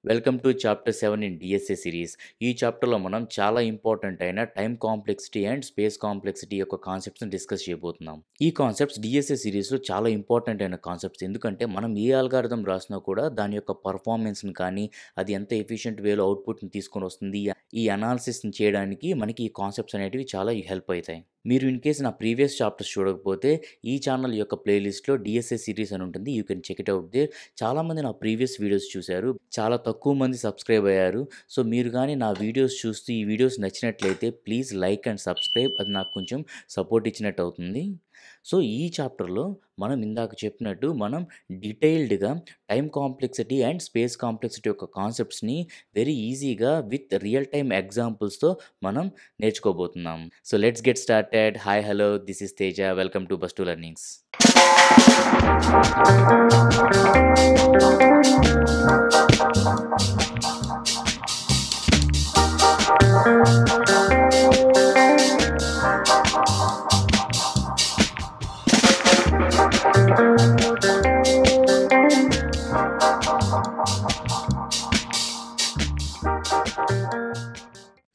Welcome to chapter 7 in DSA series. ఈ చాప్టర్‌లో మనం చాలా ఇంపార్టెంట్ అయిన time complexity and space complexity యొక్క కాన్సెప్ట్స్‌ని డిస్కస్ చేయబోతున్నాం. ఈ కాన్సెప్ట్స్ డిఎస్ఏ సిరీస్‌లో చాలా ఇంపార్టెంట్ అయిన కాన్సెప్ట్స్. ఎందుకంటే మనం ఏ అల్గారిథం రాసినా కూడా దాని యొక్క పర్ఫార్మెన్స్‌ని కానీ, అది ఎంత ఎఫిషియంట్ వేలో అవుట్‌పుట్‌ని తీసుకొనొస్తుంది, ఈ అనాలిసిస్‌ని చేయడానికి మనకి ఈ కాన్సెప్ట్స్ అనేటివి చాలా హెల్ప్ అయితాయి. మీరు ఇన్ కేస్ నా ప్రీవియస్ చాప్టర్స్ చూడకపోతే ఈ ఛానల్ యొక్క ప్లేలిస్ట్‌లో డిఎస్ఏ సిరీస్ అని ఉంటుంది. You can check it out there. చాలామంది నా ప్రీవియస్ వీడియోస్ చూశారు. చాలా తక్కువ మంది సబ్స్క్రైబ్ అయ్యారు. సో, మీరు గాని నా వీడియోస్ చూస్తూ ఈ వీడియోస్ నచ్చినట్లయితే ప్లీజ్ లైక్ అండ్ సబ్స్క్రైబ్. అది నాకు కొంచెం సపోర్ట్ ఇచ్చినట్టు అవుతుంది. సో, ఈ చాప్టర్‌లో మనం ఇందాక చెప్పినట్టు మనం డీటెయిల్డ్‌గా time complexity and space complexity యొక్క కాన్సెప్ట్స్‌ని వెరీ ఈజీగా విత్ రియల్ టైమ్ ఎగ్జాంపుల్స్‌తో మనం నేర్చుకోబోతున్నాం. So, let's get started. Hi, hello, this is Teja. Welcome to బస్2 లెర్నింగ్స్.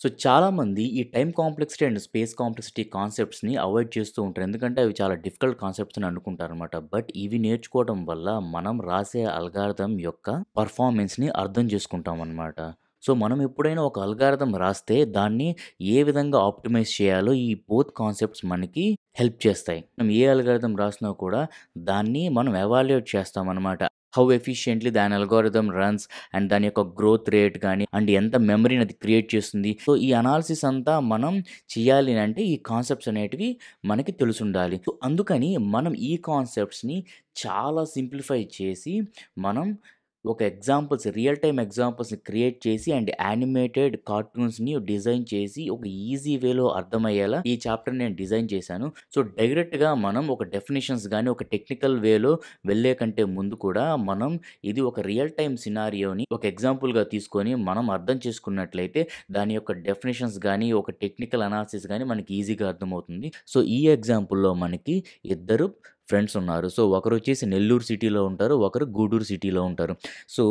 సో, చాలామంది ఈ time complexity and space complexity కాన్సెప్ట్స్‌ని అవాయిడ్ చేస్తూ ఉంటారు. ఎందుకంటే అవి చాలా డిఫికల్ట్ కాన్సెప్ట్స్ అని అనుకుంటారనమాట. బట్ ఇవి నేర్చుకోవడం వల్ల మనం రాసే అల్గారిథం యొక్క పర్ఫార్మెన్స్‌ని అర్థం చేసుకుంటామనమాట. సో, మనం ఎప్పుడైనా ఒక అల్గారిథం రాస్తే దాన్ని ఏ విధంగా ఆప్టిమైజ్ చేయాలో ఈ బోత్ కాన్సెప్ట్స్ మనకి హెల్ప్ చేస్తాయి. మనం ఏ అల్గారిథం రాసినా కూడా దాన్ని మనం ఎవాల్యుయేట్ చేస్తామనమాట. హౌ ఎఫిషియంట్‌లీ దాని అల్గోరిథం రన్స్ అండ్ దాని యొక్క గ్రోత్ రేట్ గాని, అండ్ ఎంత మెమరీని అది క్రియేట్ చేస్తుంది. సో, ఈ అనాలిసిస్ అంతా మనం చేయాలి అంటే ఈ కాన్సెప్ట్స్ అనేటివి మనకి తెలిసుండాలి. సో, అందుకని మనం ఈ కాన్సెప్ట్స్‌ని చాలా సింప్లిఫై చేసి మనం ఒక రియల్ టైమ్ ఎగ్జాంపుల్స్‌ని క్రియేట్ చేసి అండ్ యానిమేటెడ్ కార్టూన్స్‌ని డిజైన్ చేసి ఒక ఈజీ వేలో అర్థమయ్యేలా ఈ చాప్టర్‌ని నేను డిజైన్ చేశాను. సో, డైరెక్ట్‌గా మనం ఒక డెఫినిషన్స్ గాని, ఒక టెక్నికల్ వేలో వెళ్ళే కంటే ముందు కూడా మనం ఇది ఒక రియల్ టైమ్ సినారియోని ఒక ఎగ్జాంపుల్‌గా తీసుకొని మనం అర్థం చేసుకున్నట్లయితే దాని యొక్క డెఫినిషన్స్ గాని, ఒక టెక్నికల్ అనాలిసిస్ గాని మనకి ఈజీగా అర్థమవుతుంది. సో, ఈ ఎగ్జాంపుల్‌లో మనకి ఇద్దరు ఫ్రెండ్స్ ఉన్నారు. సో, ఒకరొచ్చేసి నెల్లూరు సిటీలో ఉంటారు. ఒకరు గూడూరు సిటీలో ఉంటారు. సో,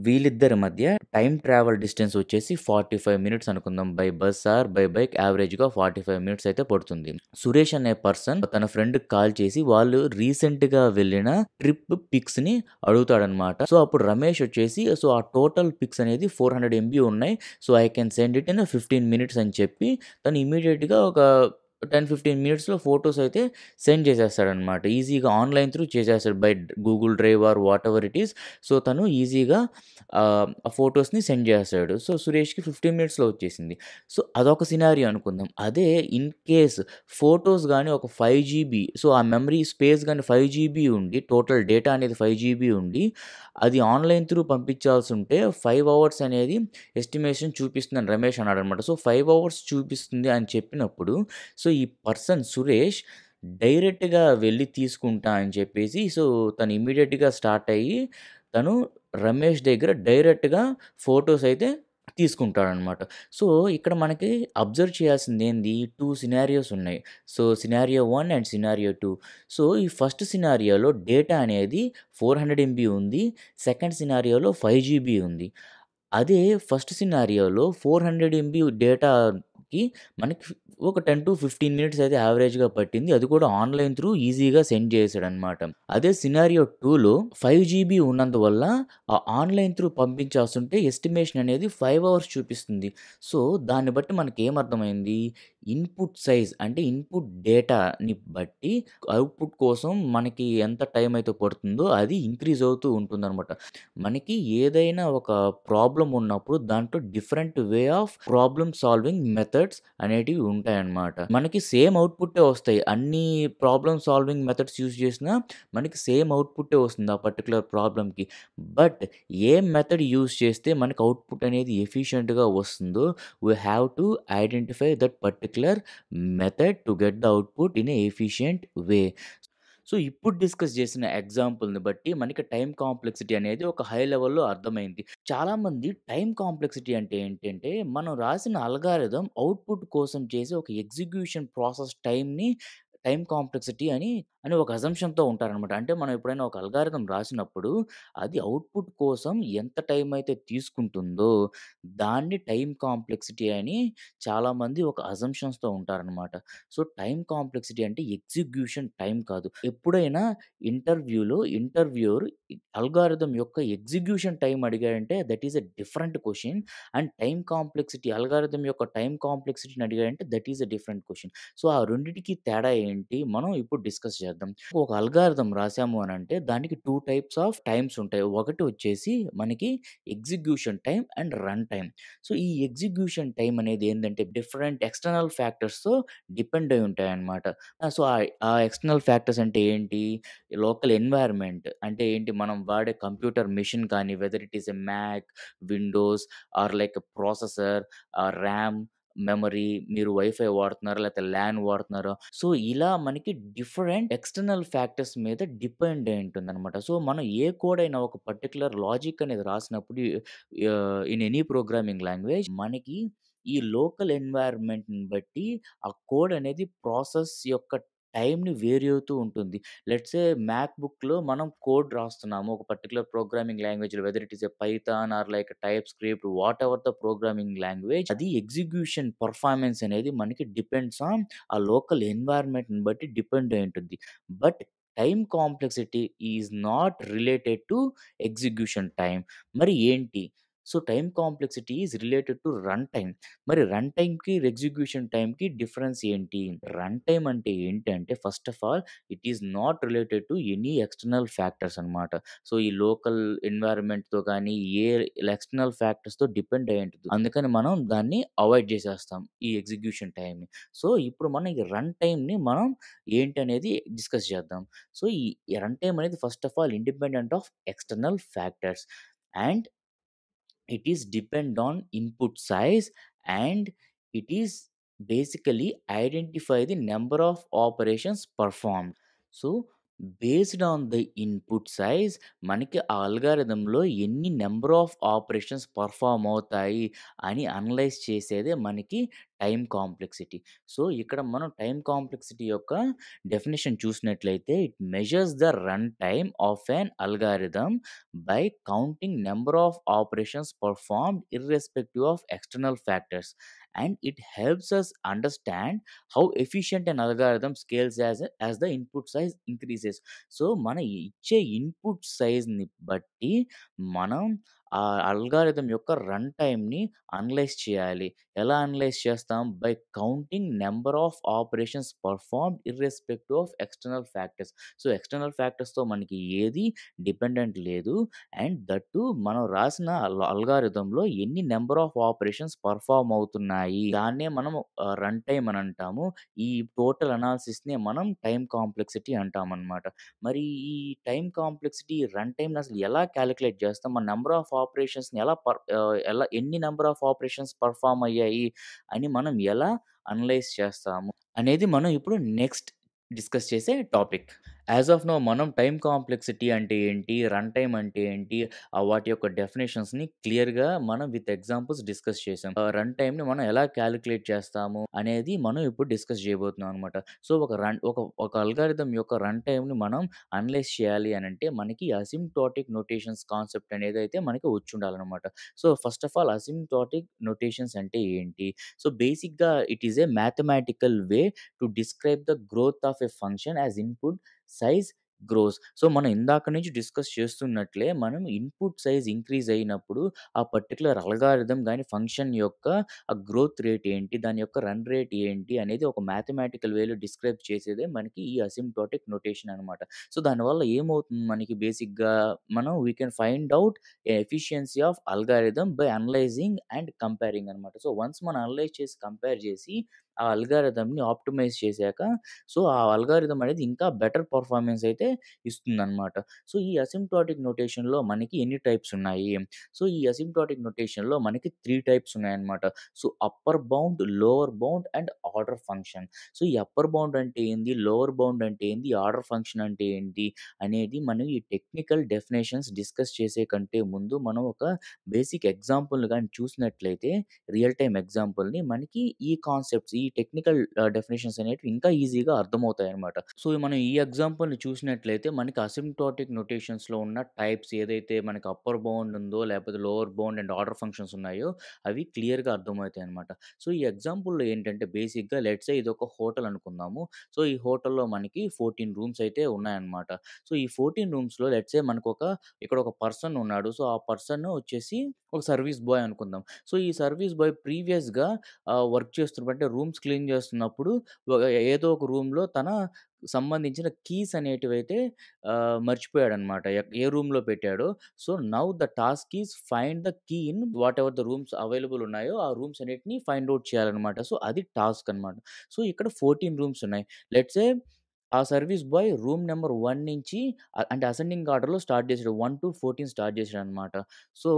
వీళ్ళిద్దరి మధ్య టైమ్ ట్రావెల్ డిస్టెన్స్ వచ్చేసి 45 మినిట్స్ అనుకుందాం. By bus or by bike యావరేజ్‌గా 45 మినిట్స్ అయితే పడుతుంది. సురేష్ అనే పర్సన్ తన ఫ్రెండ్‌కి కాల్ చేసి వాళ్ళు రీసెంట్‌గా వెళ్ళిన ట్రిప్ పిక్స్‌ని అడుగుతాడనమాట. సో, అప్పుడు రమేష్ వచ్చేసి ఆ టోటల్ పిక్స్ అనేది 400 ఎంబీ ఉన్నాయి. So, I can send it in 15 minutes అని చెప్పి తను ఇమ్మీడియేట్‌గా ఒక 10, 15 మినిట్స్‌లో ఫోటోస్ అయితే సెండ్ చేసేస్తాడనమాట. ఈజీగా ఆన్‌లైన్ త్రూ చేసేస్తాడు. By Google Drive or whatever it is. So, తను ఈజీగా ఆ ఫోటోస్‌ని సెండ్ చేస్తాడు. సో, సురేష్‌కి 15 మినిట్స్‌లో వచ్చేసింది. సో, అదొక సినారియో అనుకుందాం. అదే ఇన్ కేస్ ఫోటోస్ గాని ఒక 5 జీబీ, సో, ఆ మెమరీ స్పేస్ గాని 5 జీబీ ఉండి, టోటల్ డేటా అనేది 5 జీబీ ఉండి, అది ఆన్‌లైన్ త్రూ పంపించాల్సుంటే 5 అవర్స్ అనేది ఎస్టిమేషన్ చూపిస్తుందని రమేష్ అన్నాడనమాట. సో, 5 అవర్స్ చూపిస్తుంది అని చెప్పినప్పుడు, సో, ఈ పర్సన్ సురేష్ డైరెక్ట్‌గా వెళ్లి తీసుకుంటా అని చెప్పేసి, సో, తను ఇమ్మీడియేట్‌గా స్టార్ట్ అయ్యి, తను రమేష్ దగ్గర డైరెక్ట్‌గా ఫోటోస్ అయితే తీసుకుంటాడనమాట. సో, ఇక్కడ మనకి అబ్జర్వ్ చేయాల్సిందేంది 2 సినారియోస్ ఉన్నాయి. So, scenario 1 and scenario 2. So, ఈ ఫస్ట్ సినారియోలో డేటా అనేది 400 ఎంబీ ఉంది. సెకండ్ సినారియోలో 5 జీబీ ఉంది. అదే ఫస్ట్ సినారియోలో 400 ఎంబీ డేటాకి మనకి ఒక 10-15 మినిట్స్ అయితే యావరేజ్‌గా పట్టింది. అది కూడా ఆన్‌లైన్ త్రూ ఈజీగా సెండ్ చేసాడనమాట. అదే సినారియో 2లో 5 జీబీ ఉన్నందువల్ల ఆ ఆన్‌లైన్ త్రూ పంపించాల్సుంటే ఎస్టిమేషన్ అనేది 5 అవర్స్ చూపిస్తుంది. సో, దాన్ని బట్టి మనకేమర్థమైంది, ఇన్‌పుట్ సైజ్ అంటే ఇన్‌పుట్ డేటాని బట్టి అవుట్‌పుట్ కోసం మనకి ఎంత టైం అయితే పడుతుందో అది ఇంక్రీజ్ అవుతూ ఉంటుందనమాట. మనకి ఏదైనా ఒక ప్రాబ్లమ్ ఉన్నప్పుడు దాంట్లో different way of problem solving methods అనేటివి ఉంటాయన్నమాట. మనకి సేమ్ అవుట్‌పుట్టే వస్తాయి. అన్ని ప్రాబ్లమ్ సాల్వింగ్ మెథడ్స్ యూజ్ చేసినా మనకి సేమ్ అవుట్‌పుట్టే వస్తుంది ఆ పర్టిక్యులర్ ప్రాబ్లమ్‌కి. బట్ ఏ మెథడ్ యూజ్ చేస్తే మనకి అవుట్‌పుట్ అనేది ఎఫిషియంట్‌గా వస్తుందో we have to identify that particular method to get the output in a efficient way. So, ఇప్పుడు డిస్కస్ చేసిన ఎగ్జాంపుల్‌ని బట్టి మనకి టైమ్ కాంప్లెక్సిటీ అనేది ఒక హై లెవెల్‌లో అర్థమైంది. చాలామంది టైమ్ కాంప్లెక్సిటీ అంటే ఏంటంటే, మనం రాసిన అల్గారిథం అవుట్‌పుట్ కోసం చేసే ఒక ఎగ్జిక్యూషన్ ప్రాసెస్ టైమ్‌ని టైమ్ కాంప్లెక్సిటీ అని అని ఒక అజంప్షన్‌తో ఉంటారనమాట. అంటే మనం ఎప్పుడైనా ఒక అల్గారిథం రాసినప్పుడు అది అవుట్‌పుట్ కోసం ఎంత టైం అయితే తీసుకుంటుందో దాన్ని టైమ్ కాంప్లెక్సిటీ అని చాలామంది ఒక అజంప్షన్స్‌తో ఉంటారనమాట. సో, టైమ్ కాంప్లెక్సిటీ అంటే ఎగ్జిక్యూషన్ టైమ్ కాదు. ఎప్పుడైనా ఇంటర్వ్యూలో ఇంటర్వ్యూయర్ అల్గారిథం యొక్క ఎగ్జిక్యూషన్ టైమ్ అడిగాడంటే that is a different question. And time complexity algorithm యొక్క టైమ్ కాంప్లెక్సిటీని అడిగాడంటే that is a different question. So, ఆ రెండిటికి తేడా ఏంటి? మనం ఇప్పుడు డిస్కస్ చేద్దాం. ఒక అల్గారిథం రాసాము అనంటే దానికి 2 టైప్స్ ఆఫ్ టైమ్స్ ఉంటాయి. ఒకటి వచ్చేసి మనకి execution time and run time. So, ఈ ఎగ్జిక్యూషన్ టైమ్ అనేది ఏందంటే డిఫరెంట్ ఎక్స్‌టర్నల్ ఫ్యాక్టర్స్‌తో డిపెండ్ అయి ఉంటాయన్నమాట. ఆ ఎక్స్‌టర్నల్ ఫ్యాక్టర్స్ అంటే ఏంటి? లోకల్ ఎన్వైర్న్‌మెంట్ అంటే ఏంటి? మనం వాడే కంప్యూటర్ మెషిన్ కానీ whether it is a Mac, Windows or like processor, RAM, memory, మీరు వైఫై వాడుతున్నారా? లేకపోతే ల్యాన్ వాడుతున్నారా? సో, ఇలా మనకి డిఫరెంట్ ఎక్స్‌టర్నల్ ఫ్యాక్టర్స్ మీద డిపెండ్ అయి ఉంటుందనమాట. సో, మనం ఏ కోడ్ అయినా ఒక పర్టిక్యులర్ లాజిక్ అనేది రాసినప్పుడు ఇన్ ఎనీ ప్రోగ్రామింగ్ లాంగ్వేజ్ మనకి ఈ లోకల్ ఎన్వైర్న్‌మెంట్‌ని బట్టి ఆ కోడ్ అనేది ప్రాసెస్ యొక్క టైమ్‌ని వేరీ అవుతూ ఉంటుంది. లెట్స్ సే మ్యాక్ బుక్‌లో మనం కోడ్ రాస్తున్నాము. ఒక పర్టిక్యులర్ ప్రోగ్రామింగ్ లాంగ్వేజ్‌లో whether it is a Python or like TypeScript whatever the programming language అది ఎగ్జిక్యూషన్ పెర్ఫార్మన్స్ అనేది మనకి డిపెండ్స్ ఆన్ ఆ లోకల్ ఎన్వైర్న్మెంట్‌ని బట్టి డిపెండ్ అయి ఉంటుంది. But time complexity is not related to execution time. మరి ఏంటి? So, time complexity is related to run time. మరి రన్ టైమ్‌కి, ఎగ్జిక్యూషన్ టైమ్‌కి డిఫరెన్స్ ఏంటి? రన్ టైమ్ అంటే ఏంటంటే first of all it is not related to any external factors అనమాట. సో, ఈ లోకల్ ఎన్వైర్న్మెంట్‌తో గానీ, ఏ ఎక్స్‌టర్నల్ ఫ్యాక్టర్స్‌తో డిపెండ్ అయ్యి ఉంటది. అందుకని మనం దాన్ని అవాయిడ్ చేసేస్తాం ఈ ఎగ్జిక్యూషన్ టైమ్‌ని. సో, ఇప్పుడు మనం ఈ రన్ టైమ్‌ని మనం ఏంటనేది డిస్కస్ చేద్దాం. సో, ఈ రన్ టైమ్ అనేది first of all independent of external factors and it is depend on input size and it is basically identify the number of operations performed. So based on the input size మనకి ఆ అల్గారిథంలో ఎన్ని number of operations perform అవుతాయి అని analyse చేసేదే మనకి time complexity. So ఇక్కడ మనం time complexity యొక్క డెఫినిషన్ చూసినట్లయితే it measures the run time of an algorithm by counting number of operations performed irrespective of external factors, and it helps us understand how efficient an algorithm scales as the input size increases. So మన ఇచ్చే input సైజ్ని బట్టి మనం ఆ algorithm యొక్క run టైమ్ని analyse చేయాలి. ఎలా analyse చేస్తాం? By counting number of operations performed irrespective of external factors. So external ఫ్యాక్టర్స్తో మనకి ఏది డిపెండెంట్ లేదు. అండ్ దట్ టు మనం రాసిన అల్గారిథంలో ఎన్ని నంబర్ ఆఫ్ ఆపరేషన్స్ పర్ఫార్మ్ అవుతున్నాయి. దాన్నే మనం రన్ టైమ్ అని అంటాము. ఈ టోటల్ అనాలిసిస్‌నే మనం టైమ్ కాంప్లెక్సిటీ అంటామనమాట. మరి ఈ టైమ్ కాంప్లెక్సిటీ రన్ టైమ్‌ని అసలు ఎలా కాలిక్యులేట్ చేస్తాం? మన నంబర్ ఆఫ్ ఆపరేషన్స్‌ని ఎలా ఎన్ని నంబర్ ఆఫ్ ఆపరేషన్స్ పర్ఫార్మ్ అయ్యాయి అని మనం ఎలా అనలైజ్ చేస్తాము అనేది మనం ఇప్పుడు నెక్స్ట్ డిస్కస్ చేసే టాపిక్. యాస్ ఆఫ్ నౌ మనం టైమ్ కాంప్లెక్సిటీ అంటే ఏంటి? రన్ టైమ్ అంటే ఏంటి? వాటి యొక్క డెఫినిషన్స్‌ని క్లియర్‌గా మనం విత్ ఎగ్జాంపుల్స్ డిస్కస్ చేసాం. రన్ టైమ్‌ని మనం ఎలా కాలిక్యులేట్ చేస్తాము అనేది మనం ఇప్పుడు డిస్కస్ చేయబోతున్నాం అనమాట. సో, ఒక అల్గారిథం యొక్క రన్ టైమ్‌ని మనం అనలైజ్ చేయాలి అనంటే మనకి అసిమ్ప్టోటిక్ నొటేషన్స్ కాన్సెప్ట్ అనేదైతే మనకి వచ్చుండాలనమాట. So, first of all asymptotic notations అంటే ఏంటి? సో, బేసిక్‌గా it is a mathematical way to describe the growth of a function as input size grows. So, మనం ఇందాక నుంచి డిస్కస్ చేస్తున్నట్లే మనం ఇన్పుట్ సైజ్ ఇంక్రీజ్ అయినప్పుడు ఆ పర్టిక్యులర్ అల్గారిథం గాని ఫంక్షన్ యొక్క ఆ గ్రోత్ రేట్ ఏంటి? దాని యొక్క రన్ రేట్ ఏంటి? అనేది ఒక మ్యాథమెటికల్ వేలో డిస్క్రైబ్ చేసేదే మనకి ఈ అసిమ్ప్టోటిక్ నొటేషన్ అనమాట. సో, దానివల్ల ఏమవుతుంది మనకి బేసిక్‌గా we can find out efficiency of algorithm by analysing and comparing అనమాట. సో, వన్స్ మనం అనలైజ్ చేసి కంపేర్ చేసి ఆ అల్గారిథంని ఆప్టిమైజ్ చేశాక సో, ఆ అల్గారిథం అనేది ఇంకా బెటర్ పెర్ఫార్మన్స్ అయితే ఇస్తుందనమాట. సో, ఈ అసిమ్ప్టోటిక్ నొటేషన్‌లో మనకి ఎన్ని టైప్స్ ఉన్నాయి? సో, ఈ అసిమ్ప్టోటిక్ నొటేషన్‌లో మనకి 3 టైప్స్ ఉన్నాయన్నమాట. So, upper bound, lower bound and order function. So, ఈ అప్పర్ బౌండ్ అంటే ఏంది? లోవర్ బౌండ్ అంటే ఏంది? ఆర్డర్ ఫంక్షన్ అంటే ఏంటి? అనేది మనం ఈ టెక్నికల్ డెఫినిషన్స్ డిస్కస్ చేసే కంటే ముందు మనం ఒక బేసిక్ ఎగ్జాంపుల్‌ని గాని చూసినట్లయితే రియల్ టైమ్ ఎగ్జాంపుల్‌ని మనకి ఈ కాన్సెప్ట్స్, ఈ ఈ టెక్నికల్ డెఫినిషన్స్ అనేటివి ఇంకా ఈజీగా అర్థమవుతాయన్నమాట. సో, మనం ఈ ఎగ్జాంపుల్‌ని చూసినట్లయితే మనకి అసిమ్ప్టోటిక్ నొటేషన్స్‌లో ఉన్న టైప్స్ ఏదైతే మనకి అప్పర్ బౌండ్ ఉందో, లేకపోతే lower bound and order functions ఉన్నాయో అవి క్లియర్‌గా అర్థమవుతాయన్నమాట. సో, ఈ ఎగ్జాంపుల్‌లో ఏంటంటే బేసిక్‌గా లెట్స్ సే ఇదొక హోటల్ అనుకుందాము. సో, ఈ హోటల్‌లో మనకి 14 రూమ్స్ అయితే ఉన్నాయన్నమాట. సో, ఈ 14 రూమ్స్‌లో లెట్స్ సే ఇక్కడ ఒక పర్సన్ ఉన్నాడు. సో, ఆ పర్సన్ వచ్చేసి ఒక సర్విస్ బాయ్ అనుకుందాం. సో, ఈ సర్విస్ బాయ్ ప్రీవియస్‌గా వర్క్ చేస్తున్నప్పుడు అంటే రూమ్స్ క్లీన్ చేస్తున్నప్పుడు ఒక ఏదో ఒక రూమ్‌లో సంబంధించిన కీస్ అనేటివైతే మర్చిపోయాడనమాట. ఏ రూమ్‌లో పెట్టాడో. So, now the task is find the key in whatever the rooms available ఉన్నాయో, ఆ రూమ్స్ అన్నిటిని ఫైండ్ ఔట్ చేయాలనమాట. సో, అది టాస్క్ అనమాట. సో, ఇక్కడ 14 రూమ్స్ ఉన్నాయి. లెట్స్ సే ఆ సర్విస్ బాయ్ రూమ్ నంబర్ 1 నుంచి అంటే అసెండింగ్ ఆర్డర్‌లో స్టార్ట్ చేసాడు. 1-14 స్టార్ట్ చేసాడనమాట. సో,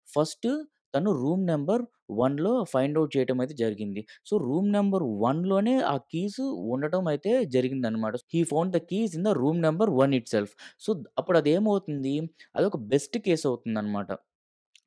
ఫస్ట్ తను రూమ్ నంబర్ 1లో ఫైండ్ ఔట్ చేయటం అయితే జరిగింది. సో, రూమ్ నంబర్ 1లోనే ఆ కీస్ ఉండటం అయితే జరిగిందనమాట. He found the keys in the room number 1 itself. So, అప్పుడు అదేమవుతుంది? అదొక బెస్ట్ కేస్ అవుతుందనమాట.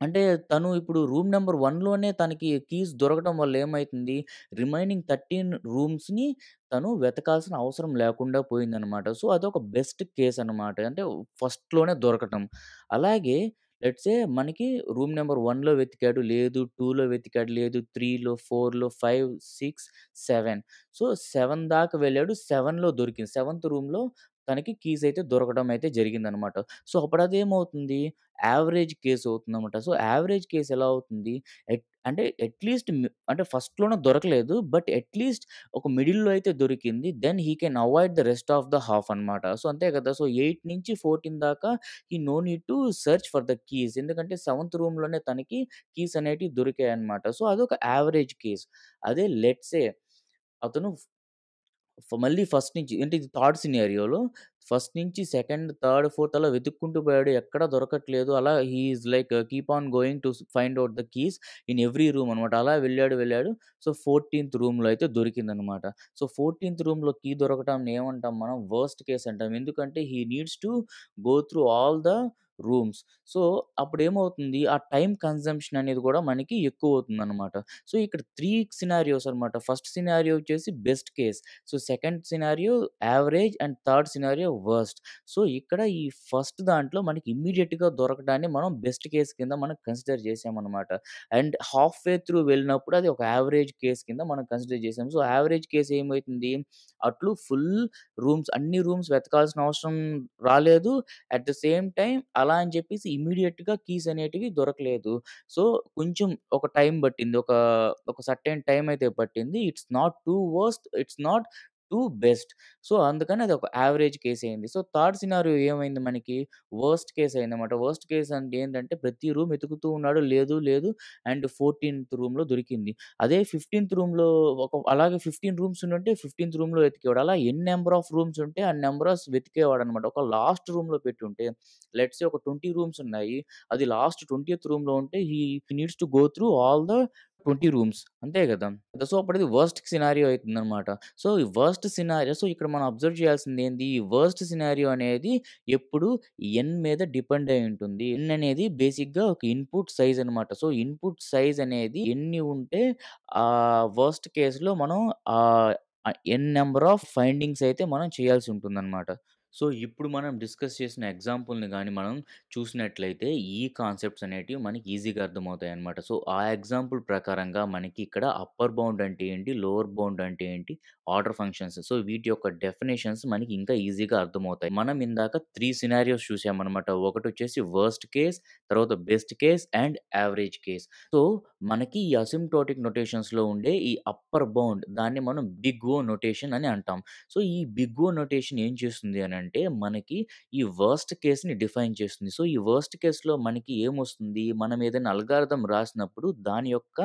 అంటే తను ఇప్పుడు రూమ్ నంబర్ 1లోనే తనకి కీస్ దొరకడం వల్ల ఏమైతుంది? రిమైనింగ్ 13 రూమ్స్‌ని తను వెతకాల్సిన అవసరం లేకుండా పోయిందనమాట. సో, అదొక బెస్ట్ కేస్ అనమాట. అంటే ఫస్ట్‌లోనే దొరకటం. అలాగే లెట్స్ సే మనకి రూమ్ నంబర్ 1లో వెతికాడు లేదు, 2లో వెతికాడు లేదు, 3లో, 4లో, 5, 6, 7 సో, 7 దాకా వెళ్ళాడు. 7లో దొరికింది. సెవెంత్ రూమ్‌లో తనకి కీస్ అయితే దొరకడం అయితే జరిగిందనమాట. సో, అప్పుడదేమవుతుంది? యావరేజ్ కేస్ అవుతుందన్నమాట. సో, యావరేజ్ కేస్ ఎలా అవుతుంది? అంటే అట్‌లీస్ట్ అంటే ఫస్ట్‌లోనే దొరకలేదు. బట్ అట్‌లీస్ట్ ఒక మిడిల్‌లో అయితే దొరికింది. Then he can avoid the rest of the half అన్నమాట. సో, అంతే కదా! సో, 8-14 దాకా he no need to search for the keys. ఎందుకంటే సెవెంత్ రూమ్‌లోనే తనకి కీస్ అనేటివి దొరికాయన్నమాట. సో, అదొక యావరేజ్ కేస్. అదే లెట్స్ సే అతను మళ్ళీ ఫస్ట్ నుంచి అంటే ఇది థర్డ్ సినారియోలో ఫస్ట్ నుంచి సెకండ్, థర్డ్, ఫోర్త్ అలా వెతుక్కుంటూ పోయాడు. ఎక్కడ దొరకట్లేదు. అలా he is like keep on going to find out the keys in every room అనమాట. అలా వెళ్ళాడు. సో, 14థ్ రూమ్‌లో అయితే దొరికిందనమాట. సో, 14థ్ రూమ్‌లో కీ దొరకటాన్ని ఏమంటాం మనం? వర్స్ట్ కేస్ అంటాం. ఎందుకంటే he needs to go through all the rooms. So, అప్పుడేమవుతుంది? ఆ టైమ్ కన్జంప్షన్ అనేది కూడా మనకి ఎక్కువవుతుందనమాట. సో, ఇక్కడ 3 సినారియోస్ అనమాట. ఫస్ట్ సినారియో వచ్చేసి best case. So, second scenario average and third scenario worst. So, ఇక్కడ ఈ ఫస్ట్ దాంట్లో మనకి ఇమ్మీడియేట్‌గా దొరకడాన్ని మనం బెస్ట్ కేస్ కింద మనం కన్సిడర్ చేసామనమాట. అండ్ హాఫ్ వే త్రూ వెళ్ళినప్పుడు అది ఒక యావరేజ్ కేస్ కింద మనం కన్సిడర్ చేసాం. సో, యావరేజ్ కేస్ ఏమైతుంది? అట్లు ఫుల్ అన్ని రూమ్స్ వెతకాల్సిన అవసరం రాలేదు. అట్ ద సేమ్ టైమ్ అలా అని చెప్పేసి ఇమ్మీడియేట్‌గా కీస్ అనేటివి దొరకలేదు. సో, కొంచెం ఒక టైం పట్టింది. ఒక సర్టెన్ టైమ్ అయితే పట్టింది. It's not two worst. It's not two best. So, అందుకని అదొక యావరేజ్ కేస్ అయింది. సో, థర్డ్ సినారియో ఏమైంది మనకి? వర్స్ట్ కేస్ అయిందన్నమాట. వర్స్ట్ కేస్ అంటే ఏంటంటే ప్రతి రూమ్ వెతుకుతూ ఉన్నాడు. లేదు అండ్ 14థ్ రూమ్‌లో దొరికింది. అదే 15థ్ రూమ్‌లో అలాగే 15 రూమ్స్ ఉండుంటే 15థ్ రూమ్‌లో వెతికేవాడు. అలా ఎన్ని నంబర్ ఆఫ్ రూమ్స్ ఉంటే అన్ని నంబర్ ఆఫ్ వెతికేవాడన్నమాట. ఒక లాస్ట్ రూమ్‌లో పెట్టుంటే లెట్స్ సే ఒక 20 రూమ్స్ ఉన్నాయి. అది లాస్ట్ 20థ్ రూమ్‌లో ఉంటే he needs to go through all the 20 rooms. అంతే గదా! సో, అప్పుడది వర్స్ట్ సినారియో అయితుందనమాట. సో, ఈ వర్స్ట్ సినారియో ఇక్కడ మనం అబ్జర్వ్ చేయాల్సిందేంది? ఈ వర్స్ట్ సినారియో అనేది ఎప్పుడు ఎన్ మీద డిపెండ్ అయి ఉంటుంది. ఎన్ అనేది బేసిక్‌గా ఒక ఇన్‌పుట్ సైజ్ అనమాట. సో, ఇన్‌పుట్ సైజ్ అనేది ఎన్ని ఉంటే వర్స్ట్ కేస్‌లో మనం ఆహ్, ఎన్ నంబర్ ఆఫ్ ఫైండింగ్స్ అయితే మనం చేయాల్సి ఉంటుందనమాట. సో, ఇప్పుడు మనం డిస్కస్ చేసిన ఎగ్జాంపుల్‌ని గాని మనం చూసినట్లయితే ఈ కాన్సెప్ట్స్ అనేటివి మనకి ఈజీగా అర్థమవుతాయన్నమాట. సో, ఆ ఎగ్జాంపుల్ ప్రకారంగా మనకి ఇక్కడ అప్పర్ బౌండ్ అంటే ఏంటి? లోవర్ బౌండ్ అంటే ఏంటి? Order functions. సో, వీటి యొక్క డెఫినిషన్స్ మనకి ఇంకా ఈజీగా అర్థమవుతాయి. మనం ఇందాక 3 సినారియోస్ చూసామన్నమాట. ఒకటొచ్చేసి వర్స్ట్ కేస్, తర్వాత best case and average case. So, మనకి ఈ అసిమ్ప్టోటిక్ నొటేషన్స్‌లో ఉండే ఈ అప్పర్ బౌండ్ దాన్ని మనం బిగ్ ఓ నొటేషన్ అని అంటాం. సో, ఈ బిగ్ ఓ నొటేషన్ ఏం చేస్తుంది అనంటే, మనకి ఈ వర్స్ట్ కేస్‌ని డిఫైన్ చేస్తుంది. సో, ఈ వర్స్ట్ కేస్‌లో మనకి ఏమొస్తుంది? మనం ఏదైనా అల్గారిథం రాసినప్పుడు దాని యొక్క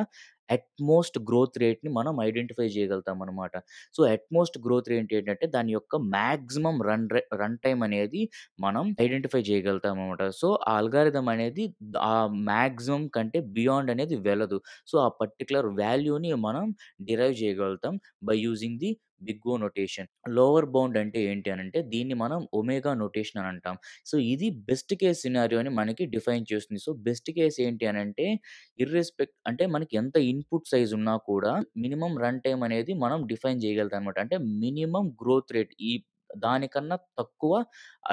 అట్‌మోస్ట్ గ్రోత్ రేట్‌ని మనం ఐడెంటిఫై చేయగలుగుతామనమాట. సో, అట్‌మోస్ట్ గ్రోత్ రేట్ ఏంటంటే, దాని యొక్క మాక్సిమం రన్ టైమ్ అనేది మనం ఐడెంటిఫై చేయగలుగుతామనమాట. సో, ఆ అల్గారిథం అనేది ఆ మాక్సిమం కంటే బియాండ్ అనేది వెళ్ళదు. సో, ఆ పర్టిక్యులర్ వాల్యూని మనం డిరైవ్ చేయగలుగుతాం by using the big O notation. Lower bound అంటే ఏంటి అనంటే దీన్ని మనం ఒమేగా నొటేషన్ అని అంటాం. సో, ఇది బెస్ట్ కేస్ సినారియోని మనకి డిఫైన్ చేస్తుంది. సో, బెస్ట్ కేస్ ఏంటి అనంటే అంటే మనకి ఎంత ఇన్‌పుట్ సైజ్ ఉన్నా కూడా మినిమమ్ రన్ టైమ్ అనేది మనం డిఫైన్ చేయగలుగుతామనమాట. అంటే మినిమమ్ గ్రోత్ రేట్ దానికన్నా తక్కువ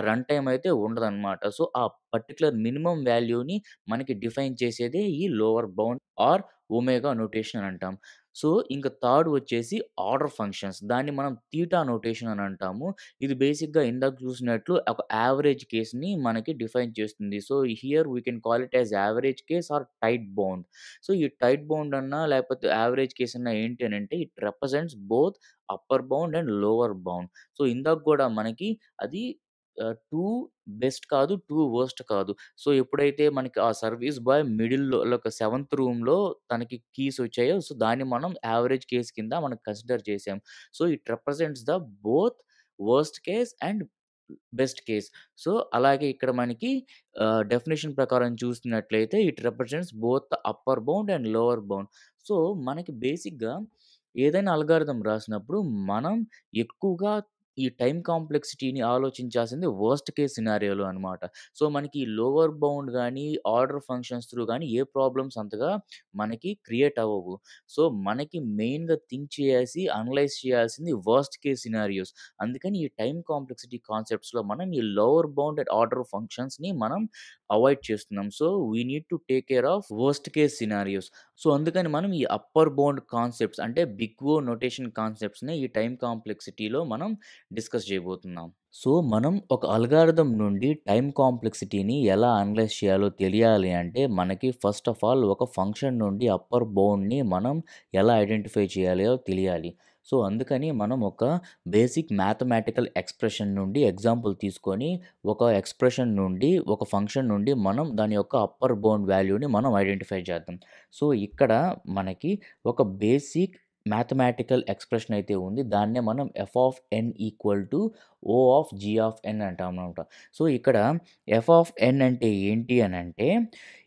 రన్ టైమ్ అయితే ఉండదనమాట. సో, ఆ పర్టిక్యులర్ మినిమమ్ వాల్యూని మనకి డిఫైన్ చేసేదే ఈ lower bound or omega notation అని అంటాం. సో, ఇంక థర్డ్ వచ్చేసి ఆర్డర్ ఫంక్షన్స్. దాన్ని మనం తీటా నొటేషన్ అని అంటాము. ఇది బేసిక్‌గా ఇందాక చూసినట్లు ఒక యావరేజ్ కేస్‌ని మనకి డిఫైన్ చేస్తుంది. So, here we can call it as average case or tight bound. So, ఈ టైట్ బౌండ్ అన్నా లేకపోతే యావరేజ్ కేస్ అన్నా ఏంటి అనంటే it represents both upper bound and lower bound. So, ఇందాక గూడా మనకి అది టూ బెస్ట్ కాదు, టూ వరస్ట్ కాదు. సో, ఎప్పుడైతే మనకి ఆ సర్వీస్ బాయ్ మిడిల్‌లో ఒక సెవెంత్ రూమ్‌లో తనకి కీస్ వచ్చాయో, సో, దాన్ని మనం యావరేజ్ కేస్ కింద మనం కన్సిడర్ చేసాం. So, it represents the both worst case and best case. So, అలాగే ఇక్కడ మనకి డెఫినిషన్ ప్రకారం చూస్తున్నట్లయితే it represents both the upper bound and lower bound. So, మనకి బేసిక్‌గా ఏదైనా అల్గారిథం రాసినప్పుడు మనం ఎక్కువగా ఈ టైమ్ కాంప్లెక్సిటీని ఆలోచించాల్సింది వర్స్ట్ కేస్ సినారియోలో అనమాట. సో, మనకి లోవర్ బౌండ్ గాని, ఆర్డర్ ఫంక్షన్స్ త్రూ గాని ఏ ప్రాబ్లమ్స్ అంతగా మనకి క్రియేట్ అవ్వవు. సో, మనకి మెయిన్‌గా థింక్ చేయాల్సి, అనలైజ్ చేయాల్సింది వర్స్ట్ కేస్ సినారియోస్. అందుకని ఈ టైమ్ కాంప్లెక్సిటీ కాన్సెప్ట్స్‌లో మనం ఈ లోవర్ బౌండ్ అండ్ ఆర్డర్ ఫంక్షన్స్‌ని మనం అవాయిడ్ చేస్తున్నాం. So, we need to take care of worst case scenarios. So, అందుకని మనం ఈ అప్పర్ బౌండ్ కాన్సెప్ట్స్ అంటే బిగ్ ఓ నొటేషన్ కాన్సెప్ట్స్‌ని ఈ టైమ్ కాంప్లెక్సిటీలో మనం డిస్కస్ చేయబోతున్నాం. సో, మనం ఒక అల్గారిథం నుండి టైమ్ కాంప్లెక్సిటీని ఎలా అనలైజ్ చేయాలో తెలియాలి అంటే, మనకి ఫస్ట్ ఆఫ్ ఆల్ ఒక ఫంక్షన్ నుండి అప్పర్ బౌండ్‌ని మనం ఎలా ఐడెంటిఫై చేయాలో తెలియాలి. సో, అందుకని మనం ఒక బేసిక్ మ్యాథమెటికల్ ఎక్స్‌ప్రెషన్ నుండి ఎగ్జాంపుల్ తీసుకొని, ఒక ఎక్స్‌ప్రెషన్ నుండి, ఒక ఫంక్షన్ నుండి మనం దాని యొక్క అప్పర్ బౌండ్ వాల్యూని మనం ఐడెంటిఫై చేద్దాం. సో, ఇక్కడ మనకి ఒక బేసిక్ మ్యాథమెటికల్ ఎక్స్‌ప్రెషన్ అయితే ఉంది. దాన్నే మనం F of N equal to O of G of n అంటామనమాట. సో, ఇక్కడ ఎఫ్ ఆఫ్ ఎన్ అంటే ఏంటి అనంటే,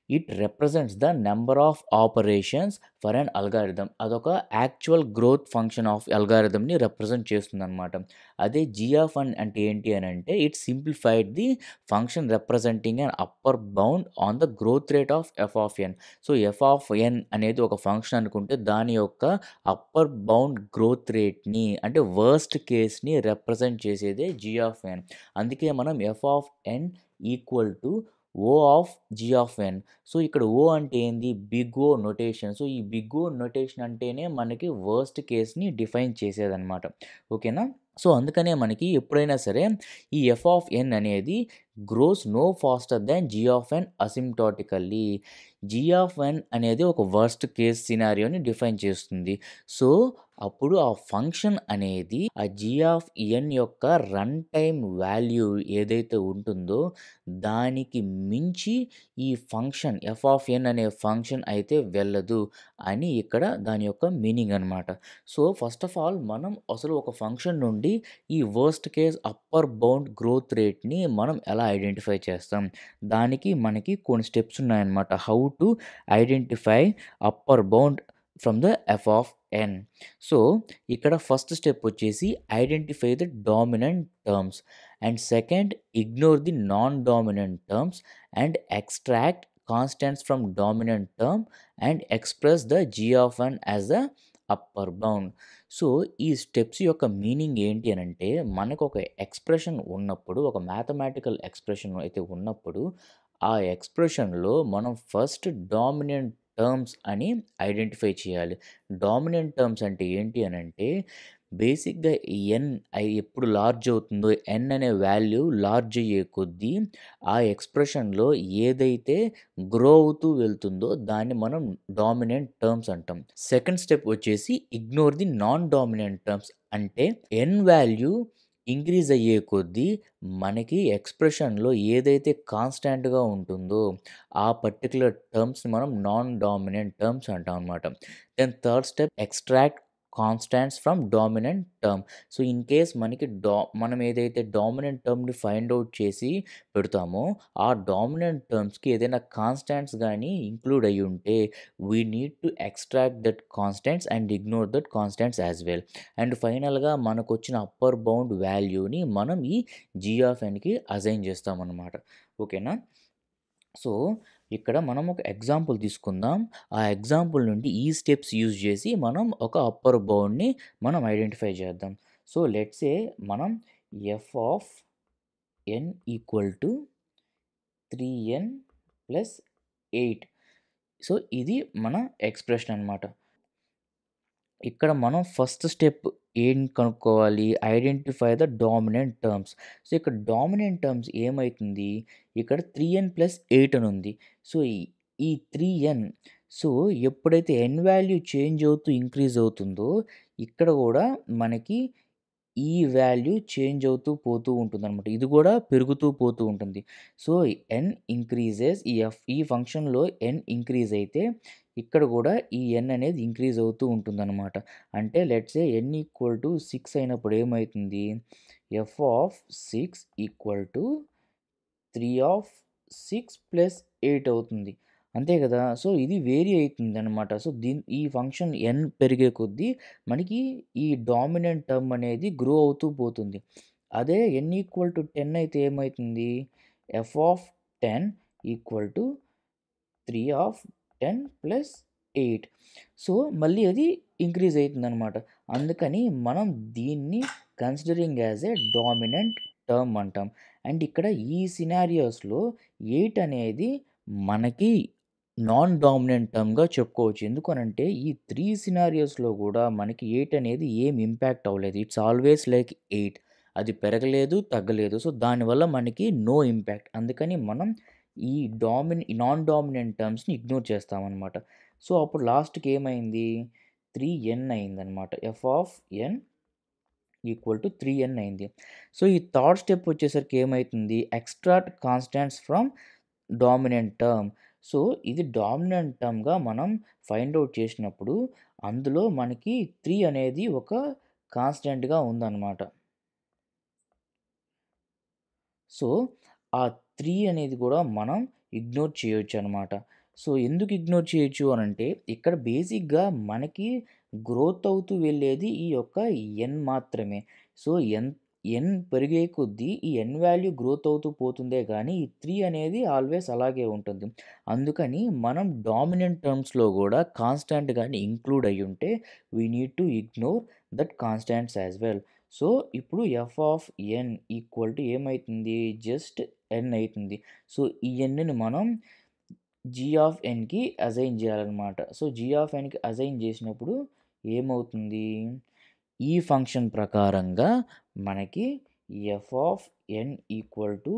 it represents the number of operations for an algorithm. అదొక యాక్చువల్ గ్రోత్ ఫంక్షన్ ఆఫ్ అల్గారిథమ్‌ని రిప్రజెంట్ చేస్తుందనమాట. అదే జీ ఆఫ్ ఎన్ అంటే ఏంటి అనంటే, it simplified the function representing an upper bound on the growth rate of F of N. So, F of n అనేది ఒక ఫంక్షన్ అనుకుంటే దాని యొక్క అప్పర్ బౌండ్ గ్రోత్ రేట్‌ని అంటే వర్స్ట్ కేస్‌ని రిప్రజెంట్ చేసేదే జీ ఆఫ్ ఎన్. అందుకే మనం F of N equal to O of G of N. So, ఇక్కడ ఓ అంటే ఏంది? Big O notation. సో, ఈ బిగ్ ఓ నొటేషన్ అంటేనే మనకి వర్స్ట్ కేస్‌ని డిఫైన్ చేసేదనమాట. ఓకేనా? సో, అందుకనే మనకి ఎప్పుడైనా సరే ఈ ఎఫ్ ఆఫ్ ఎన్ అనేది grows no faster than G of n asymptotically. G of n అనేది ఒక వర్స్ట్ కేస్ సినారియోని డిఫైన్ చేస్తుంది. సో, అప్పుడు ఆ ఫంక్షన్ అనేది ఆ జీ ఆఫ్ ఎన్ యొక్క రన్ టైమ్ వాల్యూ ఏదైతే ఉంటుందో దానికి మించి ఈ ఫంక్షన్ ఎఫ్ ఆఫ్ ఎన్ అనే ఫంక్షన్ అయితే వెళ్ళదు అని ఇక్కడ దాని యొక్క మీనింగ్ అనమాట. సో, ఫస్ట్ ఆఫ్ ఆల్ మనం అసలు ఒక ఫంక్షన్ నుండి ఈ worst case upper bound growth రేట్‌ని మనం ఎలా ఐడెంటిఫై చేస్తాం? దానికి మనకి కొన్ని స్టెప్స్ ఉన్నాయన్నమాట. How to identify upper bound from the F of N. So, ఇక్కడ ఫస్ట్ స్టెప్ వచ్చేసి identify the dominant terms and second ignore the non dominant terms and extract constants from dominant term and express the G of n as the upper bound. So, ఈ steps యొక్క meaning ఏంటి అనంటే, మనకొక expression ఉన్నప్పుడు, ఒక mathematical expression అయితే ఉన్నప్పుడు, ఆ ఎక్స్‌ప్రెషన్‌లో మనం ఫస్ట్ డామినెంట్ టర్మ్స్ అని ఐడెంటిఫై చేయాలి. డామినెంట్ టర్మ్స్ అంటే ఏంటి అనంటే, బేసిక్‌గా ఎన్ ఎప్పుడు లార్జ్ అవుతుందో, ఎన్ అనే వాల్యూ లార్జ్ అయ్యే కొద్దీ, ఆ ఎక్స్‌ప్రెషన్‌లో ఏదైతే గ్రో అవుతూ వెళ్తుందో దాన్ని మనం డామినెంట్ టర్మ్స్ అంటాం. సెకండ్ స్టెప్ వచ్చేసి ignore the non dominant terms. అంటే ఎన్ వాల్యూ ఇంక్రీజ్ అయ్యే కొద్దీ మనకి ఎక్స్‌ప్రెషన్‌లో ఏదైతే కాన్స్టాంట్‌గా ఉంటుందో ఆ పర్టిక్యులర్ టర్మ్స్‌ని మనం నాన్ డామినెంట్ టర్మ్స్ అంటాం అనమాట. Then third step extract constants from dominant term. So, in case మనకి మనం ఏదైతే డామినెంట్ టర్మ్‌ని ఫైండ్ ఔట్ చేసి పెడతామో, ఆ డామినెంట్ టర్మ్స్‌కి ఏదైనా కాన్స్టాంట్స్ గాని ఇంక్లూడ్ అయ్యుంటే, we need to extract that constants and ignore that constants as well. And ఫైనల్‌గా మనకొచ్చిన అప్పర్ బౌండ్ వాల్యూని మనం ఈ జీ ఆఫ్ ఎన్‌కి అసైన్ చేస్తామనమాట. ఓకేనా? సో, ఇక్కడ మనం ఒక ఎగ్జాంపుల్ తీసుకుందాం. ఆ ఎగ్జాంపుల్ నుండి ఈ స్టెప్స్ యూజ్ చేసి మనం ఒక అప్పర్ బౌండ్‌ని మనం ఐడెంటిఫై చేద్దాం. సో, లెట్స్ సే మనం F of N equal to 3n plus 8. So, ఇది మన ఎక్స్‌ప్రెషన్ అనమాట. ఇక్కడ మనం ఫస్ట్ స్టెప్ ఏం కనుక్కోవాలి? Identify the dominant terms. So, ఇక్కడ డామినెంట్ టర్మ్స్ ఏమైతుంది? ఇక్కడ 3n ప్లస్ 8 అని ఉంది. సో, ఈ 3n సో, ఎప్పుడైతే n వాల్యూ చేంజ్ అవుతూ ఇంక్రీజ్ అవుతుందో, ఇక్కడ గూడా మనకి ఈ వాల్యూ చేంజ్ అవుతూ పోతూ ఉంటుందనమాట. ఇది గూడా పెరుగుతూ పోతూ ఉంటుంది. సో, n ఇంక్రీజెస్ ఈ ఫంక్షన్‌లో n ఇంక్రీజ్ అయితే ఇక్కడ గూడా ఈ n అనేది ఇంక్రీజ్ అవుతూ ఉంటుందనమాట. అంటే let's say n equal to 6 అయినప్పుడు ఏమైతుంది? F of 6 equal to 3 of 6 plus 8 అవుతుంది. అంతే గదా! సో, ఇది వేరీ అయితుందనమాట. సో, ఈ ఫంక్షన్ n పెరిగే కొద్దీ మనకి ఈ డామినెంట్ టర్మ్ అనేది గ్రో అవుతూ పోతుంది. అదే n ఈక్వల్ టు 10 అయితే ఏమైతుంది? F of 10 equal to 3 of 10 plus 8. So, మళ్ళీ అది ఇంక్రీజ్ అయితుందనమాట. అందుకని మనం దీన్ని considering as a dominant term అంటాం. అండ్ ఇక్కడ ఈ సినారియోస్‌లో 8 అనేది మనకి నాన్ డామినెంట్ టర్మ్‌గా చెప్పుకోవచ్చు. ఎందుకనంటే ఈ 3 సినారియోస్‌లో గూడా మనకి 8 అనేది ఏం ఇంపాక్ట్ అవ్వలేదు. It's always like 8. అది పెరగలేదు, తగ్గలేదు. సో, దానివల్ల మనకి నో ఇంపాక్ట్. అందుకని మనం ఈ నాన్ డామినెంట్ టర్మ్స్‌ని ఇగ్నోర్ చేస్తామనమాట. సో, అప్పుడు లాస్ట్‌కి ఏమైంది? 3n అయిందనమాట. F of n equal to 3n అయింది. సో, ఈ థర్డ్ స్టెప్ వచ్చేసరికి ఏమైతుంది? Extract constants from dominant term. So, ఇది డామినెంట్ టర్మ్‌గా మనం ఫైండ్ ఔట్ చేసినప్పుడు అందులో మనకి 3 అనేది ఒక కాన్స్టాంట్‌గా ఉందనమాట. సో, ఆ 3 అనేది గూడా మనం ఇగ్నోర్ చేయొచ్చనమాట. సో, ఎందుకు ఇగ్నోర్ చేయొచ్చు అనంటే, ఇక్కడ బేసిక్‌గా మనకి గ్రోత్ అవుతూ వెళ్ళేది ఈ యొక్క n మాత్రమే. సో, n పెరిగే కొద్దీ ఈ n వాల్యూ గ్రోత్ అవుతూ పోతుందే గానీ, ఈ 3 అనేది ఆల్వేస్ అలాగే ఉంటుంది. అందుకని మనం డామినెంట్ టర్మ్స్‌లో గూడా కాన్స్టాంట్ గాని ఇంక్లూడ్ అయ్యుంటే, we need to ignore that constants as well. So, ఇప్పుడు F of n equal to ఏమైతుంది? జస్ట్ n అయితుంది. సో, ఈ nని మనం జీ ఆఫ్ ఎన్‌కి అసైన్ జేయాలనమాట. సో, జీ ఆఫ్ ఎన్‌కి అసైన్ జేసినప్పుడు ఏమవుతుంది? ఈ ఫంక్షన్ ప్రకారంగా మనకి F of n equal to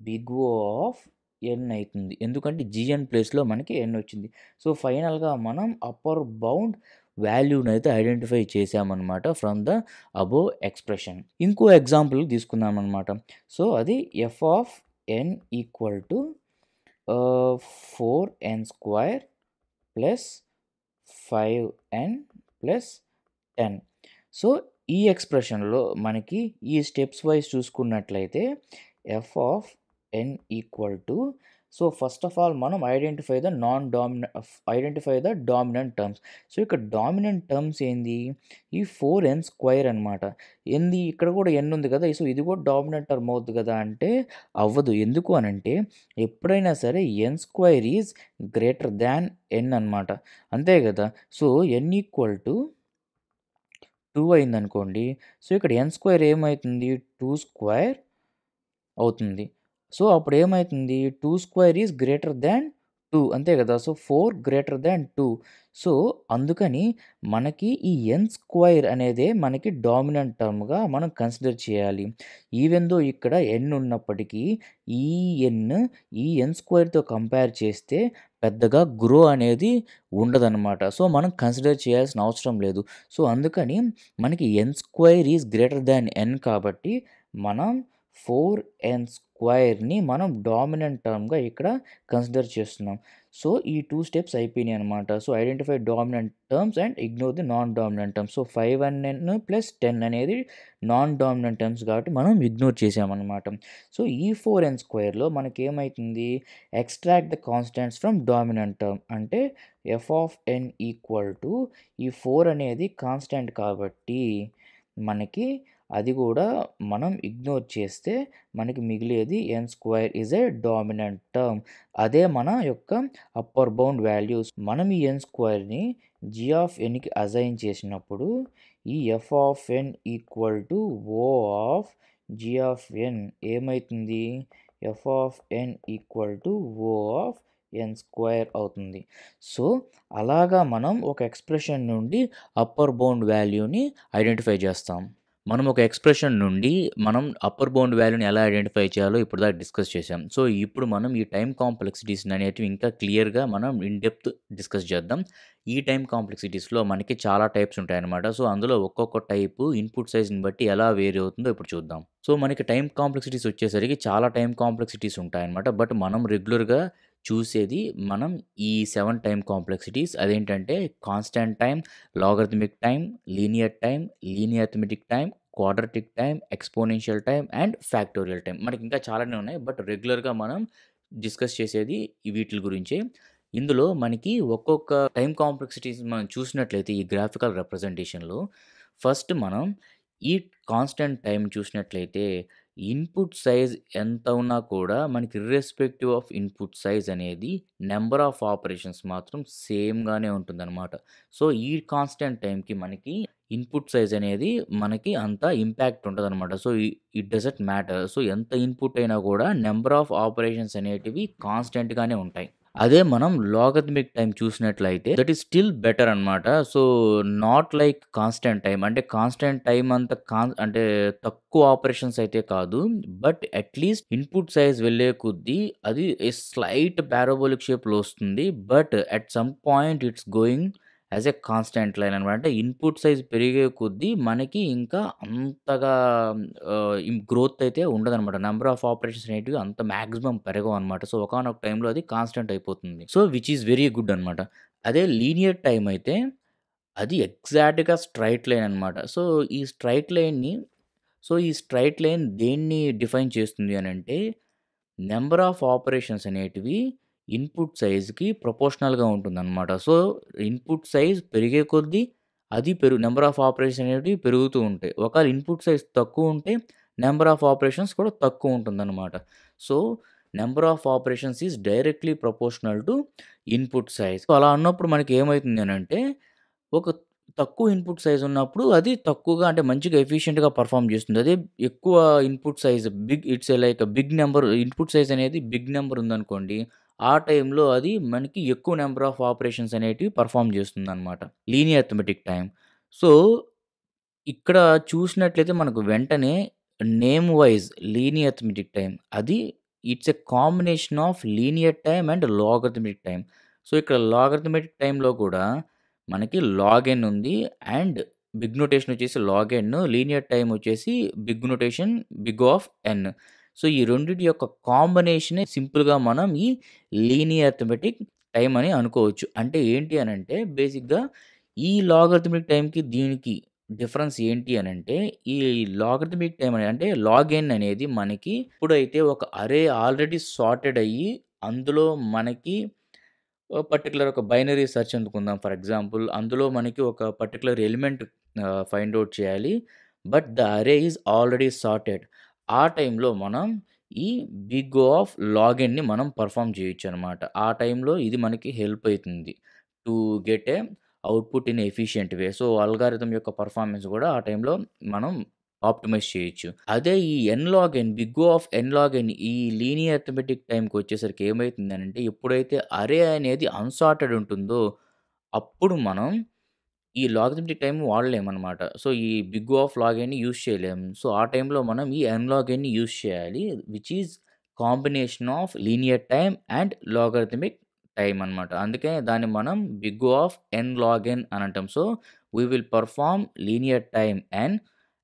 big O of n అయితుంది. ఎందుకంటే జీఎన్ ప్లేస్‌లో మనకి n వచ్చింది. సో, ఫైనల్‌గా మనం అప్పర్ బౌండ్ వాల్యూనైతే ఐడెంటిఫై చేశామనమాట ఫ్రమ్ ద అబోవ్ ఎక్స్‌ప్రెషన్. ఇంకో ఎగ్జాంపుల్ తీసుకుందామనమాట. సో, అది F of n equal to 4n square plus 5n plus 10. So, ఈ ఎక్స్‌ప్రెషన్‌లో మనకి ఈ స్టెప్స్ వైస్ చూసుకున్నట్లయితే F of n equal to so, first of all మనం identify the dominant terms. So, ఇక్కడ డామినెంట్ టర్మ్స్ ఏంది? ఈ 4n స్క్వేర్ అనమాట. ఏంది ఇక్కడ కూడా n ఉంది కదా! సో, ఇది కూడా డామినెంట్ టర్మ్ అవుద్ది కదా! అంటే అవ్వదు. ఎందుకు అనంటే ఎప్పుడైనా సరే n square is greater than n అనమాట. అంతే కదా! సో, n ఈక్వల్ టు 2 అయిందనుకోండి. సో, ఇక్కడ n స్క్వేర్ ఏమైతుంది? 2 స్క్వేర్ అవుతుంది. సో, అప్పుడేమైతుంది? 2 స్క్వేర్ ఈజ్ గ్రేటర్ థాన్ 2 అంతే గదా! So, 4 greater than 2. సో, అందుకని మనకి ఈ n స్క్వేర్ అనేదే మనకి డామినెంట్ టర్మ్‌గా మనం కన్సిడర్ చేయాలి. ఈవెన్ దో ఇక్కడ n ఉన్నప్పటికీ ఈ n ఈ n స్క్వేర్‌తో కంపేర్ చేస్తే పెద్దగా గ్రో అనేది ఉండదనమాట. సో, మనం కన్సిడర్ చేయాల్సిన అవసరం లేదు. సో, అందుకని మనకి n square is greater than n కాబట్టి మనం 4n స్క్వేర్‌ని మనం డామినెంట్ టర్మ్‌గా ఇక్కడ కన్సిడర్ చేస్తున్నాం. సో, ఈ 2 స్టెప్స్ అయిపోయినాయనమాట. So, identify dominant terms and ignore the non dominant terms. So, 5n plus 10 అనేది నాన్ డామినెంట్ టర్మ్స్ కాబట్టి మనం ఇగ్నోర్ చేసామనమాట. సో, ఈ 4n స్క్వేర్‌లో మనకేమైతుంది? Extract the constants from dominant term. అంటే F of n equal to ఈ 4 అనేది కాన్స్టాంట్ కాబట్టి మనకి అది కూడా మనం ఇగ్నోర్ చేస్తే మనకి మిగిలేది n square is a dominant term. అదే మన యొక్క అప్పర్ బౌండ్ వాల్యూస్. మనం ఈ ఎన్ స్క్వేర్ని జీ ఆఫ్ ఎన్కి అసైన్ చేసినప్పుడు ఈ f of N equal to O of G of n ఏమవుతుంది? F of N equal to O of n square అవుతుంది. సో అలాగా మనం ఒక ఎక్స్ప్రెషన్ నుండి అప్పర్ బౌండ్ వాల్యూని ఐడెంటిఫై చేస్తాం. మనం ఒక ఎక్స్ప్రెషన్ నుండి మనం అప్పర్ బౌండ్ వాల్యూని ఎలా ఐడెంటిఫై చేయాలో ఇప్పుడు దాకా డిస్కస్ చేసాం. సో ఇప్పుడు మనం ఈ టైమ్ కాంప్లెక్సిటీస్ అనేటివి ఇంకా క్లియర్గా మనం ఇన్ డెప్త్ డిస్కస్ చేద్దాం. ఈ టైమ్ కాంప్లెక్సిటీస్లో మనకి చాలా టైప్స్ ఉంటాయన్నమాట. సో అందులో ఒక్కొక్క టైపు ఇన్పుట్ సైజ్ని బట్టి ఎలా వేరీ అవుతుందో ఇప్పుడు చూద్దాం. సో మనకి టైమ్ కాంప్లెక్సిటీస్ వచ్చేసరికి చాలా టైమ్ కాంప్లెక్సిటీస్ ఉంటాయన్నమాట. బట్ మనం రెగ్యులర్గా చూసేది మనం ఈ 7 టైమ్ కాంప్లెక్సిటీస్. అదేంటంటే constant time, logarithmic time, linear time, linear arithmetic time, quadratic time, exponential time and factorial time. మనకి ఇంకా చాలానే ఉన్నాయి. బట్ రెగ్యులర్గా మనం డిస్కస్ చేసేది వీటి గురించే. ఇందులో మనకి ఒక్కొక్క టైం కాంప్లెక్సిటీస్ మనం చూసినట్లయితే ఈ గ్రాఫికల్ రిప్రజెంటేషన్లో ఫస్ట్ మనం ఈ కాన్స్టెంట్ టైం చూసినట్లయితే ఇన్పుట్ సైజ్ ఎంత ఉన్నా కూడా మనకి ఇర్రెస్పెక్టివ్ ఆఫ్ ఇన్పుట్ సైజ్ అనేది నెంబర్ ఆఫ్ ఆపరేషన్స్ మాత్రం సేమ్గానే ఉంటుందన్నమాట. సో ఈ కాన్స్టెంట్ టైంకి మనకి ఇన్పుట్ సైజ్ అనేది మనకి అంత ఇంపాక్ట్ ఉంటదనమాట. So it doesn't matter. So ఎంత ఇన్పుట్ అయినా కూడా నెంబర్ ఆఫ్ ఆపరేషన్స్ అనేటివి కాన్స్టెంట్‌గానే ఉంటాయి. అదే మనం లాగరిథమిక్ టైం చూసినట్లయితే దట్ ఈస్ స్టిల్ బెటర్ అనమాట. So not like constant time. అంటే కాన్స్టెంట్ టైం అంత అంటే తక్కువ ఆపరేషన్స్ అయితే కాదు. బట్ అట్‌లీస్ట్ ఇన్పుట్ సైజ్ వెళ్ళే కొద్దీ అది స్లైట్ పారాబోలిక్ షేప్‌లో వస్తుంది. But at some point it's going as a constant line అనమాట. అంటే ఇన్పుట్ సైజ్ పెరిగే కొద్దీ మనకి ఇంకా అంతగా గ్రోత్ అయితే ఉండదనమాట. నెంబర్ ఆఫ్ ఆపరేషన్స్ అనేటివి అంత మాక్సిమం పెరగవనమాట. సో ఒకానొక టైంలో అది కాన్స్టెంట్ అయిపోతుంది. So which is very good అనమాట. అదే లీనియర్ టైం అయితే అది ఎగ్జాక్ట్‌గా స్ట్రెయిట్ లైన్ అనమాట. సో ఈ స్ట్రెయిట్ లైన్ దేన్ని డిఫైన్ చేస్తుంది అనంటే నెంబర్ ఆఫ్ ఆపరేషన్స్ అనేటివి ఇన్పుట్ సైజ్‌కి ప్రపోర్షనల్‌గా ఉంటుందన్నమాట. సో ఇన్పుట్ సైజ్ పెరిగే కొద్దీ అది నెంబర్ ఆఫ్ ఆపరేషన్స్ అనేటివి పెరుగుతూ ఉంటాయి. ఒకవేళ ఇన్పుట్ సైజ్ తక్కువ ఉంటే నెంబర్ ఆఫ్ ఆపరేషన్స్ కూడా తక్కువ ఉంటుందన్నమాట. So number of operations is directly proportional to input size. So అలా అన్నప్పుడు మనకి ఏమైతుంది అనంటే ఒక తక్కువ ఇన్పుట్ సైజ్ ఉన్నప్పుడు అది తక్కువగా అంటే మంచిగా ఎఫిషియెంట్‌గా పెర్ఫార్మ్ చేస్తుంది. అదే ఎక్కువ input size it's like big number input size అనేది బిగ్ నంబర్ ఉందనుకోండి. ఆ టైంలో అది మనకి ఎక్కువ నంబర్ ఆఫ్ ఆపరేషన్స్ అనేటివి పెర్ఫార్మ్ చేస్తుందనమాట. Linear arithmetic time. సో ఇక్కడ చూసినట్లయితే మనకు వెంటనే name wise linear arithmetic time అది it's a combination of linear time and logarithmic time. So ఇక్కడ లాగరిథమిక్ టైంలో కూడా మనకి లాగ్ ఎన్ ఉంది అండ్ బిగ్ నొటేషన్ వచ్చేసి లాగ్ ఎన్, లీనియర్ టైం వచ్చేసి big notation big of N. So ఈ రెండిటి యొక్క కాంబినేషనే సింపుల్గా మనం ఈ లీనియర్ అర్థమెటిక్ టైం అని అనుకోవచ్చు. అంటే ఏంటి అనంటే బేసిక్గా ఈ లాగరిథమిక్ టైంకి దీనికి డిఫరెన్స్ ఏంటి అనంటే ఈ లాగరిథమిక్ టైం అంటే లాగ్ ఎన్ అనేది మనకి ఇప్పుడైతే ఒక అరే ఆల్రెడీ సార్టెడ్ అయ్యి అందులో మనకి పర్టిక్యులర్ ఒక బైనరీ సెర్చ్ అనుకుందాం ఫర్ ఎగ్జాంపుల్. అందులో మనకి ఒక పర్టిక్యులర్ ఎలిమెంట్ ఫైండ్ ఔట్ చేయాలి. బట్ ద అరే ఈజ్ ఆల్రెడీ సార్టెడ్. ఆ టైంలో మనం ఈ బిగ్ ఆఫ్ లాగిన్‌ని మనం పెర్ఫార్మ్ చేయొచ్చనమాట. ఆ టైంలో ఇది మనకి హెల్ప్ అయితుంది. To get a output in efficient way. So algorithm యొక్క పెర్ఫార్మెన్స్ కూడా ఆ టైంలో మనం ఆప్టిమైజ్ చేయొచ్చు. అదే ఈ బిగ్ O ఆఫ్ ఎన్ ఈ లీనియర్ అర్థమెటిక్ టైంకి వచ్చేసరికి ఏమైతుందనంటే ఎప్పుడైతే అరే అనేది అన్సార్టెడ్ ఉంటుందో అప్పుడు మనం ఈ లాగరిథమిక్ టైం వాడలేమనమాట. సో ఈ బిగ్ O ఆఫ్ లాగిన్‌ని యూజ్ చేయలేము. సో ఆ టైంలో మనం ఈ ఎన్‌లాగిన్‌ని యూజ్ చేయాలి. Which is combination of linear time and logarithmic time అనమాట. అందుకే దాన్ని మనం బిగ్ O ఆఫ్ ఎన్ అని అంటాం. So we will perform linear time N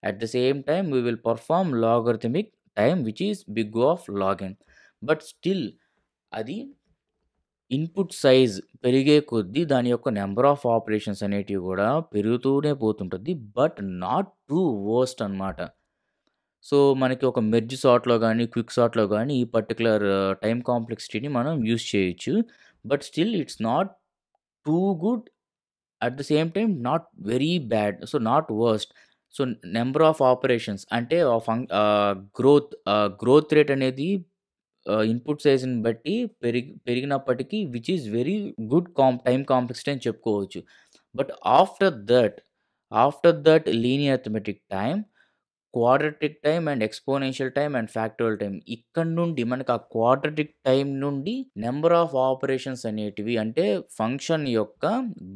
at the same time we will perform logarithmic time which is big O of log n. But still అది input size పెరిగే కొద్దీ దాని యొక్క నంబర్ ఆఫ్ ఆపరేషన్స్ అనేటివి కూడా పెరుగుతూనే పోతుంటది. బట్ నాట్ టూ వర్స్ట్ అనమాట. So మనకి ఒక మెర్జ్ సార్ట్‌లో గాని, క్విక్ సార్ట్‌లో గాని ఈ పర్టిక్యులర్ టైమ్ కాంప్లెక్సిటీని మనం యూజ్ చేయొచ్చు. But still it's not too good at the same time not very bad. So not worst. So, number of operations అంటే గ్రోత్ రేట్ అనేది ఇన్‌పుట్ సైజ్‌ని బట్టి పెరిగినప్పటికీ which is very good time complexity అని చెప్పుకోవచ్చు. But after that linear arithmetic time, quadratic time and exponential time and factorial time. ఇక్కడి నుండి మనకు ఆ క్వాడ్రాటిక్ టైమ్ నుండి నంబర్ ఆఫ్ ఆపరేషన్స్ అనేటివి అంటే ఫంక్షన్ యొక్క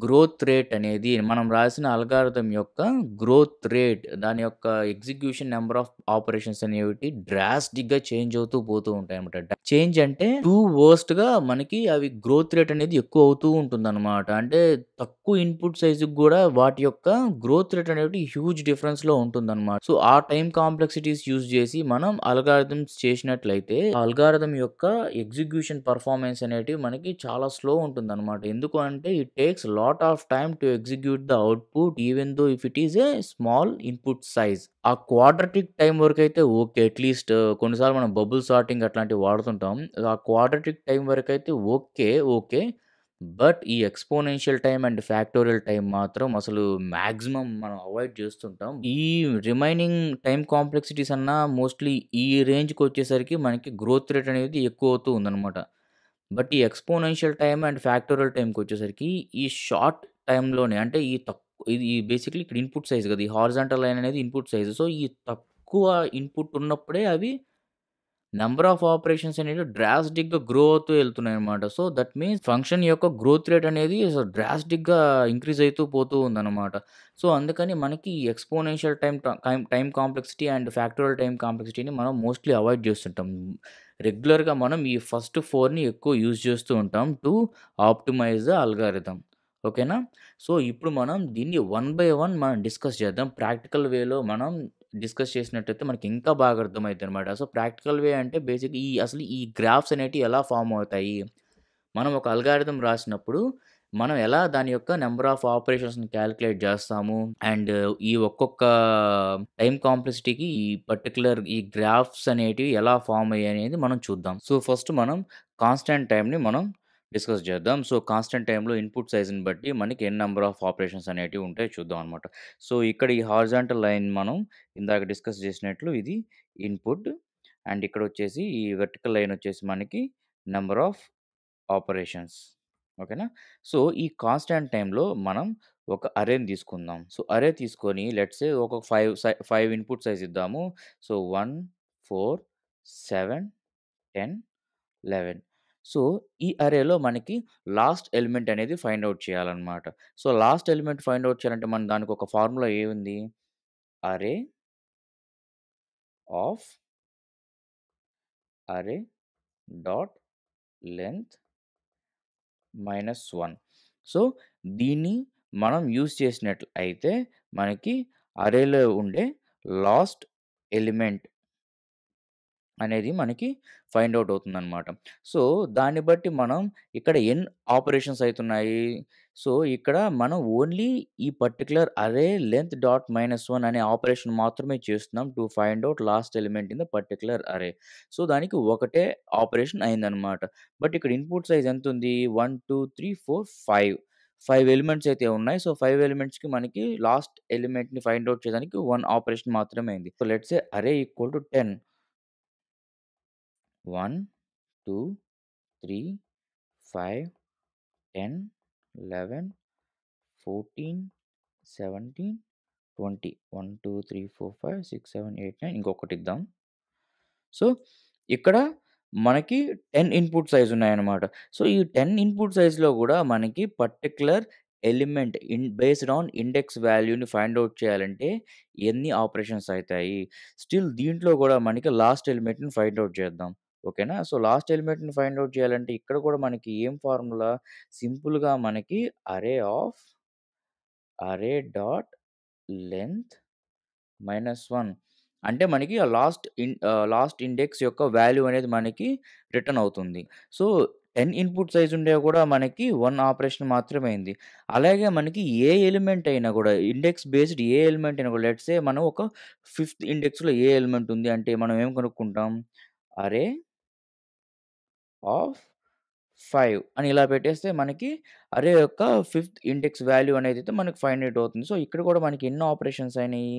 గ్రోత్ రేట్ అనేది మనం రాసిన అల్గారిథం యొక్క గ్రోత్ రేట్ దాని యొక్క ఎగ్జిక్యూషన్ నంబర్ ఆఫ్ ఆపరేషన్స్ అనేవి డ్రాస్టిక్‌గా చేంజ్ అవుతూ పోతూ ఉంటాయన్నమాట. చేంజ్ అంటే టూ వర్స్ట్‌గా మనకి అవి గ్రోత్ రేట్ అనేది ఎక్కువ అవుతూ ఉంటుందన్నమాట. అంటే తక్కువ ఇన్‌పుట్ సైజ్‌కి గూడా వాటి యొక్క గ్రోత్ రేట్ అనేటి హ్యూజ్ డిఫరెన్స్‌లో ఉంటుందన్నమాట. సో, ఆ టైమ్ కాంప్లెక్సిటీస్ యూజ్ జేసి మనం అల్గారిథమ్స్ చేసినట్లయితే, ఆ అల్గారిథం యొక్క ఎగ్జిక్యూషన్ పెర్ఫార్మన్స్ అనేటివి మనకి చాలా స్లో ఉంటుందన్నమాట. ఎందుకు అంటే it takes lot of time to execute the output even though if it is a small input size. ఆ క్వాడ్రాటిక్ టైమ్ వరకైతే ఓకే. అట్‌లీస్ట్ కొన్నిసార్లు మనం బబుల్ సార్టింగ్ అట్లాంటివి వాడుతుంటాం. ఆ క్వాడ్రాటిక్ టైమ్ వరకైతే ఓకే. ఓకే. బట్ ఈ exponential time and factorial time మాత్రం అసలు మాక్సిమం మనం అవాయిడ్ చేస్తుంటాం. ఈ రిమైనింగ్ టైమ్ కాంప్లెక్సిటీస్ అన్నా మోస్ట్‌లీ ఈ రేంజ్‌కొచ్చేసరికి మనకి గ్రోత్ రేట్ అనేది ఎక్కువవుతూ ఉందనమాట. బట్ ఈ ఎక్స్‌పోనెన్షియల్ టైమ్ అండ్ ఫ్యాక్టోరియల్ టైమ్‌కొచ్చేసరికి ఈ షార్ట్ టైమ్‌లోనే అంటే ఇది బేసికల్లీ ఇక్కడ ఇన్‌పుట్ సైజ్ కదా! ఈ హారిజాంటల్ లైన్ అనేది ఇన్‌పుట్ సైజ్. సో, ఈ తక్కువ ఇన్‌పుట్ ఉన్నప్పుడే అవి నంబర్ ఆఫ్ ఆపరేషన్స్ అనేవి డ్రాస్టిక్‌గా గ్రో అవుతూ ఎళ్తున్నాయన్నమాట. సో, దట్ మీన్స్ ఫంక్షన్ యొక్క గ్రోత్ రేట్ అనేది డ్రాస్టిక్‌గా ఇంక్రీజ్ అయితూ పోతూ ఉందన్నమాట. సో, అందుకని మనకి ఈ exponential time complexity and factorial time కాంప్లెక్సిటీని మనం మోస్ట్‌లీ అవాయిడ్ చేస్తుంటాం. రెగ్యులర్‌గా మనం ఈ ఫస్ట్ 4ని ఎక్కువ యూజ్ చేస్తూ ఉంటాం టు ఆప్టిమైజ్ ద అల్గారిథమ్. ఓకేనా? సో, ఇప్పుడు మనం దీన్ని వన్ బై వన్ మనం డిస్కస్ చేద్దాం. ప్రాక్టికల్ వేలో మనం డిస్కస్ చేసినట్టయితే మనకి ఇంకా బాగా అర్థమైద్దనమాట. సో, ప్రాక్టికల్ వే అంటే బేసిక్‌గా అసలు ఈ గ్రాఫ్స్ అనేటివి ఎలా ఫార్మ్ అవుతాయి? మనం ఒక అల్గారిథమ్ రాసినప్పుడు మనం ఎలా దాని యొక్క నంబర్ ఆఫ్ ఆపరేషన్స్‌ని కాలిక్యులేట్ చేస్తాము? అండ్ ఈ ఒక్కొక్క టైమ్ కాంప్లెక్సిటీకి ఈ పర్టిక్యులర్ ఈ గ్రాఫ్స్ అనేటివి ఎలా ఫార్మ్ అయ్యాయనేది మనం చూద్దాం. సో, ఫస్ట్ మనం కాన్స్టాంట్ టైమ్‌ని మనం డిస్కస్ చేద్దాం. సో, కాన్స్టాంట్ టైమ్‌లో ఇన్‌పుట్ సైజ్‌ని బట్టి మనకి ఎన్ని నంబర్ ఆఫ్ ఆపరేషన్స్ అనేటివి ఉంటాయో చూద్దాం అనమాట. సో, ఇక్కడ ఈ హారిజాంటల్ లైన్ మనం ఇందాక డిస్కస్ చేసినట్లు ఇది ఇన్‌పుట్. అండ్ ఇక్కడొచ్చేసి ఈ వెర్టికల్ లైన్ వచ్చేసి మనకి నంబర్ ఆఫ్ ఆపరేషన్స్. ఓకేనా? సో, ఈ కాన్స్టాంట్ టైమ్‌లో మనం ఒక అరేని తీసుకుందాం. సో, అరే తీసుకొని లెట్స్ సే ఒక 5 ఇన్‌పుట్ సైజ్ ఇద్దాము. సో, 1, 4, 7, 10, 11. సో, ఈ అరేలో మనకి లాస్ట్ ఎలిమెంట్ అనేది ఫైండ్ ఔట్ చేయాలన్నమాట. So, last element find out చేయాలంటే మన దానికి ఒక ఫార్ములా ఏముంది? అరే ఆఫ్ అరే డాట్ లెంగ్త్ -1. సో, దీన్ని మనం యూజ్ చేసినట్లు అయితే మనకి అరేలో ఉండే లాస్ట్ ఎలిమెంట్ అనేది మనకి ఫైండ్ ఔట్ అవుతుందనమాట. సో, దాన్ని బట్టి మనం ఇక్కడ ఆపరేషన్స్ అయితున్నాయి. సో, ఇక్కడ మనం ఓన్లీ ఈ పర్టిక్యులర్ అరే లెంగ్త్ డాట్ -1 అనే ఆపరేషన్ మాత్రమే చేస్తున్నాం to find out last element in the particular అరే. సో, దానికి ఒకటే ఆపరేషన్ అయిందనమాట. బట్ ఇక్కడ ఇన్‌పుట్ సైజ్ ఎంతుంది? 1, 2, 3, 4, 5. 5 ఎలిమెంట్స్ అయితే ఉన్నాయి. సో, 5 ఎలిమెంట్స్‌కి మనకి లాస్ట్ ఎలిమెంట్‌ని ఫైండ్ ఔట్ చేయడానికి 1 ఆపరేషన్ మాత్రమే అయింది. సో, లెట్స్ సే అరే ఈక్వల్ టు 10. 1, 2, 3, 5, 10, 11, 14, 17, 20. 1, 2, 3, 4, 5, 6, 7, 8, 9 ఇంకొకటిద్దాం. సో, ఇక్కడ మనకి 10 ఇన్‌పుట్ సైజ్ ఉన్నాయన్నమాట. సో, ఈ 10 ఇన్‌పుట్ సైజ్‌లో గూడా మనకి particular element based on index వాల్యూని ఫైండ్ ఔట్ చేయాలంటే ఎన్ని ఆపరేషన్స్ అయితాయి? స్టిల్ దీంట్లో గూడా మనకి లాస్ట్ ఎలిమెంట్‌ని ఫైండ్ ఔట్ చేద్దాం. ఓకేనా? సో, లాస్ట్ ఎలిమెంట్‌ని ఫైండ్ ఔట్ చేయాలంటే ఇక్కడ కూడా మనకి ఏం ఫార్ములా? సింపుల్‌గా మనకి అరే ఆఫ్ అరే డాట్ లెంగ్త్ -1 అంటే మనకి ఆ లాస్ట్ ఇండెక్స్ యొక్క వాల్యూ అనేది మనకి రిటర్న్ అవుతుంది. సో, 10 ఇన్‌పుట్ సైజ్ ఉండేవి కూడా మనకి 1 ఆపరేషన్ మాత్రమే అయింది. అలాగే మనకి ఏ ఎలిమెంట్ అయినా కూడా ఇండెక్స్ బేస్డ్ ఏ ఎలిమెంట్ అయినా కూడా లెట్స్ సే మనం ఒక ఫిఫ్త్ ఇండెక్స్‌లో ఏ ఎలిమెంట్ ఉంది అంటే మనం ఏం కనుక్కుంటాం? అరే ఆఫ్ 5 అని ఇలా పెట్టేస్తే మనకి అరే యొక్క ఫిఫ్త్ ఇండెక్స్ వాల్యూ అనేదైతే మనకు ఫైండ్ ఔట్ అవుతుంది. సో, ఇక్కడ కూడా మనకి ఎన్ని ఆపరేషన్స్ అయినాయి?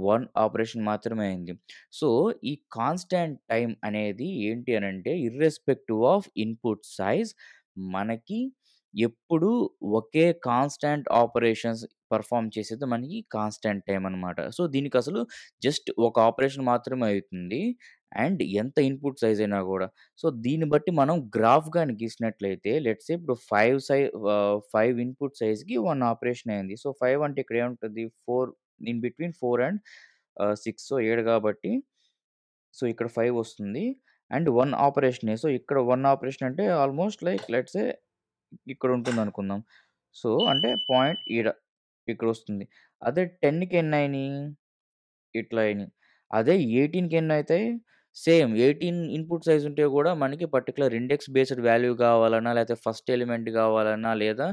1 ఆపరేషన్ మాత్రమే అయింది. సో, ఈ కాన్స్టాంట్ టైమ్ అనేది ఏంటి అనంటే ఇర్రెస్పెక్టివ్ ఆఫ్ ఇన్‌పుట్ సైజ్ మనకి ఎప్పుడు ఒకే కాన్స్టాంట్ ఆపరేషన్స్ పెర్ఫార్మ్ చేసేది మనకి కాన్స్టాంట్ టైమ్ అనమాట. సో, దీనికసలు జస్ట్ ఒక ఆపరేషన్ మాత్రమే అయితుంది. అండ్ ఎంత ఇన్‌పుట్ సైజ్ అయినా గూడా. సో, దీన్ని బట్టి మనం గ్రాఫ్ గాని గీసినట్లయితే లెట్స్ సే ఇప్పుడు 5 ఇన్‌పుట్ సైజ్‌కి 1 ఆపరేషన్ అయింది. సో, 5 అంటే ఇక్కడ ఏముంటది 4 ఇన్ బిట్వీన్ 4 అండ్ 6 సో, 7 కాబట్టి సో, ఇక్కడ 5 వస్తుంది. అండ్ 1 ఆపరేషనే. సో, ఇక్కడ 1 ఆపరేషన్ అంటే ఆల్‌మోస్ట్ లైక్ లెట్స్ సే ఇక్కడ ఉంటుందనుకుందాం. సో, అంటే పాయింట్ ఇక్కడొస్తుంది. అదే 10కి ఎన్నయినియి? ఇట్లా అయినియి. అదే 18కి ఎన్నయితాయి? సేమ్ 18 ఇన్‌పుట్ సైజ్ ఉంటే గూడా మనకి పర్టిక్యులర్ ఇండెక్స్ బేస్డ్ వాల్యూ గావాలన్నా, లేతే ఫస్ట్ ఎలిమెంట్ గావాలన్నా, లేదా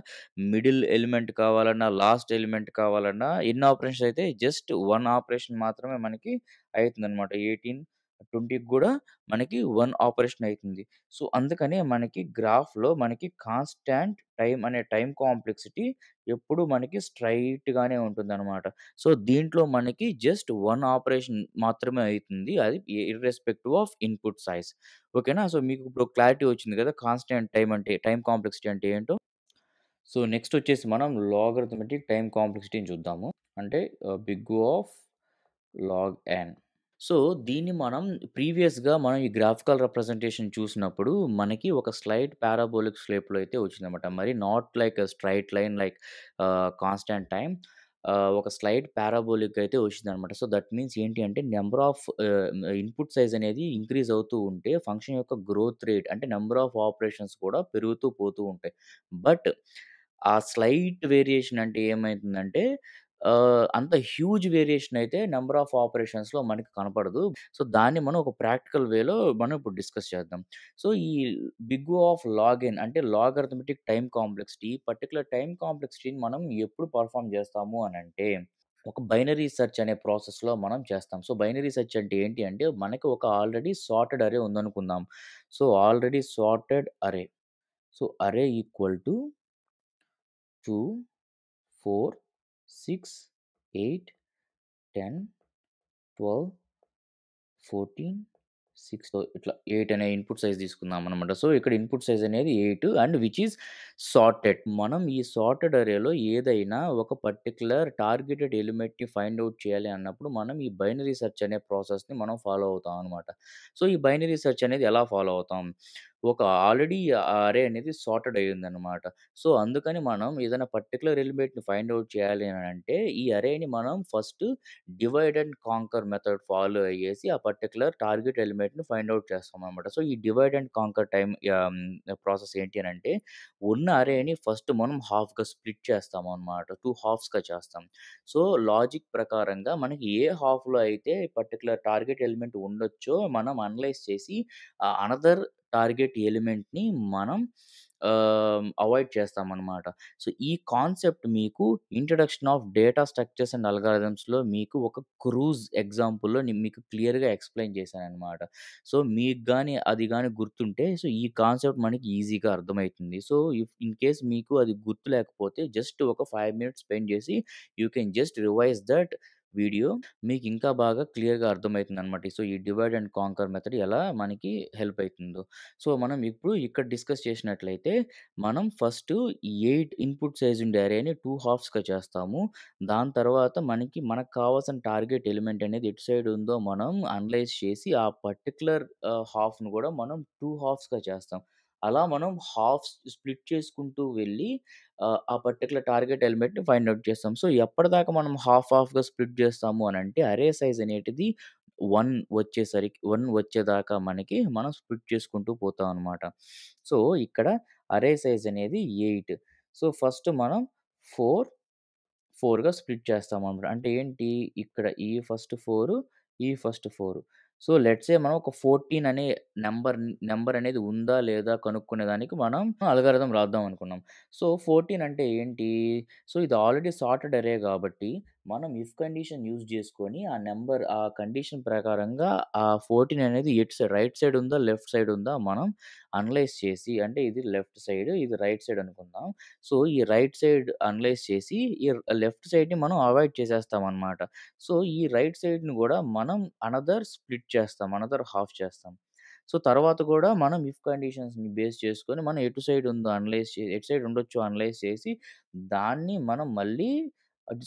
మిడిల్ ఎలిమెంట్ కావాలన్నా, లాస్ట్ ఎలిమెంట్ కావాలన్నా ఎన్ని ఆపరేషన్స్ అయితాయి? జస్ట్ 1 ఆపరేషన్ మాత్రమే మనకి అయితుందనమాట. 18, 20కి గూడా మనకి 1 ఆపరేషన్ అయితుంది. సో, అందుకనే మనకి గ్రాఫ్‌లో మనకి కాన్స్టాంట్ టైమ్ అనే టైమ్ కాంప్లెక్సిటీ ఎప్పుడు మనకి స్ట్రెయిట్‌గానే ఉంటుందనమాట. సో, దీంట్లో మనకి జస్ట్ 1 ఆపరేషన్ మాత్రమే అయితుంది. అది ఇర్రెస్పెక్టివ్ ఆఫ్ ఇన్‌పుట్ సైజ్. ఓకేనా? సో, మీకు ఇప్పుడు క్లారిటీ వచ్చింది కదా! కాన్స్టాంట్ టైమ్ అంటే టైమ్ కాంప్లెక్సిటీ అంటే ఏంటో. సో, నెక్స్ట్ వచ్చేసి మనం లాగరిథమెటిక్ టైమ్ కాంప్లెక్సిటీని చూద్దాము. అంటే big O of log n. So, దీన్ని మనం ప్రీవియస్‌గా మనం ఈ గ్రాఫికల్ రిప్రజెంటేషన్ చూసినప్పుడు మనకి ఒక స్లైట్ పారాబోలిక్ షేప్‌లో అయితే వచ్చిందన్నమాట. మరి not like a straight line like constant time ఒక స్లైట్ పారాబోలిక్ అయితే వచ్చిందన్నమాట. సో, దట్ మీన్స్ ఏంటి అంటే నంబర్ ఆఫ్ ఇన్‌పుట్ సైజ్ అనేది ఇంక్రీజ్ అవుతూ ఉంటే ఫంక్షన్ యొక్క గ్రోత్ రేట్ అంటే నంబర్ ఆఫ్ ఆపరేషన్స్ కూడా పెరుగుతూ పోతూ ఉంటాయి. బట్ ఆ స్లైట్ వేరియేషన్ అంటే ఏమైతుందంటే అంత హ్యూజ్ వేరియేషన్ అయితే నంబర్ ఆఫ్ ఆపరేషన్స్‌లో మనకి కనపడదు. సో, దాన్ని మనం ఒక ప్రాక్టికల్ వేలో మనం ఇప్పుడు డిస్కస్ చేద్దాం. సో, ఈ బిగ్ O ఆఫ్ లాగ్ ఎన్ అంటే లాగరిథమెటిక్ టైమ్ కాంప్లెక్సిటీ పర్టిక్యులర్ టైమ్ కాంప్లెక్సిటీని మనం ఎప్పుడు పెర్ఫార్మ్ చేస్తాము అనంటే, ఒక బైనరీ సెర్చ్ అనే ప్రాసెస్‌లో మనం చేస్తాం. సో, బైనరీ సెర్చ్ అంటే ఏంటి అంటే, మనకి ఒక ఆల్రెడీ సార్టెడ్ అరే ఉందనుకుందాం. సో, ఆల్రెడీ సార్టెడ్ అరే. సో, అరే ఈక్వల్ టు 2, 4, 6, 8, 10, 12, 14, 6 సో, ఇట్లా 8 అనే ఇన్‌పుట్ సైజ్ తీసుకుందామనమాట. సో, ఇక్కడ ఇన్‌పుట్ సైజ్ అనేది 8 అండ్ విచ్ ఈస్ సార్టెడ్. మనం ఈ సార్టెడ్ అరేలో ఏదైనా ఒక పర్టిక్యులర్ టార్గెటెడ్ ఎలిమెంట్‌ని ఫైండ్ ఔట్ చేయాలి అన్నప్పుడు మనం ఈ బైనరీ సెర్చ్ అనే ప్రాసెస్‌ని మనం ఫాలో అవుతాం అనమాట. సో, ఈ బైనరీ సెర్చ్ అనేది ఎలా ఫాలో అవుతాం? ఒక ఆల్రెడీ అరే అనేది సార్టెడ్ అయ్యిందనమాట. సో, అందుకని మనం ఏదైనా పర్టిక్యులర్ ఎలిమెంట్‌ని ఫైండ్ ఔట్ చేయాలి అనంటే ఈ అరేని మనం first divide and conquer method follow అయ్యేసి ఆ పర్టిక్యులర్ టార్గెట్ ఎలిమెంట్‌ని ఫైండ్ ఔట్ చేస్తామనమాట. సో, ఈ డివైడ్ అండ్ కాంకర్ ప్రాసెస్ ఏంటి అనంటే ఉన్న అరేని ఫస్ట్ మనం హాఫ్‌గా స్ప్లిట్ చేస్తామనమాట. 2 హాఫ్స్‌గా చేస్తాం. సో, లాజిక్ ప్రకారంగా మనకి ఏ హాఫ్‌లో అయితే పర్టిక్యులర్ టార్గెట్ ఎలిమెంట్ ఉండొచ్చో మనం అనలైజ్ చేసి అనదర్ టార్గెట్ ఎలిమెంట్‌ని మనం అవాయిడ్ చేస్తామనమాట. సో, ఈ కాన్సెప్ట్ మీకు introduction of data structures and అల్గారిథమ్స్‌లో మీకు ఒక క్రూజ్ ఎగ్జాంపుల్‌లో నేను మీకు క్లియర్‌గా ఎక్స్‌ప్లెయిన్ చేశాననమాట. సో, మీకు గాని అది గాని గుర్తుంటే సో, ఈ కాన్సెప్ట్ మనకి ఈజీగా అర్థమైతుంది. సో, ఇఫ్ ఇన్ కేస్ మీకు అది గుర్తు లేకపోతే జస్ట్ ఒక 5 మినిట్స్ స్పెండ్ చేసి you can just revise that video. మీకు ఇంకా బాగా క్లియర్‌గా అర్థమైతుందనమాట. సో, ఈ డివైడ్ అండ్ కాంకర్ మెథడ్ ఎలా మనకి హెల్ప్ అయితుందో. సో, మనం ఇప్పుడు ఇక్కడ డిస్కస్ చేసినట్లయితే, మనం ఫస్టు 8 ఇన్‌పుట్ సైజ్ ఉండే అరేని 2 హాఫ్స్‌గా చేస్తాము. దాని తర్వాత మనకు కావాల్సిన టార్గెట్ ఎలిమెంట్ అనేది ఎటు సైడ్ ఉందో మనం అనలైజ్ చేసి, ఆ పర్టిక్యులర్ హాఫ్‌ని గూడా మనం 2 హాఫ్స్‌గా చేస్తాం. అలా మనం హాఫ్స్ స్ప్లిట్ చేసుకుంటూ వెళ్ళి ఆ పర్టిక్యులర్ టార్గెట్ ఎలిమెంట్‌ని ఫైండ్ ఔట్ చేస్తాం. సో, ఎప్పటిదాకా మనం హాఫ్‌గా స్ప్లిట్ చేస్తాము అనంటే, అరే సైజ్ అనేటిది 1 వచ్చేదాకా మనం స్ప్లిట్ చేసుకుంటూ పోతాం అనమాట. సో, ఇక్కడ అరే సైజ్ అనేది 8. సో, ఫస్ట్ మనం 4, 4గా స్ప్లిట్ చేస్తామనమాట. అంటే ఏంటి ఇక్కడ ఈ ఫస్ట్ 4, ఈ ఫస్ట్ 4. సో, లెట్స్ సే మనం ఒక 14 అనే నంబర్ అనేది ఉందా లేదా కనుక్కునేదానికి మనం అల్గారిథం రాద్దాం అనుకున్నాం. సో, 14 అంటే ఏంటి? సో, ఇది ఆల్రెడీ సార్టెడ్ అరే గాబట్టి మనం ఇఫ్ కండిషన్ యూజ్ చేసుకొని ఆ కండిషన్ ప్రకారంగా ఆ 14 అనేది ఎటు సైడ్ రైట్ సైడ్ ఉందా? లెఫ్ట్ సైడ్ ఉందా? మనం అనలైజ్ చేసి అంటే ఇది లెఫ్ట్ సైడ్, ఇది రైట్ సైడ్ అనుకుందాం. సో, ఈ రైట్ సైడ్ అనలైజ్ చేసి ఈ లెఫ్ట్ సైడ్‌ని మనం అవాయిడ్ చేసేస్తామనమాట. సో, ఈ రైట్ సైడ్‌ని గూడా మనం అనదర్ స్ప్లిట్ చేస్తాం. అనదర్ హాఫ్ చేస్తాం. సో, తర్వాత గూడా మనం ఇఫ్ కండిషన్స్‌ని బేస్ చేసుకొని మనం ఎటు సైడ్ ఉండొచ్చో అనలైజ్ చేసి దాన్ని మనం మళ్ళీ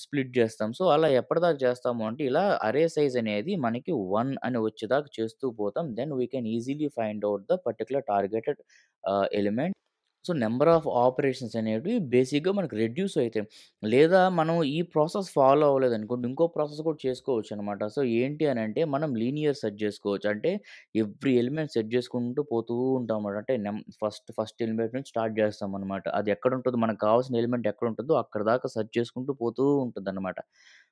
స్ప్లిట్ జేస్తాం. సో, అలా ఎప్పటిదాకా చేస్తాము అంటే ఇలా అరే సైజ్ అనేది మనకి 1 అని వచ్చేదాకా చేస్తూ పోతాం. Then we can easily find out the particular targeted element. So, number of operations అనేటివి బేసిక్‌గా మనకు రెడ్యూస్ అయితాయి. లేదా మనం ఈ ప్రాసెస్ ఫాలో అవ్వలేదనుకోండి, ఇంకో ప్రాసెస్ కూడా చేసుకోవచ్చనమాట. సో, ఏంటి అనంటే మనం లీనియర్ సెట్ జేసుకోవచ్చు. అంటే ఎవ్రి ఎలిమెంట్ సెట్ చేసుకుంటూ పోతూ ఉంటామన్నమాట. అంటే ఫస్ట్ ఎలిమెంట్ నుంచి స్టార్ట్ చేస్తామనమాట. అది ఎక్కడుంటదో మనకు కావాల్సిన ఎలిమెంట్ ఎక్కడుంటదో అక్కడి దాకా సెర్చ్ చేసుకుంటూ పోతూ ఉంటదనమాట.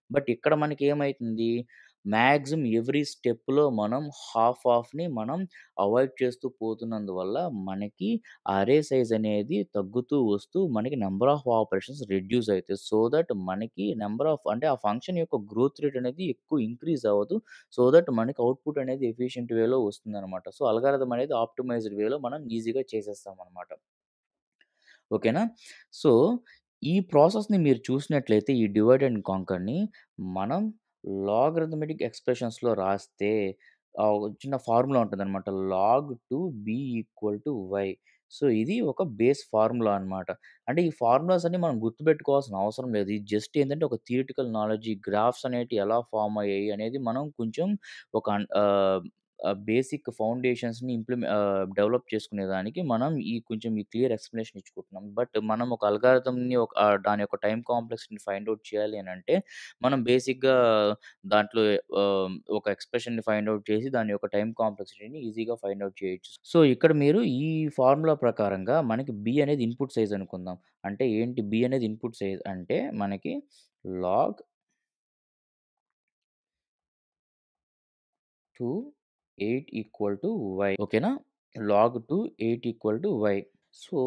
బట్ ఇక్కడ మనకేమైతుంది, మాక్సిమం ఎవ్రి స్టెప్‌లో మనం హాఫ్‌ని మనం అవాయిడ్ చేస్తూ పోతున్నందువల్ల మనకి అరే సైజ్ అనేది తగ్గుతూ వస్తూ మనకి నంబర్ ఆఫ్ ఆపరేషన్స్ రెడ్యూస్ అయితాయి. సో దట్ మనకి నంబర్ ఆఫ్ అంటే ఆ ఫంక్షన్ యొక్క గ్రోత్ రేట్ అనేది ఎక్కువ ఇంక్రీజ్ అవ్వదు. సో దట్ మనకి అవుట్‌పుట్ అనేది ఎఫిషియంట్ వేలో వస్తుందనమాట. సో, అల్గారిథం అనేది ఆప్టిమైజ్డ్ వేలో మనం ఈజీగా చేసేస్తామనమాట. ఓకేనా? సో, ఈ ప్రాసెస్‌ని మీరు చూసినట్లయితే ఈ డివైడ్ అండ్ కాంకర్‌ని మనం లాగరిథమెటిక్ ఎక్స్‌ప్రెషన్స్‌లో రాస్తే ఒక చిన్న ఫార్ములా ఉంటదనమాట. Log to B equal to why. So, ఇది ఒక బేస్ ఫార్ములా అనమాట. అంటే ఈ ఫార్ములాస్ అన్నీ మనం గుర్తుపెట్టుకోవాల్సిన అవసరం లేదు. ఇది జస్ట్ ఏందంటే ఒక థియరిటికల్ నాలెడ్జ్. ఈ గ్రాఫ్స్ అనేటివి ఎలా ఫార్మ్ అయ్యాయి అనేది మనం కొంచెం ఒక బేసిక్ ఫౌండేషన్స్‌ని డెవలప్ చేసుకునేదానికి మనం కొంచెం ఈ క్లియర్ ఎక్స్‌ప్లనేషన్ ఇచ్చుకుంటున్నాం. బట్ మనం ఒక అల్గారిథమ్‌ని దాని యొక్క టైమ్ కాంప్లెక్సిటీని ఫైండ్ ఔట్ చేయాలి అనంటే, మనం బేసిక్‌గా దాంట్లో ఒక ఎక్స్‌ప్రెషన్‌ని ఫైండ్ ఔట్ చేసి దాని యొక్క టైమ్ కాంప్లెక్సిటీని ఈజీగా ఫైండ్ ఔట్ చేయొచ్చు. సో, ఇక్కడ మీరు ఈ ఫార్ములా ప్రకారంగా మనకి బి అనేది ఇన్‌పుట్ సైజ్ అనుకుందాం. అంటే ఏంటి బి అనేది ఇన్‌పుట్ సైజ్ అంటే మనకి log to 8 equal to y. ఓకేనా? Log to 8 equal to why. So,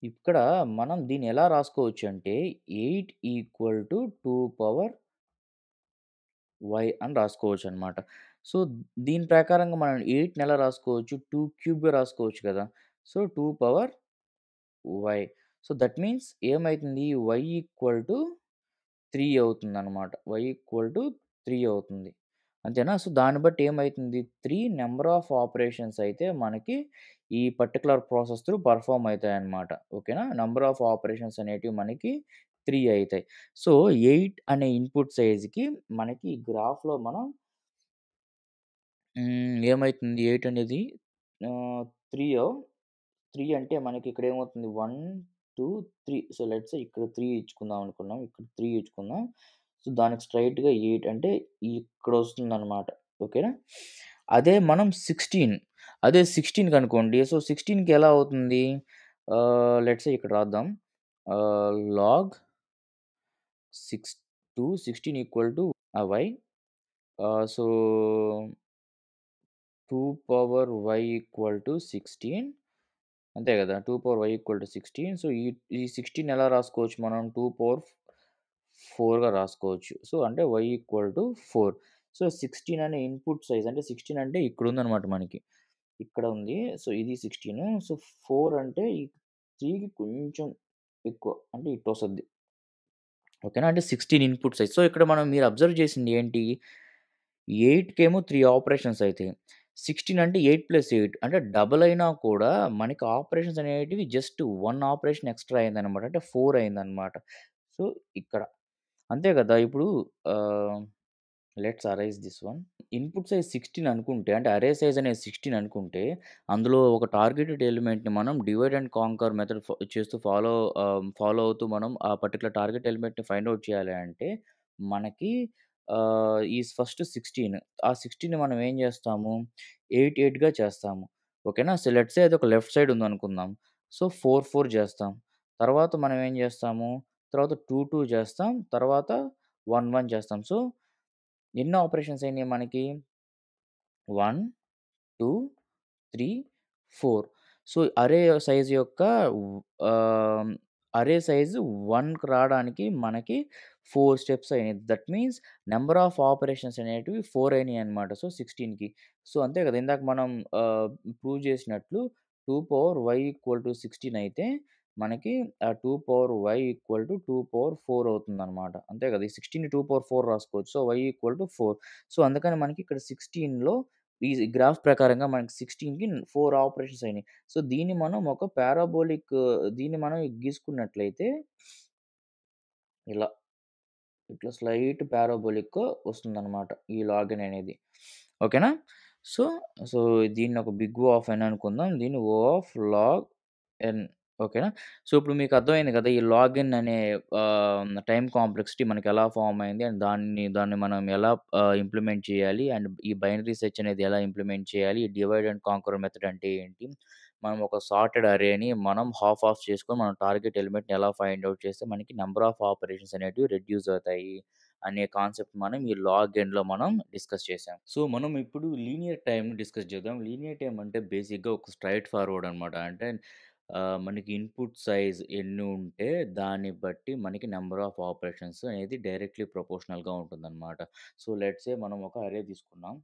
ఇక్కడ మనం దీన్ని ఎలా రాసుకోవచ్చంటే 8 ఈక్వల్ టు 2 పవర్ వై అని రాసుకోవచ్చనమాట. సో, దీని ప్రకారంగా మనం 8ని ఎలా రాసుకోవచ్చు? 2 క్యూబ్‌గా రాసుకోవచ్చు కదా! So, 2 power Y. So, that means ఏమైతుంది? వై ఈక్వల్ టు 3 అవుతుందనమాట. y ఈక్వల్ టు 3 అవుతుంది. అంతేనా? సో, దాన్ని బట్టి ఏమైతుంది 3 నంబర్ ఆఫ్ ఆపరేషన్స్ అయితే మనకి ఈ పర్టిక్యులర్ ప్రాసెస్ త్రూ పెర్ఫార్మ్ అయితాయన్నమాట. ఓకేనా? నంబర్ ఆఫ్ ఆపరేషన్స్ అనేటివి మనకి 3 అయితాయి. సో, 8 అనే ఇన్‌పుట్ సైజ్‌కి మనకి ఈ గ్రాఫ్‌లో మనం ఏమైతుంది 8 అనేది 3 3 అంటే మనకి ఇక్కడ ఏమవుతుంది 1, 2, 3 సో, లెట్స్ సే ఇక్కడ 3 ఇచ్చుకుందాం అనుకున్నాం. ఇక్కడ 3 ఇచ్చుకుందాం. సో, దానికి స్ట్రెయిట్‌గా 8 అంటే ఇక్కడొస్తుందనమాట. ఓకేనా? అదే మనం 16 అదే 16 కనుకోండి. సో, 16కి ఎలా అవుతుంది? లెట్స్ సే ఇక్కడ రాద్దాం. Log 16 equal to why. So, 2 power Y equal to 16 అంతే గదా! 2 power Y equal to 16. So, ఈ 16 ఎలా రాసుకోవచ్చు మనం 2 పవర్ 4గా రాసుకోవచ్చు. సో, అంటే వై ఈక్వల్ టు 4. సో, 16 అనే ఇన్‌పుట్ సైజ్ అంటే 16 అంటే ఇక్కడుందనమాట మనకి. ఇక్కడ ఉంది. సో, ఇది 16. సో, 4 అంటే ఈ 3కి కొంచెం ఎక్కువ. అంటే ఇటొస్తది. ఓకేనా? అంటే 16 ఇన్‌పుట్ సైజ్. సో, ఇక్కడ మీరు అబ్జర్వ్ చేసింది ఏంటి? 8 కేమో 3 ఆపరేషన్స్ అయితాయి. 16 అంటే 8+8 అంటే డబుల్ అయినా కూడా మనకి ఆపరేషన్స్ అనేటివి జస్ట్ 1 ఆపరేషన్ ఎక్స్‌ట్రా అయిందనమాట. అంటే 4 అయిందనమాట. సో, ఇక్కడ. అంతే కదా! ఇప్పుడు ఆహ్, let's arise this one. Input size 16 అనుకుంటే అంటే అరే సైజ్ అనేది 16 అనుకుంటే అందులో ఒక టార్గెటెడ్ ఎలిమెంట్‌ని మనం డివైడ్ అండ్ కాంకర్ మెథడ్ చేస్తూ ఫాలో అవుతూ మనం ఆ పర్టిక్యులర్ టార్గెట్ ఎలిమెంట్‌ని ఫైండ్ ఔట్ చేయాలి అంటే మనకి ఈ ఫస్ట్ 16 ఆ 16ని మనం ఏం చేస్తాము 8 చేస్తాము. ఓకేనా? సో, లెట్స్ సే అదొక లెఫ్ట్ సైడ్ ఉందనుకుందాం. సో, 4 చేస్తాం. తర్వాత మనం ఏం చేస్తాము తర్వాత 2 చేస్తాం. తర్వాత 1 చేస్తాం. సో, ఎన్ని ఆపరేషన్స్ అయినాయి మనకి? 1, 2, 3, 4. సో, అరే సైజ్ యొక్క ఆహ్, అరే సైజు 1కి రావడానికి మనకి 4 స్టెప్స్ అయినాయి. That means number of operations అనేటివి 4 అయినాయన్నమాట. సో, 16కి. సో, అంతే కదా! ఇందాక మనం ప్రూవ్ చేసినట్లు 2 పవర్ y ఈక్వల్ టు 16 అయితే మనకి 2 power y equal to 2 power 4 అవుతుందన్నమాట. అంతే కదా! ఈ 16ని 2 పవర్ 4 రాసుకోవచ్చు. So, y equal to 4. So, అందుకని మనకి ఇక్కడ 16లో ఈ గ్రాఫ్ ప్రకారంగా మనకి 16కి 4 ఆపరేషన్స్ అయినాయి. సో, దీన్ని మనం ఒక పారాబోలిక్ దీన్ని మనం గీసుకున్నట్లయితే ఇలా, ఇట్లా స్లైట్ పారాబోలిక్ వస్తుందనమాట. ఈ లాగిన్ అనేది. ఓకేనా? సో, సో, దీన్ని ఒక బిగ్ ఓ ఆఫ్ ఎన్ అనుకుందాం. దీన్ని ఓ ఆఫ్ లాగ్ ఎన్. ఓకేనా? సో, ఇప్పుడు మీకు అర్థమైంది కదా! ఈ లాగిన్ అనే టైమ్ కాంప్లెక్సిటీ మనకెలా ఫార్మ్ అయింది అండ్ దాన్ని మనం ఎలా ఇంప్లిమెంట్ చేయాలి అండ్ ఈ బైనరీ సెర్చ్ అనేది ఎలా ఇంప్లిమెంట్ చేయాలి? ఈ డివైడ్ అండ్ కాంక్వర్ మెథడ్ అంటే ఏంటి? మనం ఒక సార్టెడ్ అరేని మనం హాఫ్ ఆఫ్ చేసుకొని మనం టార్గెట్ ఎలిమెంట్‌ని ఎలా ఫైండ్ ఔట్ చేస్తే మనకి నంబర్ ఆఫ్ ఆపరేషన్స్ అనేటివి రెడ్యూస్ అవుతాయి అనే కాన్సెప్ట్ మనం ఈ లాగ్ ఎన్‌లో మనం డిస్కస్ చేసాం. సో, మనం ఇప్పుడు లీనియర్ టైమ్‌ని డిస్కస్ చేద్దాం. లీనియర్ టైమ్ అంటే బేసిక్‌గా ఒక స్ట్రెయిట్ ఫార్వర్డ్ అనమాట. అంటే మనకి ఇన్‌పుట్ సైజ్ ఎన్ని ఉంటే దాన్ని బట్టి మనకి నంబర్ ఆఫ్ ఆపరేషన్స్ అనేది డైరెక్ట్‌లీ ప్రపోర్షనల్‌గా ఉంటుందన్నమాట. సో, లెట్స్ సే మనం ఒక అరే తీసుకున్నాం.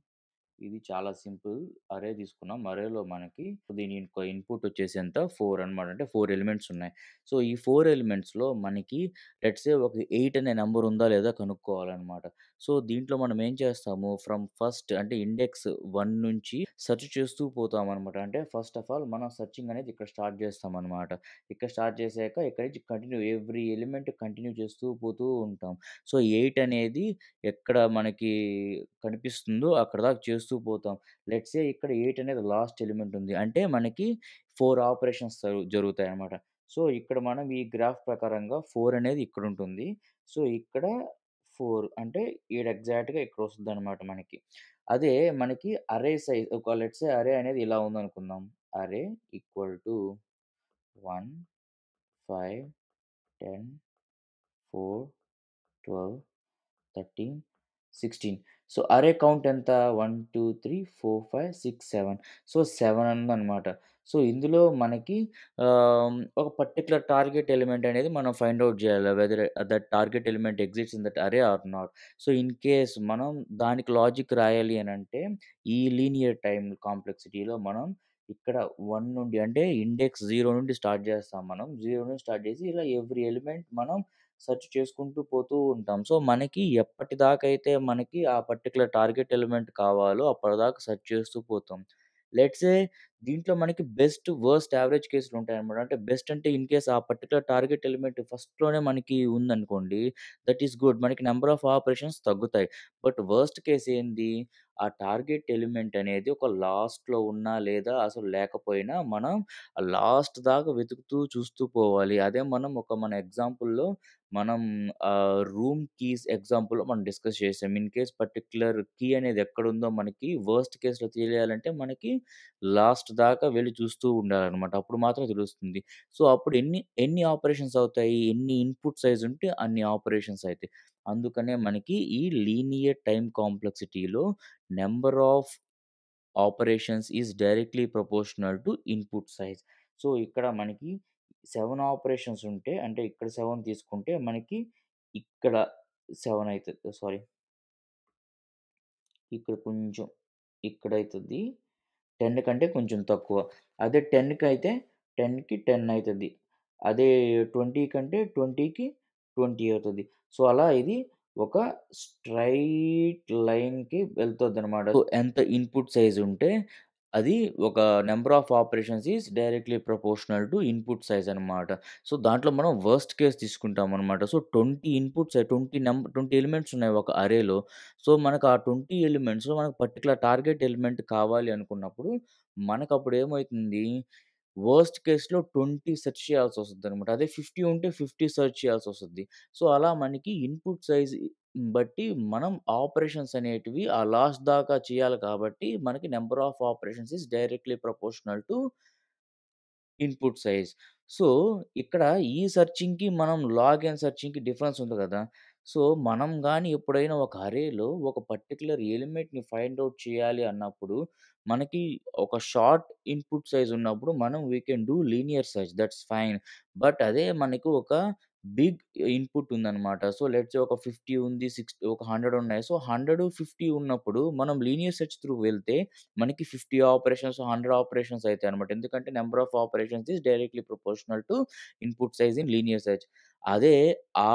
ఇది చాలా సింపుల్. అరే తీసుకున్నాం. అరేలో మనకి దీని ఇన్‌పుట్ వచ్చేసి ఎంత 4 అనమాట. అంటే 4 ఎలిమెంట్స్ ఉన్నాయి. సో, ఈ 4 ఎలిమెంట్స్‌లో మనకి లెట్స్ సే ఒక 8 అనే నంబర్ ఉందా లేదా కనుక్కోవాలనమాట. సో, దీంట్లో మనం ఏం చేస్తాము ఫ్రమ్ ఫస్ట్ అంటే ఇండెక్స్ 1 నుంచి సెర్చ్ చేస్తూ పోతామనమాట. అంటే ఫస్ట్ ఆఫ్ ఆల్ మనం సెర్చింగ్ అనేది ఇక్కడ స్టార్ట్ చేస్తామనమాట. ఇక్కడ స్టార్ట్ చేసాక ఇక్కడి నుంచి కంటిన్యూ ఎవ్రీ ఎలిమెంట్ కంటిన్యూ చేస్తూ పోతూ ఉంటాం. సో, 8 అనేది ఎక్కడ మనకి కనిపిస్తుందో అక్కడి దాకా చేస్తూ పోతాం. లెట్స్ సే ఇక్కడ 8 అనేది లాస్ట్ ఎలిమెంట్ ఉంది. అంటే మనకి 4 ఆపరేషన్స్ జరుగుతాయన్నమాట. సో, ఇక్కడ మనం ఈ గ్రాఫ్ ప్రకారంగా 4 అనేది ఇక్కడుంటుంది. సో, ఇక్కడ 4 అంటే ఈడ ఎగ్జాక్ట్‌గా ఇక్కడ వస్తదన్నమాట మనకి. అదే మనకి అరే సైజ్ ఒక లెట్స్ సే అరే అనేది ఇలా ఉందనుకుందాం. అరే ఈక్వల్ టు 1, 5, 10, 4, 12, 13, 16. సో, అరే కౌంట్ ఎంత? 1, 2, 3, 4, 5, 6, 7. సో, 7 ఉందనమాట. సో, ఇందులో మనకి ఒక పర్టిక్యులర్ టార్గెట్ ఎలిమెంట్ అనేది మనం ఫైండ్ ఔట్ జేయాలి. Whether that target element exists in that array or not. So, in case మనం దానికి లాజిక్ రాయాలి అనంటే, ఈ లీనియర్ టైమ్ కాంప్లెక్సిటీలో మనం ఇక్కడ 1 నుండి అంటే ఇండెక్స్ 0 నుండి స్టార్ట్ జేస్తాం మనం. 0 నుంచి స్టార్ట్ జేసి ఇలా ఎవ్రీ ఎలిమెంట్ మనం సెర్చ్ చేసుకుంటూ పోతూ ఉంటాం. సో, మనకి ఎప్పటిదాకైతే మనకి ఆ పర్టిక్యులర్ టార్గెట్ ఎలిమెంట్ కావాలో అప్పటిదాకా సెర్చ్ చేస్తూ పోతాం. లెట్స్ సే దీంట్లో మనకి బెస్ట్, వర్స్ట్, యావరేజ్ కేసులుంటాయన్నమాట. అంటే బెస్ట్ అంటే ఇన్ కేస్ ఆ పర్టిక్యులర్ టార్గెట్ ఎలిమెంట్ ఫస్ట్‌లోనే మనకి ఉందనుకోండి. That is good. మనకి నంబర్ ఆఫ్ ఆపరేషన్స్ తగ్గుతాయి. బట్ వర్స్ట్ కేస్ ఏంది? ఆ టార్గెట్ ఎలిమెంట్ అనేది ఒక లాస్ట్‌లో ఉన్నా లేదా అసలు లేకపోయినా మనం లాస్ట్ దాకా వెతుకుతూ చూస్తూ పోవాలి. అదే మనం మన ఎగ్జాంపుల్‌లో మనం రూమ్ కీస్ ఎగ్జాంపుల్‌లో మనం డిస్కస్ చేసాం. ఇన్ కేస్ పర్టిక్యులర్ కీ అనేది ఎక్కడుందో మనకి వర్స్ట్ కేస్‌లో తెలియాలంటే మనకి లాస్ట్ దాకా వెళ్లి చూస్తూ ఉండాలనమాట. అప్పుడు మాత్రం తెలుస్తుంది. సో, అప్పుడు ఎన్ని ఎన్ని ఆపరేషన్స్ అవుతాయి? ఎన్ని ఇన్‌పుట్ సైజ్ ఉంటే అన్ని ఆపరేషన్స్ అయితాయి. అందుకనే మనకి ఈ లీనియర్ టైమ్ కాంప్లెక్సిటీలో number of operations is directly proportional to input size. So, ఇక్కడ మనకి 7 ఆపరేషన్స్ ఉంటే అంటే ఇక్కడ 7 తీసుకుంటే మనకి ఇక్కడ 7 అయితది. సారీ, ఇక్కడ కొంచెం ఇక్కడైతది. 10 కంటే కొంచెం తక్కువ. అదే 10కైతే 10కి 10 అయితది. అదే 20 కంటే 20కి 20 అవుతది. సో, అలా ఇది ఒక స్ట్రెయిట్ లైన్‌కి వెళ్తదనమాట. సో, ఎంత ఇన్‌పుట్ సైజ్ ఉంటే అది ఒక number of operations is directly proportional to input size అనమాట. సో, దాంట్లో మనం వర్స్ట్ కేస్ తీసుకుంటామనమాట. సో, 20 ఇన్‌పుట్స్ 20 ఎలిమెంట్స్ ఉన్నాయి ఒక అరేలో. సో, మనకు ఆ 20 ఎలిమెంట్స్‌లో మనకు పర్టిక్యులర్ టార్గెట్ ఎలిమెంట్ కావాలి అనుకున్నప్పుడు, మనకప్పుడు ఏమైతుంది, వర్స్ట్ కేస్‌లో 20 సెర్చ్ చేయాల్సొస్తదనమాట. అదే 50 ఉంటే 50 సెర్చ్ చేయాల్సొస్తది. సో, అలా మనకి ఇన్‌పుట్ సైజ్ బట్టి మనం ఆపరేషన్స్ అనేటివి ఆ లాస్ట్ దాకా చేయాలి కాబట్టి, మనకి number of operations is directly proportional to input size. So, ఇక్కడ ఈ సెర్చింగ్‌కి మనం లాగ్ అండ్ సెర్చింగ్‌కి డిఫరెన్స్ ఉంది గదా! సో, మనం గాని ఎప్పుడైనా ఒక అరేలో ఒక పర్టిక్యులర్ ఎలిమెంట్‌ని ఫైండ్ ఔట్ చేయాలి అన్నప్పుడు, మనకి ఒక షార్ట్ ఇన్‌పుట్ సైజ్ ఉన్నప్పుడు మనం we can do linear search that's fine. But అదే మనకు ఒక బిగ్ ఇన్‌పుట్ ఉందన్నమాట. సో, లెట్స్ సే ఒక 50 ఉంది, ఒక 100 ఉన్నాయి. సో, 100, 50 ఉన్నప్పుడు మనం లీనియర్ సెర్చ్ త్రూ వెళ్తే మనకి 50 ఆపరేషన్స్, వంద ఆపరేషన్స్ అయితాయన్నమాట. ఎందుకంటే number of operations is directly proportional to input size in linear search. అదే ఆ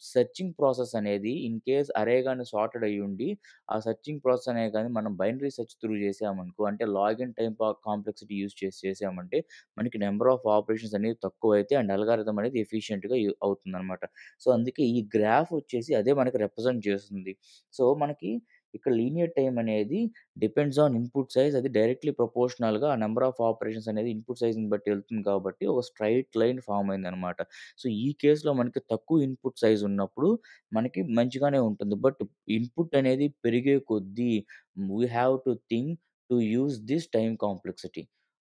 సెర్చింగ్ ప్రాసెస్ అనేది ఇన్ కేస్ అరే గాని సార్టెడ్ అయ్యుండి, ఆ సెర్చింగ్ ప్రాసెస్ అనేది గాని మనం బైనరీ సెర్చ్ త్రూ చేసామనుకో, అంటే లాగిన్ టైమ్ కాంప్లెక్సిటీ యూజ్ చేసి చేసామంటే, మనకి నంబర్ ఆఫ్ ఆపరేషన్స్ అనేవి తక్కువైతాయి. అండ్ అల్గారిథం అనేది ఎఫిషియంట్‌గా అవుతుందన్నమాట. సో, అందుకే ఈ గ్రాఫ్ వచ్చేసి అదే మనకి రిప్రజెంట్ చేస్తుంది. సో, మనకి ఇక్కడ లీనియర్ టైమ్ అనేది డిపెండ్స్ ఆన్ ఇన్‌పుట్ సైజ్. అది డైరెక్ట్‌లీ ప్రపోర్షనల్‌గా ఆ నంబర్ ఆఫ్ ఆపరేషన్స్ అనేది ఇన్‌పుట్ సైజ్‌ని బట్టి వెళ్తుంది కాబట్టి, ఒక స్ట్రెయిట్ లైన్ ఫార్మ్ అయిందనమాట. సో, ఈ కేస్‌లో మనకి తక్కువ ఇన్‌పుట్ సైజ్ ఉన్నప్పుడు మనకి మంచిగానే ఉంటుంది. బట్ ఇన్‌పుట్ అనేది పెరిగే కొద్దీ we have to think to use this time complexity.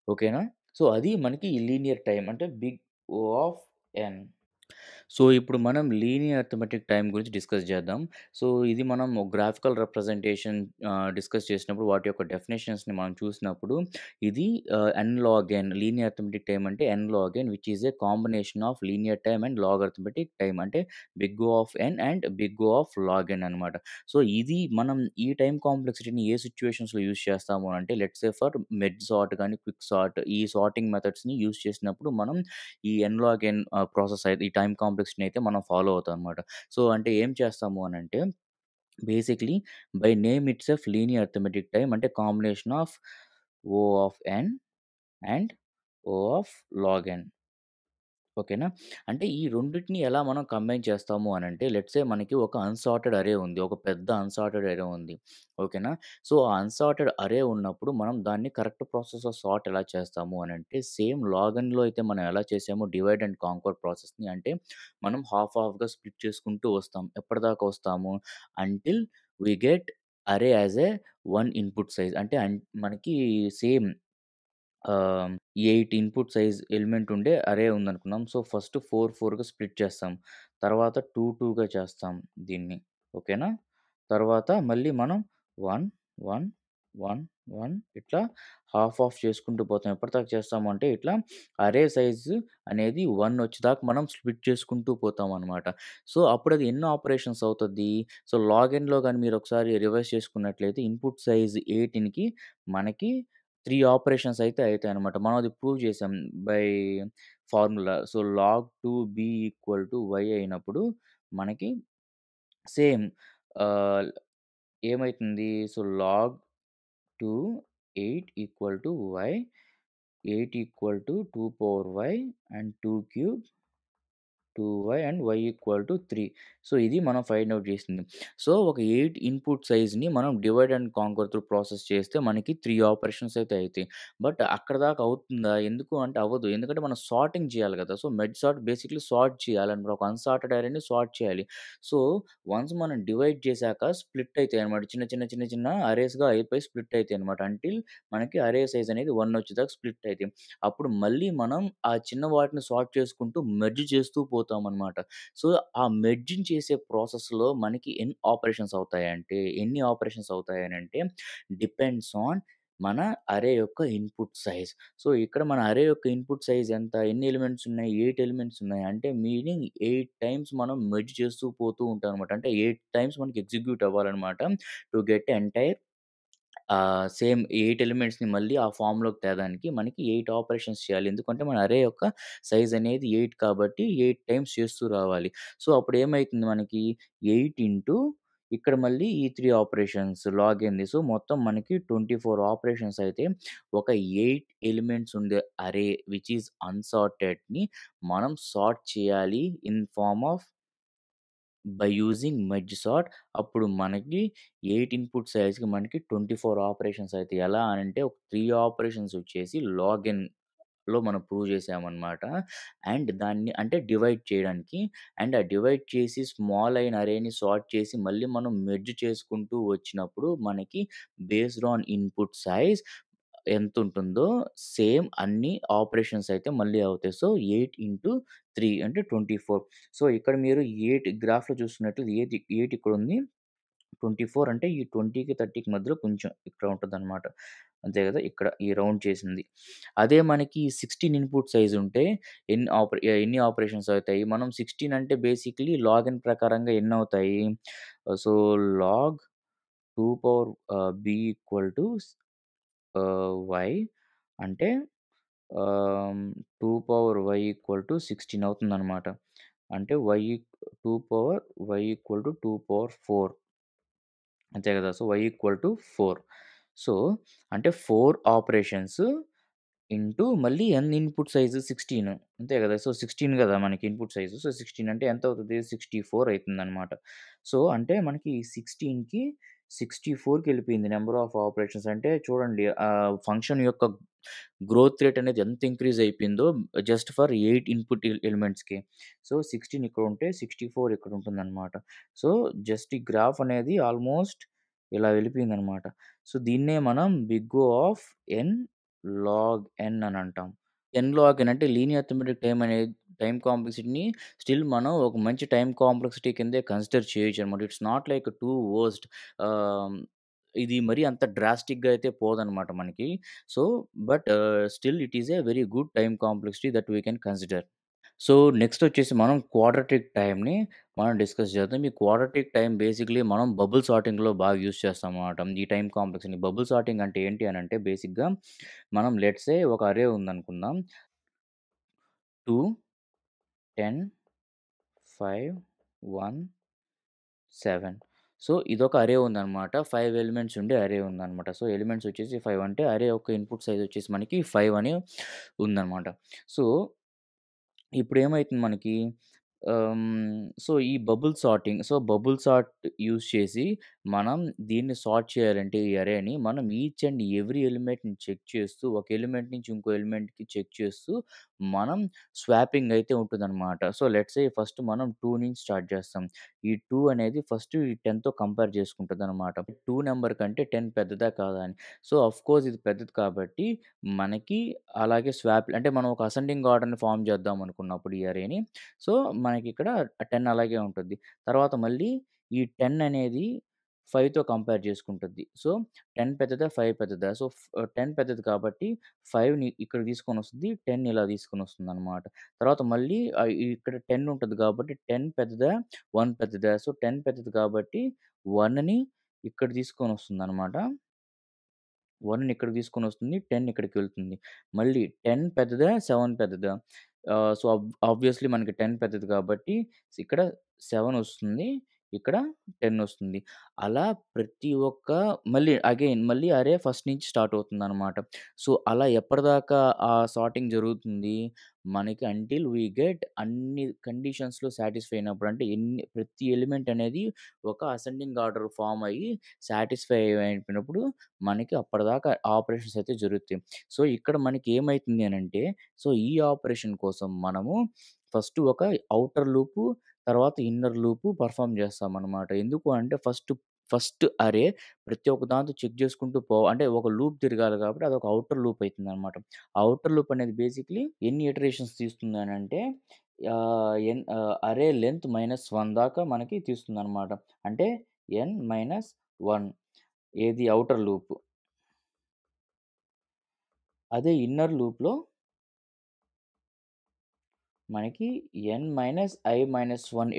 ఓకేనా? సో, అది మనకి లీనియర్ టైమ్ అంటే big O of N. So, ఇప్పుడు మనం లీనియర్ అర్థమెటిక్ టైమ్ గురించి డిస్కస్ చేద్దాం. సో, ఇది మనం ఒక గ్రాఫికల్ రిప్రజెంటేషన్ డిస్కస్ చేసినప్పుడు వాటి యొక్క డెఫినిషన్స్‌ని మనం చూసినప్పుడు ఇది n log n linear arithmetic time అంటే n log n which is a combination of linear time and log arithmetic time అంటే big O of n and big O of log n అనమాట. So, ఇది మనం ఈ time కాంప్లెక్సిటీని ఏ సిట్యుయేషన్స్‌లో use చేస్తాము అనంటే let's say for merge sort గాని, quick sort ఈ sorting మెథడ్స్‌ని use చేసినప్పుడు మనం ఈ ఎన్‌లాగ్-ఎన్ ప్రాసెస్ అయితే ఈ టైమ్ కాంప్లెక్స్‌ని అయితే మనం ఫాలో అవుతామనమాట. సో, అంటే ఏం చేస్తాము అనంటే basically by name itself linear arithmetic time అంటే combination of O of n and O of log n. ఓకేనా? అంటే ఈ రెండిటిని ఎలా మనం కంబైన్ చేస్తాము అనంటే లెట్స్ సే మనకి ఒక అన్సార్టెడ్ అరే ఉంది. ఒక పెద్ద అన్సార్టెడ్ అరే ఉంది. ఓకేనా? సో, ఆ అన్సార్టెడ్ అరే ఉన్నప్పుడు మనం దాన్ని కరెక్ట్ ప్రాసెస్ ఆఫ్ సార్ట్ ఎలా చేస్తాము అనంటే సేమ్ లాగిన్‌లో అయితే మనం ఎలా చేసామో డివైడ్ అండ్ కాంక్వర్ ప్రాసెస్‌ని అంటే మనం హాఫ్ హాఫ్‌గా స్ప్లిట్ చేసుకుంటూ వస్తాం. ఎప్పటిదాకా వస్తాము? Until we get array as a one input size అంటే మనకి సేమ్ 8 ఇన్‌పుట్ సైజ్ ఎలిమెంట్ ఉండే అరే ఉందనుకుందాం. సో, ఫస్ట్ 4గా స్ప్లిట్ చేస్తాం. తర్వాత 2గా చేస్తాం దీన్ని. ఓకేనా? తర్వాత మళ్ళీ మనం 1, 1, 1, 1 ఇట్లా హాఫ్ హాఫ్ చేసుకుంటూ పోతాం. ఎప్పటిదాకా చేస్తాము అంటే ఇట్లా అరే సైజు అనేది 1 వచ్చేదాకా మనం స్ప్లిట్ చేసుకుంటూ పోతామనమాట. సో, అప్పుడది ఎన్ని ఆపరేషన్స్ అవుతది? సో, లాగిన్‌లో గాని మీరొకసారి రివైజ్ చేసుకున్నట్లయితే ఇన్‌పుట్ సైజ్ 18కి మనకి 3 ఆపరేషన్స్ అయితే అయితాయనమాట. మనం అది ప్రూవ్ చేసాం by formula. So, log2 equal to y అయినప్పుడు మనకి సేమ్ ఆహ్, ఏమైతుంది? So, log2 8 equal to y, 8 equal to 2 power y and 2 cube 2y and y equal to 3. So, ఇది మనం ఫైండ్ ఔట్ చేసింది. సో, ఒక 8 ఇన్‌పుట్ సైజ్‌ని మనం divide and conquer through process చేస్తే మనకి 3 ఆపరేషన్స్ అయితే అయితాయి. బట్ అక్కడి దాకా అవుతుందా? ఎందుకు అంటే అవ్వదు. ఎందుకంటే మనం సార్టింగ్ చేయాలి కదా! So, merge sort basically sort చేయాలన్నమాట. ఒక అన్సార్టెడ్ అరేని సార్ట్ చేయాలి. సో, వన్స్ మనం డివైడ్ చేశాక స్ప్లిట్ అయితాయన్నమాట. చిన్న, చిన్న, చిన్న, చిన్న అరేస్‌గా అయిపోయి స్ప్లిట్ అయితాయన్నమాట. అంటిల్ మనకి అరే సైజ్ అనేది 1 వచ్చేదాకా స్ప్లిట్ అయితాయి. అప్పుడు మళ్ళీ మనం ఆ చిన్న వాటిని సార్ట్ చేసుకుంటూ మెర్జ్ చేస్తూ పోతామనమాట. సో, ఆ మెర్జింగ్ చేసే ప్రాసెస్‌లో మనకి ఎన్ని ఆపరేషన్స్ అవుతాయనంటే డిపెండ్స్ ఆన్ మన అరే యొక్క ఇన్‌పుట్ సైజ్. సో, ఇక్కడ మన అరే యొక్క ఇన్‌పుట్ సైజ్ ఎంత? ఎన్ని ఎలిమెంట్స్ ఉన్నాయి? 8 ఎలిమెంట్స్ ఉన్నాయి. అంటే మీనింగ్ 8 టైమ్స్ మనం మెర్జ్ చేస్తూ పోతూ ఉంటామనమాట. అంటే 8 టైమ్స్ మనకి ఎగ్జిక్యూట్ అవ్వాలనమాట. టు గెట్ ఎంటైర్ సేమ్ 8 ఎలిమెంట్స్‌ని మళ్ళీ ఆ ఫార్మ్‌లోకి తేడానికి మనకి 8 ఆపరేషన్స్ చేయాలి. ఎందుకంటే మన అరే యొక్క సైజ్ అనేది 8 కాబట్టి 8 టైమ్స్ చేస్తూ రావాలి. సో, అప్పుడు ఏమైతుంది మనకి 8 ఇంటూ ఇక్కడ మళ్ళీ ఈ 3 ఆపరేషన్స్ లాగిన్‌ది. సో, మొత్తం మనకి 24 ఆపరేషన్స్ అయితే ఒక 8 ఎలిమెంట్స్ ఉండే అరే విచ్ ఈస్ అన్సార్టెడ్‌ని మనం సార్ట్ చేయాలి in form of by using merge sort. అప్పుడు మనకి 8 ఇన్‌పుట్ సైజ్‌కి మనకి 24 ఆపరేషన్స్ అయితాయి. ఎలా అనంటే ఒక 3 ఆపరేషన్స్ వచ్చేసి లాగిన్‌లో మనం ప్రూవ్ చేసామనమాట. అండ్ దాన్ని అంటే డివైడ్ చేయడానికి. అండ్ ఆ డివైడ్ చేసి స్మాల్ అయిన అరేని సార్ట్ చేసి మళ్ళీ మనం మెర్జ్ చేసుకుంటూ వచ్చినప్పుడు మనకి బేస్డ్ ఆన్ ఇన్‌పుట్ సైజ్ ఎంతుంటుందో సేమ్ అన్ని ఆపరేషన్స్ అయితే మళ్ళీ అవుతాయి. సో, 8 ఇంటూ 3 అంటే 24. సో, ఇక్కడ మీరు 8 గ్రాఫ్‌లో చూస్తున్నట్లయితే 8 ఇక్కడుంది. 24 అంటే ఈ 20కి, 30కి మధ్యలో కొంచెం ఇక్కడ ఉంటదనమాట. అంతే గదా! ఇక్కడ ఈ రౌండ్ చేసింది. అదే మనకి 16 ఇన్‌పుట్ సైజ్ ఉంటే ఎన్ని ఆపరేషన్స్ అవుతాయి? మనం 16 అంటే బేసిక్‌లీ లాగిన్ ప్రకారంగా ఎన్నవుతాయి? So, log 2 power b equal to y అంటే 2 పవర్ వై ఈక్వల్ టు 16 అవుతుందనమాట. అంటే 2 power Y equal to 2 power 4 అంతే గదా! So, y equal to 4. So, అంటే 4 ఆపరేషన్స్ ఇంటూ మళ్ళీ n ఇన్‌పుట్ సైజ్ 16 అంతే గదా! సో, 16 గదా! మనకి ఇన్‌పుట్ సైజ్. సో, 16 అంటే ఎంతవుతది? 64 అయితుందనమాట. సో, అంటే మనకి 16కి 64కెళ్ళిపోయింది నంబర్ ఆఫ్ ఆపరేషన్స్. అంటే చూడండి ఫంక్షన్ యొక్క గ్రోత్ రేట్ అనేది ఎంత ఇంక్రీజ్ అయిపోయిందో జస్ట్ ఫర్ 8 ఇన్‌పుట్ ఎలిమెంట్స్‌కి. సో, 16 ఇక్కడుంటే 64 ఇక్కడుంటుందనమాట. సో, జస్ట్ ఈ గ్రాఫ్ అనేది ఆల్‌మోస్ట్ ఇలా వెళ్ళిపోయిందనమాట. సో, దీన్నే మనం big O of n log n అని అంటాం. n లాగ్ n అంటే లీనియర్ అర్థమెటిక్ టైమ్ కాంప్లెక్సిటీని స్టిల్ మనం ఒక మంచి టైమ్ కాంప్లెక్సిటీ కిందే కన్సిడర్ చేయొచ్చనమాట. It's not like too worst ah, ఇది మరీ అంత డ్రాస్టిక్‌గా అయితే పోదనమాట మనకి. So, but still it is a very good time complexity that we can consider. So, నెక్స్టొచ్చేసి మనం క్వాడ్రాటిక్ టైమ్‌ని మనం డిస్కస్ చేద్దాం. ఈ క్వాడ్రాటిక్ టైమ్ బేసిక్‌లీ మనం బబుల్ సార్టింగ్‌లో బాగా యూజ్ చేస్తామనమాట. ఈ టైమ్ కాంప్లెక్స్‌ని. బబుల్ సార్టింగ్ అంటే ఏంటి అనంటే బేసిక్‌గా మనం లెట్స్ సే ఒక అర్రే ఉందనుకుందాం. 2, 10, 5, 1, 7. సో, ఇదొక అర్రే ఉందనమాట. 5 ఎలిమెంట్స్ ఉండే అర్రే ఉందనమాట. సో, ఎలిమెంట్స్ వచ్చేసి 5 అంటే అర్రే యొక్క ఇన్‌పుట్ సైజ్ వచ్చేసి మనకి 5 అని ఉందనమాట. సో, ఇప్పుడేమైతుంది మనకి సో, ఈ బబుల్ సార్ట్ యూజ్ చేసి మనం దీన్ని సార్ట్ చేయాలంటే ఈ అరేని మనం ఈచ్ అండ్ ఎవ్రీ ఎలిమెంట్‌ని చెక్ చేస్తూ, ఒక ఎలిమెంట్ నుంచి ఇంకో ఎలిమెంట్‌కి చెక్ చేస్తూ మనం స్వాపింగ్ అయితే ఉంటుందనమాట. సో, లెట్స్ సే ఫస్ట్ మనం 2 నుంచి స్టార్ట్ చేస్తాం. ఈ 2 అనేది ఫస్ట్ ఈ 10తో కంపేర్ చేసుకుంటదనమాట. 2 నంబర్ కంటే 10 పెద్దదా కాదా అని. సో, ఆఫ్‌కోర్స్ ఇది పెద్దది కాబట్టి మనకి అలాగే అంటే మనం ఒక అసెండింగ్ ఆర్డర్‌ని ఫార్మ్ చేద్దాం అనుకున్నప్పుడు ఈ అరేని. సో, మనకిక్కడ 10 అలాగే ఉంటది. తర్వాత మళ్ళీ ఈ 10 అనేది 5తో కంపేర్ చేసుకుంటది. సో, 10 పెద్దదా? 5 పెద్దదా? సో, 10 పెద్దది కాబట్టి 5ని ఇక్కడ తీసుకొనొస్తది. 10 ఇలా తీసుకొనొస్తుందనమాట. తర్వాత మళ్ళీ ఇక్కడ 10 ఉంటది కాబట్టి 10 పెద్దదా? 1 పెద్దదా? సో, 10 పెద్దది కాబట్టి 1ని ఇక్కడ తీసుకొనొస్తుందనమాట. 1ని ఇక్కడికి తీసుకొనొస్తుంది. 10 ఇక్కడికి వెళ్తుంది. మళ్ళీ 10 పెద్దదా? 7 పెద్దదా? సో, ఆబ్వియస్‌లీ మనకి 10 పెద్దది కాబట్టి ఇక్కడ 7 ఒస్తుంది. ఇక్కడ 10 ఒస్తుంది. అలా ప్రతి ఒక్క మళ్ళీ అరే ఫస్ట్ నుంచి స్టార్ట్ అవుతుందనమాట. సో, అలా ఎప్పటిదాకా ఆ సార్టింగ్ జరుగుతుంది? మనకి అంటిల్ వి గెట్ అన్ని కండిషన్స్‌లో సాటిస్ఫై అయినప్పుడు. అంటే ప్రతి ఎలిమెంట్ అనేది ఒక అసెండింగ్ ఆర్డర్ ఫార్మ్ అయ్యి సాటిస్ఫై అయిపోయినప్పుడు మనకి అప్పటిదాకా ఆపరేషన్స్ అయితే జరుగుతాయి. సో, ఇక్కడ మనకి ఏమైతుంది అనంటే, సో, ఈ ఆపరేషన్ కోసం మనము ఫస్ట్ ఒక ఔటర్ లూపు, తర్వాత ఇన్నర్ లూపు పెర్ఫార్మ్ చేస్తామనమాట. ఎందుకు అంటే ఫస్ట్ అరే ప్రతి ఒక్క దాంతో చెక్ చేసుకుంటూ అంటే ఒక లూప్ తిరగాలి కాబట్టి అదొక ఔటర్ లూప్ అయితుందనమాట. ఆ ఔటర్ లూప్ అనేది బేసిక్‌లీ ఎన్ని ఇటరేషన్స్ తీస్తుంది అనంటే అరే లెంత్ -1 దాకా మనకి తీస్తుందనమాట. అంటే n-1 ఏది ఔటర్ లూప్. అదే ఇన్నర్ లూప్‌లో మనకి n-i-1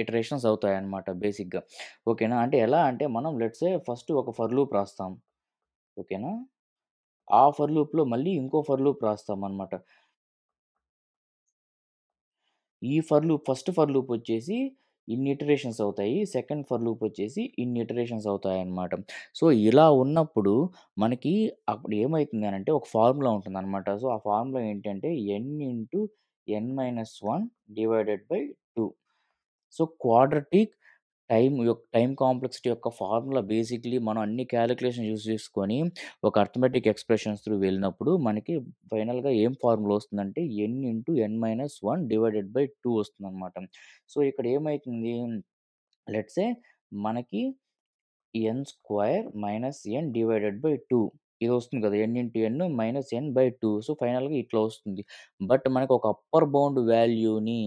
ఇటరేషన్స్ అవుతాయన్నమాట బేసిక్‌గా. ఓకేనా? అంటే ఎలా అంటే మనం లెట్స్ సే ఫస్ట్ ఒక ఫర్ లూప్ రాస్తాం. ఓకేనా? ఆ ఫర్ లూప్‌లో మళ్ళీ ఇంకో ఫర్ లూప్ రాస్తామన్నమాట. ఫస్ట్ ఫర్ లూప్ వచ్చేసి ఇన్ని ఇటరేషన్స్ అవుతాయి. సెకండ్ ఫర్ లూప్ వచ్చేసి ఇన్ని ఇటరేషన్స్ అవుతాయన్నమాట. సో, ఇలా ఉన్నప్పుడు మనకి అప్పుడు ఏమైతుంది అనంటే ఒక ఫార్ములా ఉంటుందన్నమాట. సో, ఆ ఫార్ములా ఏంటంటే n/n-1 divided by 2. So, quadratic time complexity యొక్క ఫార్ములా బేసిక్‌లీ మనం అన్ని కాలిక్యులేషన్ యూజ్ చేసుకొని ఒక అర్థమెటిక్ ఎక్స్‌ప్రెషన్స్ త్రూ వెళ్ళినప్పుడు మనకి ఫైనల్‌గా ఏం ఫార్ములా వస్తుందంటే n/n-1 డివైడెడ్ బై 2 వస్తుందనమాట. సో, ఇక్కడ ఏమైతుంది లెట్స్ సే మనకి n² - n డివైడెడ్ బై 2. ఇదొస్తుంది కదా! -n/2. సో, ఫైనల్‌గా ఇట్లా వస్తుంది. బట్ మనకు ఒక అప్పర్ బౌండ్ వాల్యూని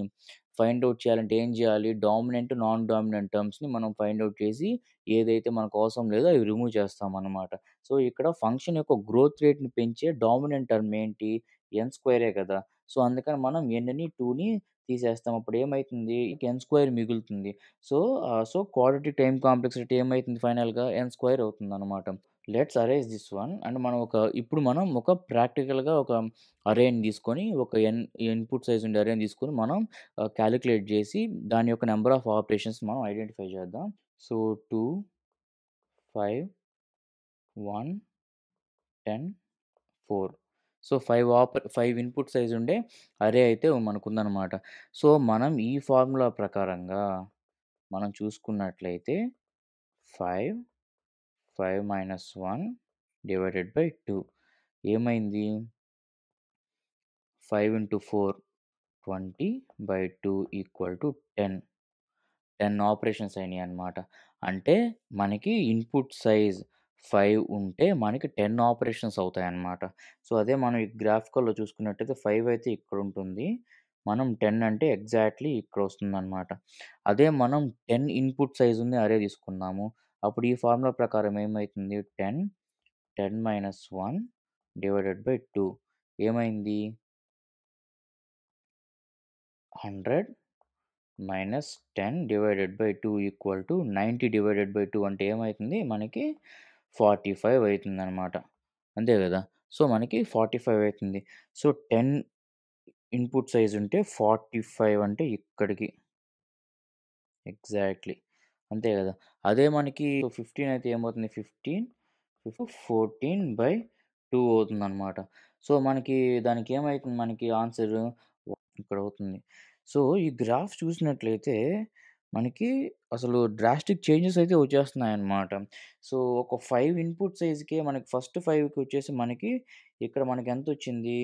ఫైండ్ ఔట్ చేయాలంటే ఏం చేయాలి? డామినెంట్, నాన్ డామినెంట్ టర్మ్స్‌ని మనం ఫైండ్ ఔట్ చేసి ఏదైతే మనకు అవసరం లేదో అవి రిమూవ్ చేస్తామనమాట. సో, ఇక్కడ ఫంక్షన్ యొక్క గ్రోత్ రేట్‌ని పెంచే డామినెంట్ టర్మ్ ఏంటి? ఎన్ స్క్వేరే కదా! సో, అందుకని మనం ఎన్‌ని, 2ని తీసేస్తాం. అప్పుడు ఏమైతుంది? ఎన్ స్క్వేర్ మిగులుతుంది. సో, క్వాడ్రాటిక్ టైమ్ కాంప్లెక్సిటీ ఏమైతుంది ఫైనల్‌గా? ఎన్ స్క్వేర్ అవుతుందనమాట. Let's arrange this one and మనం ఒక ప్రాక్టికల్‌గా ఒక అరేని తీసుకొని ఒక ఇన్‌పుట్ సైజ్ ఉండే అరేని తీసుకొని మనం కాలిక్యులేట్ చేసి దాని యొక్క నంబర్ ఆఫ్ ఆపరేషన్స్ మనం ఐడెంటిఫై చేద్దాం. సో, 2, 5, 1, 10, 4. సో, 5 ఇన్‌పుట్ సైజ్ ఉండే అరే అయితే మనకుందనమాట. సో, మనం ఈ ఫార్ములా ప్రకారంగా మనం చూసుకున్నట్లయితే 5, 5 - 1 డివైడెడ్ బై 2 ఏమైంది? 5 ఇంటూ 4 20/2 ఈక్వల్ టు 10. 10 ఆపరేషన్స్ అయినాయన్నమాట. అంటే మనకి ఇన్‌పుట్ సైజ్ 5 ఉంటే మనకి 10 ఆపరేషన్స్ అవుతాయన్నమాట. సో, అదే మనం ఈ గ్రాఫికల్‌లో చూసుకున్నట్టయితే 5 అయితే ఇక్కడుంటుంది. మనం 10 అంటే ఎగ్జాక్ట్‌లీ ఇక్కడొస్తుందన్నమాట. అదే మనం 10 ఇన్‌పుట్ సైజ్ ఉంది అరే తీసుకున్నాము. అప్పుడు ఈ ఫార్ములా ప్రకారం ఏమైతుంది? 10, 10 - 1 డివైడెడ్ బై 2 ఏమైంది? 100 -10/2 ఈక్వల్ టు 90/2 అంటే ఏమైతుంది? మనకి 45 అయితుందనమాట. అంతే గదా! సో, మనకి 45 అయితుంది. సో, 10 ఇన్‌పుట్ సైజ్ ఉంటే 45 అంటే ఇక్కడికి ఎగ్జాక్ట్‌లీ. అంతే గదా! అదే మనకి 15 అయితే ఏమవుతుంది? 14/2 అవుతుందనమాట. సో, దానికేమైతుంది మనకి ఆన్సరు ఇక్కడవుతుంది. సో, ఈ గ్రాఫ్ చూసినట్లయితే మనకి అసలు డ్రాస్టిక్ చేంజెస్ అయితే వచ్చేస్తున్నాయన్నమాట. సో, ఒక 5 ఇన్‌పుట్ సైజ్‌కే మనకి ఫస్ట్ 5కి వచ్చేసి ఇక్కడ మనకెంతొచ్చింది?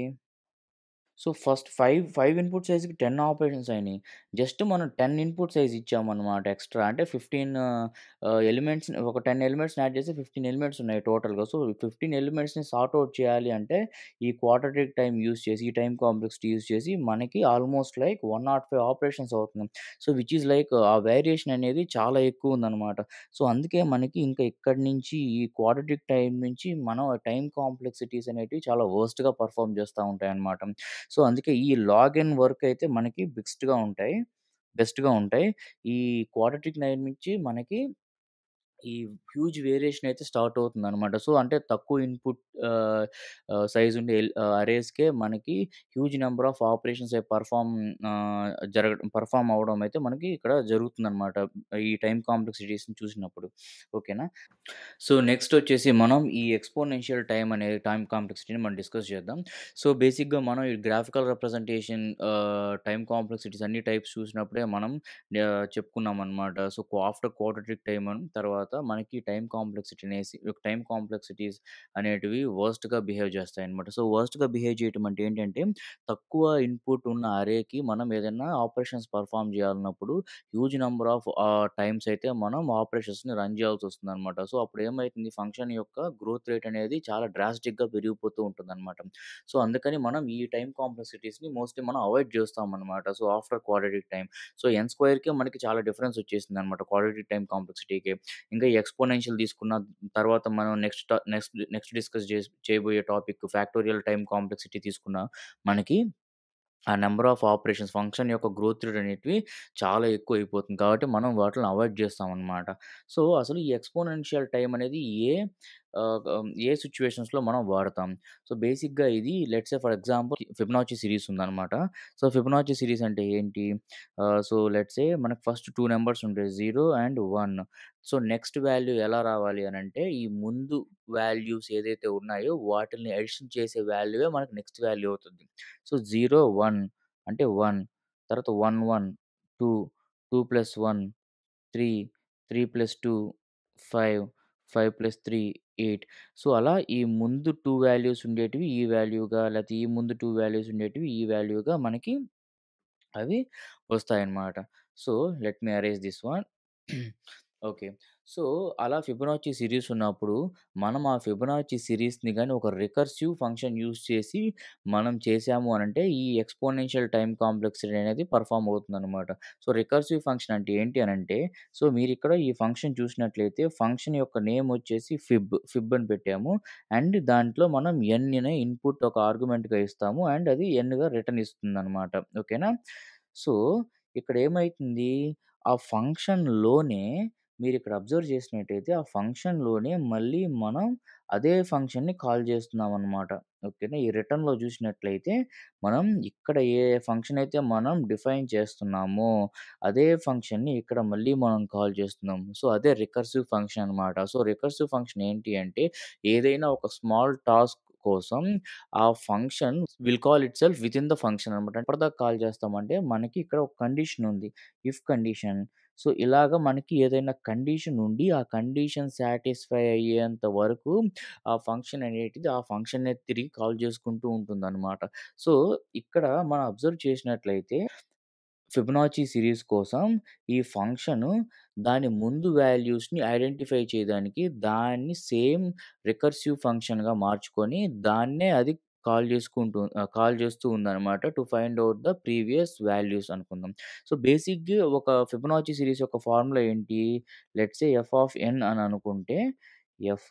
సో, ఫస్ట్ 5 ఇన్‌పుట్ సైజ్‌కి 10 ఆపరేషన్స్ అయినియి. జస్ట్ మనం 10 ఇన్‌పుట్ సైజ్ ఇచ్చామన్నమాట ఎక్స్‌ట్రా. అంటే 15 ఎలిమెంట్స్‌ని ఒక 10 ఎలిమెంట్స్‌ని యాడ్ చేసి 15 ఎలిమెంట్స్ ఉన్నాయి టోటల్‌గా. సో, 15 ఎలిమెంట్స్‌ని సార్ట్ ఔట్ చేయాలి అంటే ఈ క్వాడ్రాటిక్ టైమ్ యూజ్ చేసి, ఈ టైమ్ కాంప్లెక్సిటీ యూజ్ చేసి మనకి ఆల్‌మోస్ట్ లైక్ 105 ఆపరేషన్స్ అవుతుంది. సో, విచ్ ఈస్ లైక్ ఆ వేరియేషన్ అనేది చాలా ఎక్కువుందన్నమాట. సో, అందుకే మనకి ఇంకా ఇక్కడి నుంచి ఈ క్వాడ్రాటిక్ టైమ్ నుంచి మనం టైమ్ కాంప్లెక్సిటీస్ అనేటివి చాలా వరస్ట్‌గా పెర్ఫార్మ్ చేస్తా ఉంటాయన్నమాట. సో, అందుకే ఈ లాగ్ ఇన్ వర్క్ అయితే మనకి బెస్ట్‌గా ఉంటాయి. ఈ క్వాడ్రాటిక్ నైన్ నుంచి మనకి ఈ హ్యూజ్ వేరియేషన్ అయితే స్టార్ట్ అవుతుందనమాట. సో, అంటే తక్కువ ఇన్‌పుట్ ఆహ్, ఆహ్, సైజ్ ఉండే అరేస్‌కే మనకి huge number of operations perform అవ్వడం అయితే మనకి ఇక్కడ జరుగుతుందనమాట. ఈ టైమ్ కాంప్లెక్సిటీస్‌ని చూసినప్పుడు. ఓకేనా? సో, నెక్స్టొచ్చేసి మనం ఈ ఎక్స్‌పోనెన్షియల్ టైమ్ కాంప్లెక్సిటీని మనం డిస్కస్ చేద్దాం. సో, బేసిక్‌గా మనం ఈ గ్రాఫికల్ రిప్రజెంటేషన్ టైమ్ కాంప్లెక్సిటీస్ అన్ని టైప్స్ చూసినప్పుడే మనం చెప్పుకున్నామనమాట. సో, ఆఫ్టర్ క్వాడ్రాటిక్ టైమ్ తర్వాత మనకి టైమ్ కాంప్లెక్సిటీస్ అనేటివి వరస్ట్‌గా బిహేవ్ చేస్తాయన్నమాట. సో, వరస్ట్‌గా బిహేవ్ చేయటం అంటే ఏంటంటే, తక్కువ ఇన్‌పుట్ ఉన్న అరేకి మనం ఏదైనా ఆపరేషన్స్ పెర్ఫార్మ్ చేయాలన్నప్పుడు హ్యూజ్ నంబర్ ఆఫ్ టైమ్స్ అయితే మనం ఆపరేషన్స్‌ని రన్ చేయాల్సొస్తుందనమాట. సో, అప్పుడేమైతుంది ఫంక్షన్ యొక్క గ్రోత్ రేట్ అనేది చాలా డ్రాస్టిక్‌గా పెరిగిపోతూ ఉంటుందనమాట. సో, అందుకని మనం ఈ టైమ్ కాంప్లెక్సిటీస్‌ని మోస్ట్‌లీ మనం అవాయిడ్ చేస్తామనమాట. So, after quadratic time. So, n స్క్వేర్‌కే మనకి చాలా డిఫరెన్స్ వచ్చేసిందనమాట క్వాడ్రాటిక్ టైమ్ కాంప్లెక్సిటీకి. ఇంకా ఈ ఎక్స్‌పోనెన్షియల్ తీసుకున్న తర్వాత మనం నెక్స్ట్ డిస్కస్ చేయబోయే టాపిక్ ఫ్యాక్టోరియల్ టైమ్ కాంప్లెక్సిటీ తీసుకున్న మనకి ఆ నంబర్ ఆఫ్ ఆపరేషన్స్ ఫంక్షన్ యొక్క గ్రోత్ రేట్ అనేటివి చాలా ఎక్కువైపోతుంది. కాబట్టి మనం వాటిలిని అవాయిడ్ చేస్తామనమాట. సో, అసలు ఈ ఎక్స్‌పోనెన్షియల్ టైమ్ అనేది ఏ సిట్యుయేషన్స్‌లో మనం వాడతాం? సో, బేసిక్‌గా ఇది let's say for example Fibonacci series ఉందనమాట. సో, ఫిబొనాచి సిరీస్ అంటే ఏంటి? సో, లెట్స్ సే మనకు ఫస్ట్ 2 నంబర్స్ ఉంటాయి. 0 అండ్ 1. సో, నెక్స్ట్ వాల్యూ ఎలా రావాలి అనంటే ఈ ముందు వాల్యూస్ ఏదైతే ఉన్నాయో వాటిల్ని అడిషన్ చేసే వాల్యూయే మనకు నెక్స్ట్ వాల్యూ అవుతుంది. సో, 0, 1 అంటే 1 తర్వాత 1, 1, 2, 2 + 1, 3, 3 + 2, 5, 5 + 3, 8. సో, అలా ఈ ముందు 2 వాల్యూస్ ఉండేటివి ఈ వాల్యూగా, లేతే ఈ ముందు 2 వాల్యూస్ ఉండేటివి ఈ వాల్యూగా మనకి అవి వస్తాయన్నమాట. So, let me arrange this one. Okay. So, అలా ఫిబొనాచి సీరీస్ ఉన్నప్పుడు, మనం ఆ ఫిబొనాచి సీరీస్‌ని గాని ఒక రికర్సివ్ ఫంక్షన్ యూజ్ చేసి మనం చేసాము అనంటే, ఈ ఎక్స్‌పోనెన్షియల్ టైమ్ కాంప్లెక్సిటీ అనేది పెర్ఫార్మ్ అవుతుందనమాట. సో, రికర్సివ్ ఫంక్షన్ అంటే ఏంటి అనంటే, సో, మీరిక్కడ ఈ ఫంక్షన్ చూసినట్లయితే, ఫంక్షన్ యొక్క నేమ్ వచ్చేసి ఫిబ్ అని పెట్టాము. అండ్ దాంట్లో మనం ఎన్ అనే ఇన్‌పుట్ ఒక ఆర్గ్యుమెంట్‌గా ఇస్తాము. అండ్ అది ఎన్‌గా రిటర్న్ ఇస్తుందనమాట. ఓకేనా? సో, ఇక్కడేమైతుంది, ఆ ఫంక్షన్‌లోనే మీరిక్కడ అబ్జర్వ్ చేసినట్టయితే, ఆ ఫంక్షన్‌లోనే మళ్ళీ మనం అదే ఫంక్షన్‌ని కాల్ చేస్తున్నామనమాట. ఓకేనా. ఈ రిటర్న్‌లో చూసినట్లయితే, మనం ఇక్కడ ఏ ఫంక్షన్ అయితే మనం డిఫైన్ చేస్తున్నామో, అదే ఫంక్షన్‌ని ఇక్కడ మళ్ళీ మనం కాల్ చేస్తున్నాం. సో, అదే రికర్సివ్ ఫంక్షన్ అనమాట. సో, రికర్సివ్ ఫంక్షన్ ఏంటి అంటే, ఏదైనా ఒక స్మాల్ టాస్క్ కోసం ఆ function will call itself within the function అనమాట. ఎప్పటిదాకా కాల్ చేస్తామంటే, మనకి ఇక్కడ ఒక కండిషన్ ఉంది. If condition. సో, ఇలాగ మనకి ఏదైనా కండిషన్ ఉండి, ఆ కండిషన్ సాటిస్ఫై అయ్యేంత వరకు ఆ ఫంక్షన్ అనేటిది ఆ ఫంక్షన్‌నే తిరిగి కాల్ చేసుకుంటూ ఉంటుందనమాట. సో, ఇక్కడ మనం అబ్జర్వ్ చేసినట్లయితే ఫిబొనాచి సీరీస్ కోసం ఈ ఫంక్షను దాని ముందు వాల్యూస్‌ని ఐడెంటిఫై చేయడానికి దాన్ని సేమ్ రికర్సివ్ ఫంక్షన్‌గా మార్చుకొని దాన్నే అది కాల్ చేస్తూ ఉందనమాట. To find out the previous values అనుకుందాం. సో, బేసిక్‌గా ఒక ఫిబొనాచి సీరీస్ యొక్క ఫార్ములా ఏంటి? Let's say F of N అని అనుకుంటే ఎఫ్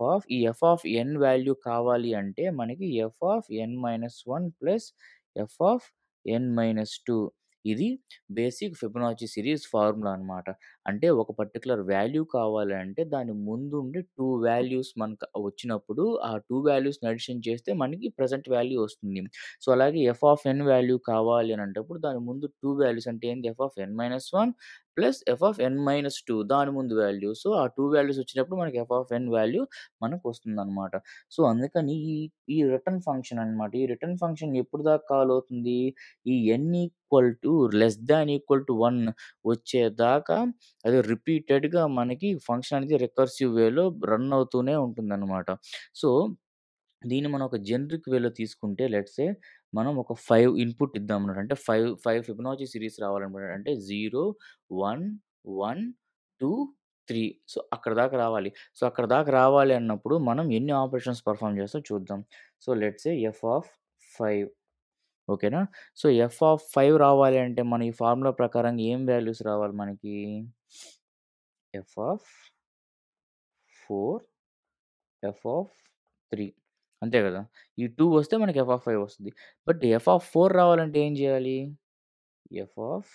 ఆఫ్ ఎన్ వాల్యూ కావాలి అంటే మనకి F of N minus 1 plus F of N minus 2 ఇది బేసిక్ ఫిబొనాచి సీరీస్ ఫార్ములా అనమాట. అంటే ఒక పర్టిక్యులర్ వాల్యూ కావాలంటే దాని ముందుండి 2 వాల్యూస్ మనకు వచ్చినప్పుడు ఆ 2 వాల్యూస్‌ని అడిషన్ చేస్తే మనకి ప్రెజెంట్ వాల్యూ వస్తుంది. సో, అలాగే ఎఫ్ ఆఫ్ ఎన్ వాల్యూ కావాలి అనంటప్పుడు దాని ముందు 2 వాల్యూస్ అంటే ఏంది F of N minus 1 plus F of N minus 2 దాని ముందు వాల్యూ. సో, ఆ 2 వాల్యూస్ వచ్చినప్పుడు మనకి ఎఫ్ ఆఫ్ ఎన్ వాల్యూ మనకొస్తుందనమాట. సో, అందుకని ఈ రిటర్న్ ఫంక్షన్ అనమాట. ఈ రిటర్న్ ఫంక్షన్ ఎప్పటిదాకా కాల్ అవుతుంది? ఈ n equal to less than equal to 1 వచ్చేదాకా అది రిపీటెడ్‌గా మనకి ఫంక్షన్ అనేది రికర్సివ్ వేలో రన్ అవుతూనే ఉంటుందనమాట. సో, దీన్ని మనం ఒక జనరిక్ వేలో తీసుకుంటే లెట్స్ సే మనం ఒక 5 ఇన్‌పుట్ ఇద్దామన్నమాట. అంటే 5 ఫిబొనాచి సీరీస్ రావాలన్నమాట. అంటే 0, 1, 1, 2, 3 సో, అక్కడి దాకా రావాలి. సో, అక్కడి దాకా రావాలి అన్నప్పుడు మనం ఎన్ని ఆపరేషన్స్ పెర్ఫార్మ్ చేస్తామో చూద్దాం. So, let's say F of 5 ఓకేనా. సో, ఎఫ్ ఆఫ్ 5 రావాలి అంటే మన ఈ ఫార్ములా ప్రకారంగా ఏం వాల్యూస్ రావాలి మనకి? ఎఫ్ ఆఫ్ 4, ఎఫ్ ఆఫ్ 3 అంతే గదా! ఈ 2 వస్తే మనకి ఎఫ్ ఆఫ్ 5 వస్తది. బట్ ఎఫ్ ఆఫ్ 4 రావాలంటే ఏం జేయాలి? ఎఫ్ ఆఫ్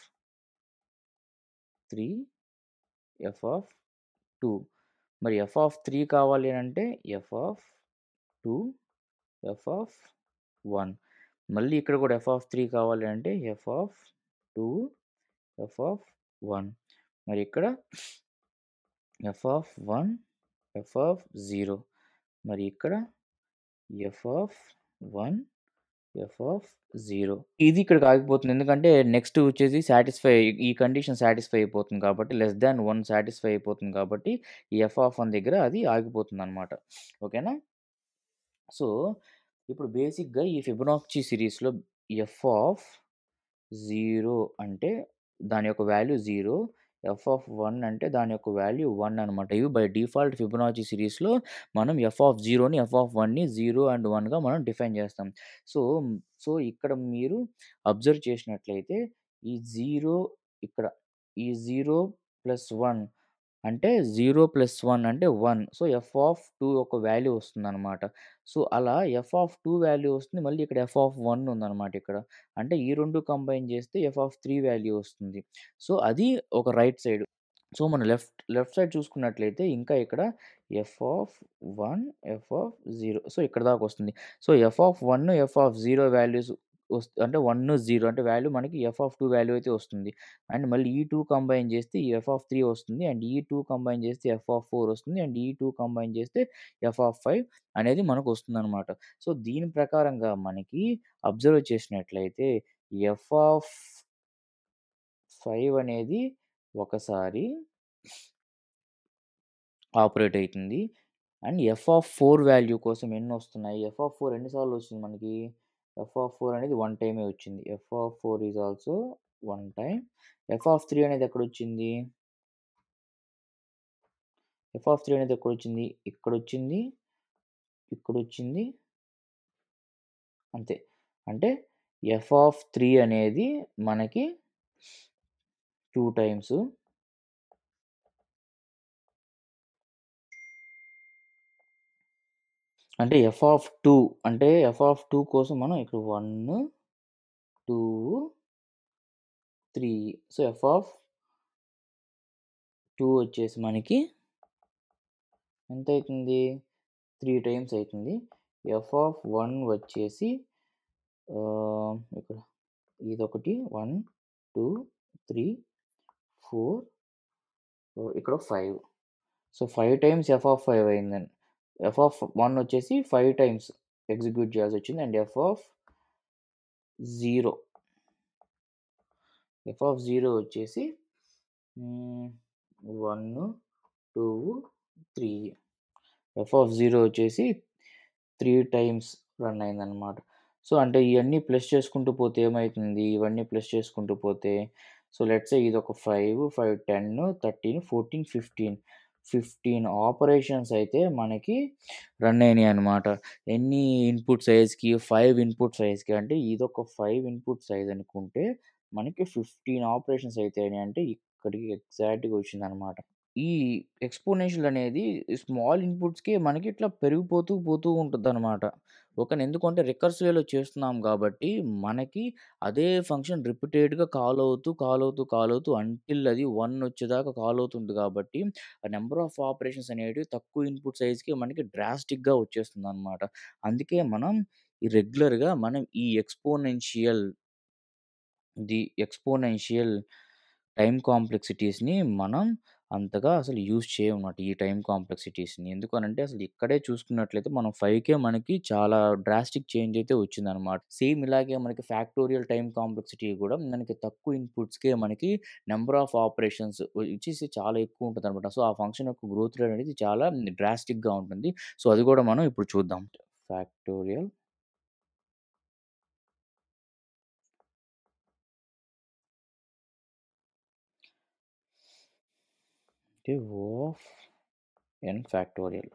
3, ఎఫ్ ఆఫ్ 2 మరి ఎఫ్ ఆఫ్ 3 కావాలి అనంటే ఎఫ్ ఆఫ్ 2, ఎఫ్ ఆఫ్ 1 మళ్ళీ ఇక్కడ గూడా ఎఫ్ ఆఫ్ 3 కావాలి అంటే ఎఫ్ ఆఫ్ 2, ఎఫ్ ఆఫ్ 1 మరి ఇక్కడ ఎఫ్ ఆఫ్ 1, ఎఫ్ ఆఫ్ 0 మరి ఇక్కడ ఎఫ్ ఆఫ్ 1, ఎఫ్ ఆఫ్ 0 ఇది ఇక్కడికి ఆగిపోతుంది. ఎందుకంటే నెక్స్ట్ వచ్చేసి ఈ కండిషన్ సాటిస్ఫై అయిపోతుంది కాబట్టి లెస్ థాన్ 1 సాటిస్ఫై అయిపోతుంది కాబట్టి ఈ ఎఫ్ ఆఫ్ 1 దగ్గర అది ఆగిపోతుందనమాట. ఓకేనా? సో, ఇప్పుడు బేసిక్‌గా ఈ ఫిబొనాక్చి సీరీస్‌లో ఎఫ్ ఆఫ్ 0 అంటే దాని యొక్క వాల్యూ 0. ఎఫ్ ఆఫ్ 1 అంటే దాని యొక్క వాల్యూ 1 అనమాట. ఇవి బై డిఫాల్ట్ ఫిబొనాచి సీరీస్‌లో మనం ఎఫ్ ఆఫ్ 0ని, ఎఫ్ ఆఫ్ 1ని 0 అండ్ 1గా మనం డిఫైన్ చేస్తాం. సో, సో, ఇక్కడ మీరు అబ్జర్వ్ చేసినట్లయితే ఈ 0 ఇక్కడ ఈ 0 ప్లస్ 1 అంటే 0 ప్లస్ 1 అంటే 1. సో, ఎఫ్ ఆఫ్ 2 ఒక వాల్యూ వస్తుందనమాట. సో, అలా ఎఫ్ ఆఫ్ 2 వాల్యూ వస్తుంది. మళ్ళీ ఇక్కడ ఎఫ్ ఆఫ్ 1 ఉందనమాట ఇక్కడ. అంటే ఈ 2 కంబైన్ చేస్తే ఎఫ్ ఆఫ్ 3 వాల్యూ వస్తుంది. సో, అది ఒక రైట్ సైడ్. సో, మనం లెఫ్ట్ లెఫ్ట్ సైడ్ చూసుకున్నట్లయితే ఇంకా ఇక్కడ F of 1, f of 0 so, ఇక్కడి దాకొస్తుంది. So, F of 1, f of 0 values అంటే 1, 0 అంటే వాల్యూ మనకి ఎఫ్ ఆఫ్ 2 వాల్యూ అయితే వస్తుంది. అండ్ మళ్ళీ ఈ 2 కంబైన్ చేస్తే ఈ ఎఫ్ ఆఫ్ 3 వస్తుంది. అండ్ ఈ 2 కంబైన్ చేస్తే ఎఫ్ ఆఫ్ 4 వస్తుంది. అండ్ ఈ 2 కంబైన్ చేస్తే ఎఫ్ ఆఫ్ 5 అనేది మనకొస్తుందనమాట. సో, దీని ప్రకారంగా మనకి అబ్జర్వ్ చేసినట్లయితే ఎఫ్ ఆఫ్ 5 అనేది ఒకసారి ఆపరేట్ అయితుంది. అండ్ ఎఫ్ ఆఫ్ 4 వాల్యూ కోసం ఎన్నొస్తున్నాయి? ఎఫ్ ఆఫ్ 4 ఎన్ని సార్లు వచ్చింది మనకి? ఎఫ్ ఆఫ్ 4 అనేది 1 టైమే వచ్చింది. F of 4 is also 1 time. F of 3 అనేది ఎక్కడొచ్చింది? ఎఫ్ ఆఫ్ 3 అనేది ఎక్కడొచ్చింది? ఇక్కడొచ్చింది, ఇక్కడొచ్చింది. అంతే. అంటే ఎఫ్ ఆఫ్ 3 అనేది మనకి 2 టైమ్స్. అంటే ఎఫ్ ఆఫ్ 2 అంటే ఎఫ్ ఆఫ్ 2 కోసం మనం ఇక్కడ 1, 2, 3. సో, ఎఫ్ ఆఫ్ 2 వచ్చేసి మనకి ఎంతయితుంది? 3 టైమ్స్ అయితుంది. ఎఫ్ ఆఫ్ 1 వచ్చేసి ఇక్కడ ఇదొకటి 1, 2, 3, 4 ఇక్కడ 5. సో, 5 టైమ్స్ ఎఫ్ ఆఫ్ 5 అయిందండి. ఎఫ్ ఆఫ్ 1 వచ్చేసి 5 టైమ్స్ ఎగ్జిక్యూట్ చేయాల్సొచ్చింది. అండ్ ఎఫ్ ఆఫ్ 0 వచ్చేసి 1, 2, 3. ఎఫ్ ఆఫ్ 0 వచ్చేసి 3 టైమ్స్ రన్ అయిందనమాట. సో, అంటే ఇయన్నీ ప్లస్ చేసుకుంటూ పోతే ఏమైతుంది? ఇవన్నీ ప్లస్ చేసుకుంటూ పోతే సో, లెట్స్ సే ఇదొక 5, 5, 10, 13, 14, 15. 15 ఆపరేషన్స్ అయితే మనకి రన్ అయినాయన్నమాట. ఎన్ని ఇన్‌పుట్ సైజ్‌కి? 5 ఇన్‌పుట్ సైజ్‌కి. అంటే ఇదొక 5 ఇన్‌పుట్ సైజ్ అనుకుంటే మనకి 15 ఆపరేషన్స్ అయితే అయినాయి. అంటే ఇక్కడికి ఎగ్జాక్ట్‌గా వచ్చిందనమాట. ఈ ఎక్స్‌పోనెన్షియల్ అనేది స్మాల్ ఇన్‌పుట్స్‌కే మనకి ఇట్లా పెరిగిపోతూ పోతూ ఉంటదనమాట. ఓకేనా. ఎందుకంటే రికర్సివ్ వేలో చేస్తున్నాం గాబట్టి, మనకి అదే ఫంక్షన్ రిపీటెడ్‌గా కాల్ అవుతూ అంటిల్ అది 1 వచ్చేదాకా కాల్ అవుతుంది గాబట్టి, ఆ నంబర్ ఆఫ్ ఆపరేషన్స్ అనేటివి తక్కువ ఇన్‌పుట్ సైజ్‌కి మనకి డ్రాస్టిక్‌గా వచ్చేస్తుందనమాట. అందుకే మనం ఈ రెగ్యులర్‌గా మనం ఈ ఎక్స్‌పోనెన్షియల్ టైమ్ కాంప్లెక్సిటీస్‌ని మనం అంతగా అసలు యూజ్ చేయమన్నమాట. ఈ టైమ్ కాంప్లెక్సిటీస్‌ని. ఎందుకనంటే అసలు ఇక్కడే చూసుకున్నట్లయితే మనం 5కే మనకి చాలా డ్రాస్టిక్ చేంజ్ అయితే వచ్చిందనమాట. సేమ్ ఇలాగే మనకి ఫ్యాక్టోరియల్ టైమ్ కాంప్లెక్సిటీ గూడా మనకి తక్కువ ఇన్‌పుట్స్‌కే మనకి నంబర్ ఆఫ్ ఆపరేషన్స్ వచ్చేసి చాలా ఎక్కువ ఉంటదనమాట. సో, ఆ ఫంక్షన్ యొక్క గ్రోత్ రేట్ అనేది చాలా డ్రాస్టిక్‌గా ఉంటుంది. సో, అది గూడా మనం ఇప్పుడు చూద్దాం. ఫ్యాక్టోరియల్ అంటే ఓ ఆఫ్ ఎన్ ఫ్యాక్టోరియల్.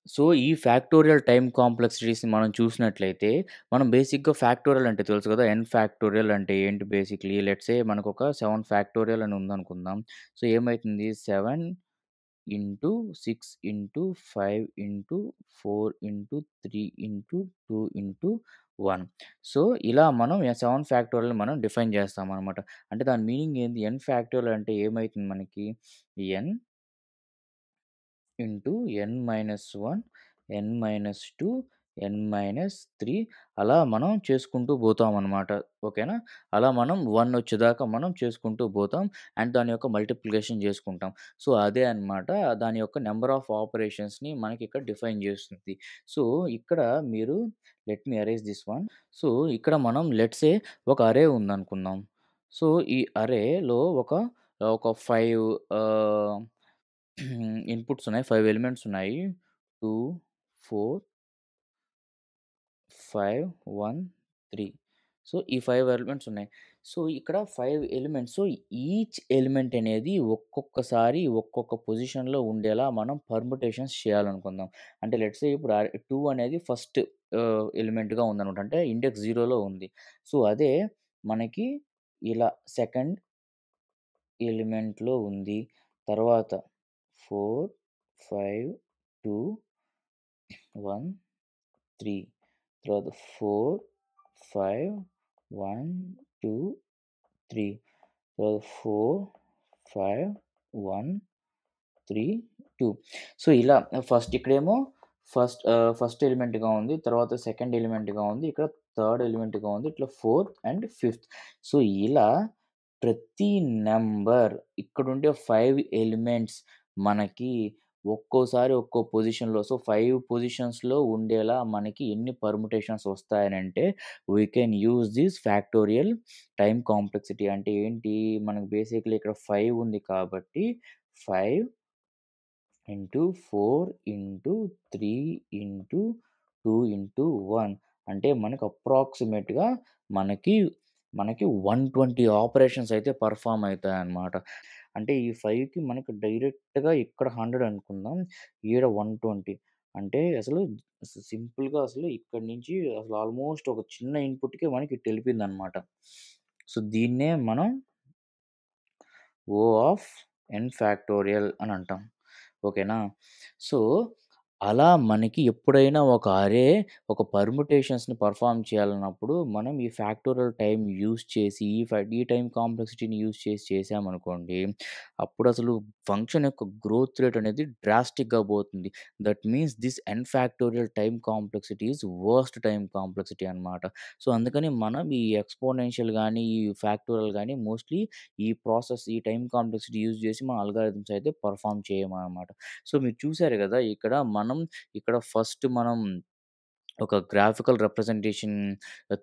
సో, ఈ ఫ్యాక్టోరియల్ టైమ్ కాంప్లెక్సిటీస్‌ని మనం చూసినట్లయితే, మనం బేసిక్‌గా ఫ్యాక్టోరియల్ అంటే తెలుసు కదా! ఎన్ ఫ్యాక్టోరియల్ అంటే ఏంటి బేసిక్‌లీ లెట్స్ సే మనకొక 7 ఫ్యాక్టోరియల్ అని ఉందనుకుందాం. సో, ఏమైతుంది 7 into 6 into 5 into 4 into 3 into 2 into 1. So, ఇలా మనం 7 ఫ్యాక్టోరియల్‌ని మనం డిఫైన్ చేస్తామనమాట. అంటే దాని మీనింగ్ ఏంది? ఎన్ ఫ్యాక్టోరియల్ అంటే ఏమైతుంది మనకి? ఎన్ ఇంటూ n-1, n-2, n-3 అలా మనం చేసుకుంటూ పోతామనమాట. ఓకేనా? అలా మనం 1 వచ్చేదాకా మనం చేసుకుంటూ పోతాం. అండ్ దాని యొక్క మల్టిప్లికేషన్ చేసుకుంటాం. సో, అదే అనమాట దాని యొక్క నంబర్ ఆఫ్ ఆపరేషన్స్‌ని మనకిక్కడ డిఫైన్ చేస్తుంది. సో, ఇక్కడ మీరు let me arrange this one. So, ఇక్కడ మనం లెట్స్ సే ఒక అరే ఉందనుకుందాం. సో, ఈ అరేలో ఒక 5 ఆహ్ ఇన్‌పుట్స్ ఉన్నాయి. 5 ఎలిమెంట్స్ ఉన్నాయి. 2, 4, 5, 1, 3. సో, ఈ 5 ఎలిమెంట్స్ ఉన్నాయి. సో, ఇక్కడ 5 ఎలిమెంట్స్. సో, ఈచ్ ఎలిమెంట్ అనేది ఒక్కొక్కసారి ఒక్కొక్క పొజిషన్‌లో ఉండేలా మనం పర్ముటేషన్స్ చేయాలనుకుందాం. అంటే లెట్స్ సే ఇప్పుడు 2 అనేది ఫస్ట్ ఎలిమెంట్‌గా ఉందనమాట. అంటే ఇండెక్స్ 0లో ఉంది. సో, అదే మనకి ఇలా సెకండ్ ఎలిమెంట్‌లో ఉంది. తర్వాత 4, 5, 2, 1, 3 తర్వాత 4, 5, 1, 2, 3 తర్వాత 4, 5, 1, 3, 2. సో, ఇలా ఇక్కడేమో ఫస్ట్ ఎలిమెంట్‌గా ఉంది. తర్వాత సెకండ్ ఎలిమెంట్‌గా ఉంది. ఇక్కడ థర్డ్ ఎలిమెంట్‌గా ఉంది. ఇట్లా ఫోర్త్ అండ్ ఫిఫ్త్. సో, ఇలా ప్రతి నంబర్ ఇక్కడుండే 5 ఎలిమెంట్స్ మనకి ఒక్కోసారి ఒక్కో పొజిషన్‌లో సో, 5 పొజిషన్స్‌లో ఉండేలా మనకి ఎన్ని పర్ముటేషన్స్ వస్తాయనంటే, we can use this factorial time complexity. అంటే ఏంటి? మనకు బేసికల్లీ ఇక్కడ 5 ఉంది కాబట్టి 5 ఇంటూ 4 ఇంటూ 3 ఇంటూ 2 ఇంటూ 1 అంటే మనకు అప్రాక్సిమేట్‌గా మనకి మనకి 120 ఆపరేషన్స్ అయితే పెర్ఫార్మ్ అయితాయన్నమాట. అంటే ఈ 5కి మనకు డైరెక్ట్‌గా ఇక్కడ 100 అనుకుందాం. ఈడ 120 అంటే అసలు సింపుల్‌గా అసలు ఇక్కడి నుంచి అసలు ఆల్మోస్ట్ ఒక చిన్న ఇన్‌పుట్‌కే మనకి ఇటెళ్ళిపోయిందన్నమాట. సో, దీన్నే మనం ఓ ఆఫ్ ఎన్ ఫ్యాక్టోరియల్ అని అంటాం. ఓకేనా? సో, అలా మనకి ఎప్పుడైనా ఒక అరే ఒక పర్ముటేషన్స్‌ని పెర్ఫార్మ్ చేయాలన్నప్పుడు మనం ఈ ఫ్యాక్టోరియల్ టైమ్ యూజ్ చేసి ఈ టైమ్ కాంప్లెక్సిటీని యూజ్ చేసి చేశామనుకోండి, అప్పుడసలు ఫంక్షన్ యొక్క గ్రోత్ రేట్ అనేది డ్రాస్టిక్‌గా పోతుంది. That means this N factorial time complexity is worst time complexity అన్నమాట. సో, అందుకని మనం ఈ ఎక్స్‌పోనెన్షియల్ గాని, ఈ ఫ్యాక్టోరియల్ గాని మోస్ట్‌లీ ఈ టైమ్ కాంప్లెక్సిటీ యూజ్ చేసి మన అల్గారిథమ్స్ అయితే పెర్ఫార్మ్ చేయమనమాట. సో, మీరు చూసారు గదా! ఇక్కడ ఫస్ట్ మనం ఒక గ్రాఫికల్ రిప్రజెంటేషన్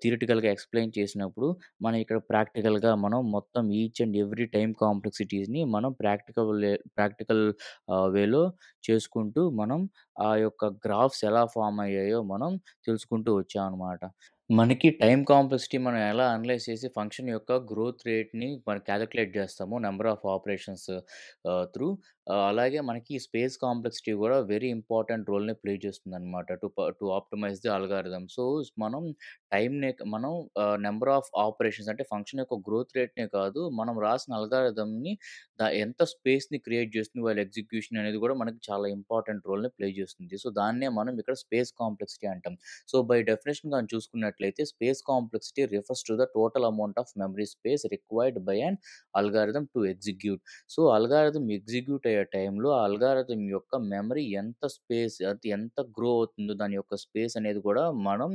థియరిటికల్‌గా ఎక్స్‌ప్లెయిన్ చేసినప్పుడు, మనం ఇక్కడ ప్రాక్టికల్‌గా మనం మొత్తం ఈచ్ అండ్ ఎవ్రీ టైమ్ కాంప్లెక్సిటీస్‌ని మనం ప్రాక్టికల్ వేలో చేసుకుంటూ మనం ఆ యొక్క గ్రాఫ్స్ ఎలా ఫార్మ్ అయ్యాయో మనం తెలుసుకుంటూ వచ్చామనమాట. మనకి టైమ్ కాంప్లెక్సిటీ మనం ఎలా అనలైజ్ చేసి ఫంక్షన్ యొక్క గ్రోత్ రేట్‌ని మనం కాలిక్యులేట్ చేస్తామో నంబర్ ఆఫ్ ఆపరేషన్స్ త్రూ అలాగే మనకి స్పేస్ కాంప్లెక్సిటీ కూడా వెరీ ఇంపార్టెంట్ రోల్‌ని ప్లే చేస్తుందనమాట. To optimize the algorithm. So, మనం నంబర్ ఆఫ్ ఆపరేషన్స్ అంటే ఫంక్షన్ యొక్క గ్రోత్ రేట్‌నే కాదు, మనం రాసిన అల్గారిథమ్‌ని ఎంత స్పేస్‌ని క్రియేట్ చేస్తుంది వాళ్ళ ఎగ్జిక్యూషన్ అనేది కూడా మనకి చాలా ఇంపార్టెంట్ రోల్‌ని ప్లే చేస్తుంది. సో, దాన్నే మనం ఇక్కడ స్పేస్ కాంప్లెక్సిటీ అంటాం. సో, బై డెఫినిషన్ గాని చూసుకున్నట్లయితే space complexity refers to the total amount of memory space required by an algorithm to execute. So, algorithm execute అయ్యే టైంలో ఆ అల్గారిథమ్ యొక్క మెమరీ అది ఎంత గ్రో అవుతుందో దాని యొక్క స్పేస్ అనేది కూడా మనం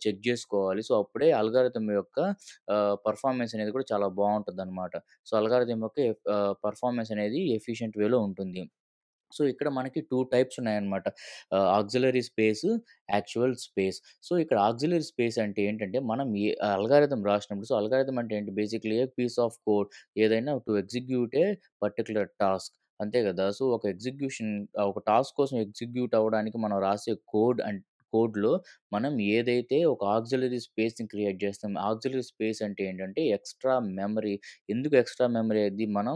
చెక్ జేసుకోవాలి. సో, అప్పుడే అల్గారిథమ్ యొక్క పెర్ఫార్మన్స్ అనేది కూడా చాలా బావుంటదనమాట. సో, అల్గారిథమ్ యొక్క పెర్ఫార్మన్స్ అనేది ఎఫిషియంట్ వేలో ఉంటుంది. సో, ఇక్కడ మనకి 2 టైప్స్ ఉన్నాయన్నమాట. Auxiliary space, actual space. So, ఇక్కడ ఆక్సిలరీ స్పేస్ అంటే ఏంటంటే, మనం అల్గారిథమ్ రాసినప్పుడు అల్గారిథమ్ అంటే ఏంటి? Basically a piece of code ఏదైనా to execute a particular task అంతే గదా! సో, ఒక టాస్క్ కోసం ఎగ్జిక్యూట్ అవ్వడానికి మనం రాసే కోడ్‌లో మనం ఏదైతే ఒక ఆక్సిలరీ స్పేస్‌ని క్రియేట్ చేస్తాం. ఆక్సిలరీ స్పేస్ అంటే ఏంటంటే, ఎక్స్‌ట్రా మెమరీ. ఎందుకు ఎక్స్‌ట్రా మెమరీ అది మనం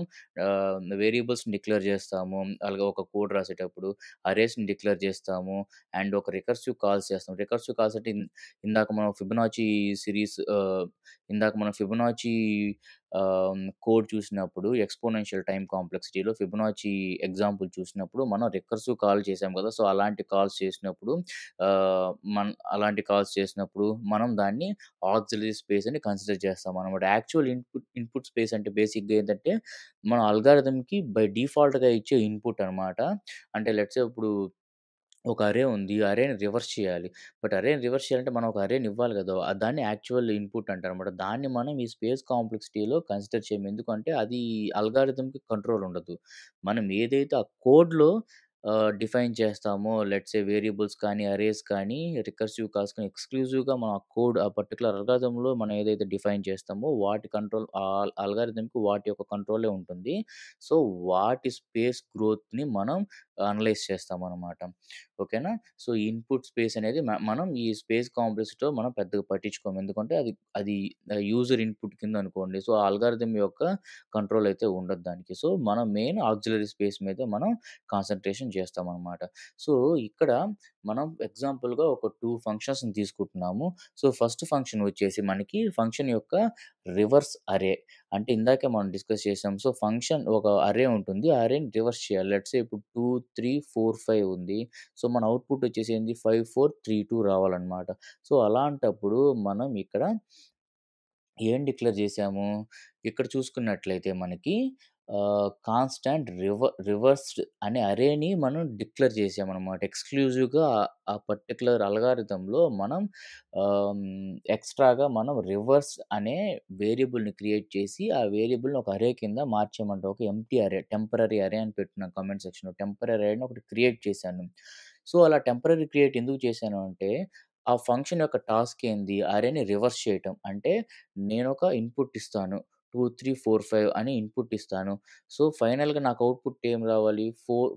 వేరియబుల్స్‌ని డిక్లేర్ చేస్తాము. అలాగే ఒక కోడ్ రాసేటప్పుడు అరేస్‌ని డిక్లేర్ చేస్తాము. అండ్ ఒక రికర్సివ్ కాల్స్ చేస్తాం. రికర్సివ్ కాల్స్ అంటే ఇందాక మనం ఫిబొనాచి సిరీస్ ఇందాక మనం ఫిబొనాచి కోడ్ చూసినప్పుడు ఎక్స్‌పోనెన్షియల్ టైమ్ కాంప్లెక్సిటీలో ఫిబొనాచి ఎగ్జాంపుల్ చూసినప్పుడు మనం రికర్సివ్ కాల్ చేసాం కదా! సో, ఆహ్, అలాంటి కాల్స్ చేసినప్పుడు మనం దాన్ని ఆక్సిలరీ స్పేస్ అని కన్సిడర్ చేస్తామనమాట. యాక్చువల్ ఇన్‌పుట్ స్పేస్ అంటే బేసిక్‌గా ఏంటంటే, మన అల్గారిథమ్‌కి బై డిఫాల్ట్‌గా ఇచ్చే ఇన్‌పుట్ అనమాట. అంటే లెట్స్ సే ఇప్పుడు ఒక అరే ఉంది. అరేని రివర్స్ చేయాలి. బట్ అరేని రివర్స్ చేయాలంటే మనం ఒక అరేని ఇవ్వాలి గదా! దాన్ని యాక్చువల్ ఇన్‌పుట్ అంటారనమాట. దాన్ని మనం ఈ స్పేస్ కాంప్లెక్సిటీలో కన్సిడర్ చేయము. ఎందుకంటే అది అల్గారిథమ్‌కి కంట్రోల్ ఉండదు. మనం ఏదైతే ఆ కోడ్‌లో డిఫైన్ చేస్తామో లెట్స్ సే వేరియబుల్స్ కానీ, అరేస్ కానీ, రికర్సివ్ కాల్స్ కానీ ఎక్స్‌క్లూజివ్‌గా మనం ఆ పర్టిక్యులర్ అల్గారిథమ్‌లో మనం ఏదైతే డిఫైన్ చేస్తామో వాటి కంట్రోల్ అల్గారిథమ్‌కి వాటి యొక్క కంట్రోలే ఉంటుంది. సో, వాటి స్పేస్ గ్రోత్‌ని మనం అనలైజ్ చేస్తామనమాట. ఓకేనా? సో, ఈ ఇన్‌పుట్ స్పేస్ అనేది మనం ఈ స్పేస్ కాంప్లెక్స్‌తో మనం పెద్దగా పట్టించుకోము. ఎందుకంటే అది అది యూజర్ ఇన్‌పుట్ కింద అనుకోండి. సో, అల్గారిథమ్ యొక్క కంట్రోల్ అయితే ఉండదు దానికి. సో, మనం మెయిన్ ఆక్సిలరీ స్పేస్ మీదే మనం కాన్సంట్రేషన్ చేస్తామనమాట. సో, ఇక్కడ మనం ఎగ్జాంపుల్‌గా ఒక 2 ఫంక్షన్స్‌ని తీసుకుంటున్నాము. సో, ఫస్ట్ ఫంక్షన్ వచ్చేసి మనకి ఫంక్షన్ యొక్క రివర్స్ అరే. అంటే ఇందాకే మనం డిస్కస్ చేసాం. సో, ఫంక్షన్ ఒక అరే ఉంటుంది. ఆ అరేని రివర్స్ చేయాలి. లెట్స్ సే ఇప్పుడు 2, 3, 4, 5 ఉంది. సో, మన అవుట్‌పుట్ వచ్చేసి ఏంది 5, 4, 3, 2 రావాలన్నమాట. సో, అలాంటప్పుడు మనం ఇక్కడ ఏం డిక్లేర్ జేసాము? ఇక్కడ చూసుకున్నట్లయితే మనకి కాన్స్టాంట్ రివర్స్డ్ అనే అరేని మనం డిక్లేర్ చేసామనమాట. ఎక్స్‌క్లూజివ్‌గా ఆ పర్టిక్యులర్ అల్గారిథమ్‌లో మనం ఎక్స్‌ట్రాగా మనం రివర్స్ అనే వేరియబుల్‌ని క్రియేట్ చేసి, ఆ వేరియబుల్‌ని ఒక అరే కింద మార్చామంట. ఒక ఎంప్టీ అరే, టెంపరరీ అరే అని పెట్టుకున్నాను కామెంట్ సెక్షన్‌లో. టెంపరరీ అరేని ఒకటి క్రియేట్ చేశాను. సో, అలా టెంపరరీ క్రియేట్ ఎందుకు చేశాను అంటే, ఆ ఫంక్షన్ యొక్క టాస్క్ ఏంది? అరేని రివర్స్ చేయటం. అంటే నేనొక ఇన్‌పుట్ ఇస్తాను. 2, 3, 4, 5 అని ఇన్‌పుట్ ఇస్తాను. సో, ఫైనల్‌గా నాకు అవుట్‌పుట్ ఏం రావాలి? 5,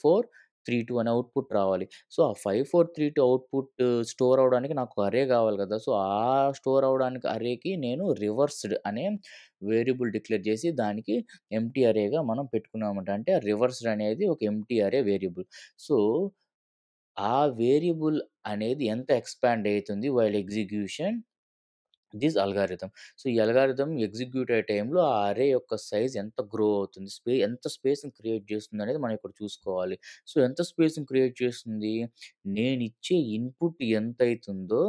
4, 5432 అనే అవుట్‌పుట్ రావాలి. సో, ఆ 5432 అవుట్‌పుట్ స్టోర్ అవ్వడానికి నాకు అరే గావాలి గదా! సో, ఆ స్టోర్ అవ్వడానికి అరేకి నేను రివర్స్‌డ్ అనే వేరియబుల్ డిక్లేర్ జేసి దానికి ఎంప్టీ అరేగా మనం పెట్టుకున్నామట. అంటే రివర్స్‌డ్ అనేది ఒక ఎంప్టీ అరే వేరియబుల్. సో, ఆ వేరియబుల్ అనేది ఎంత ఎక్స్‌పాండ్ అయితుంది while execution this algorithm. So, ఈ అల్గారిథమ్ ఎగ్జిక్యూట్ అయ్యే టైంలో ఆ అరే యొక్క సైజ్ ఎంత గ్రో అవుతుంది, ఎంత స్పేస్‌ని క్రియేట్ చేస్తుందనేది మనం ఇక్కడ చూసుకోవాలి. సో, ఎంత స్పేస్‌ని క్రియేట్ చేస్తుంది? నేనిచ్చే ఇన్‌పుట్ ఎంతైతుందో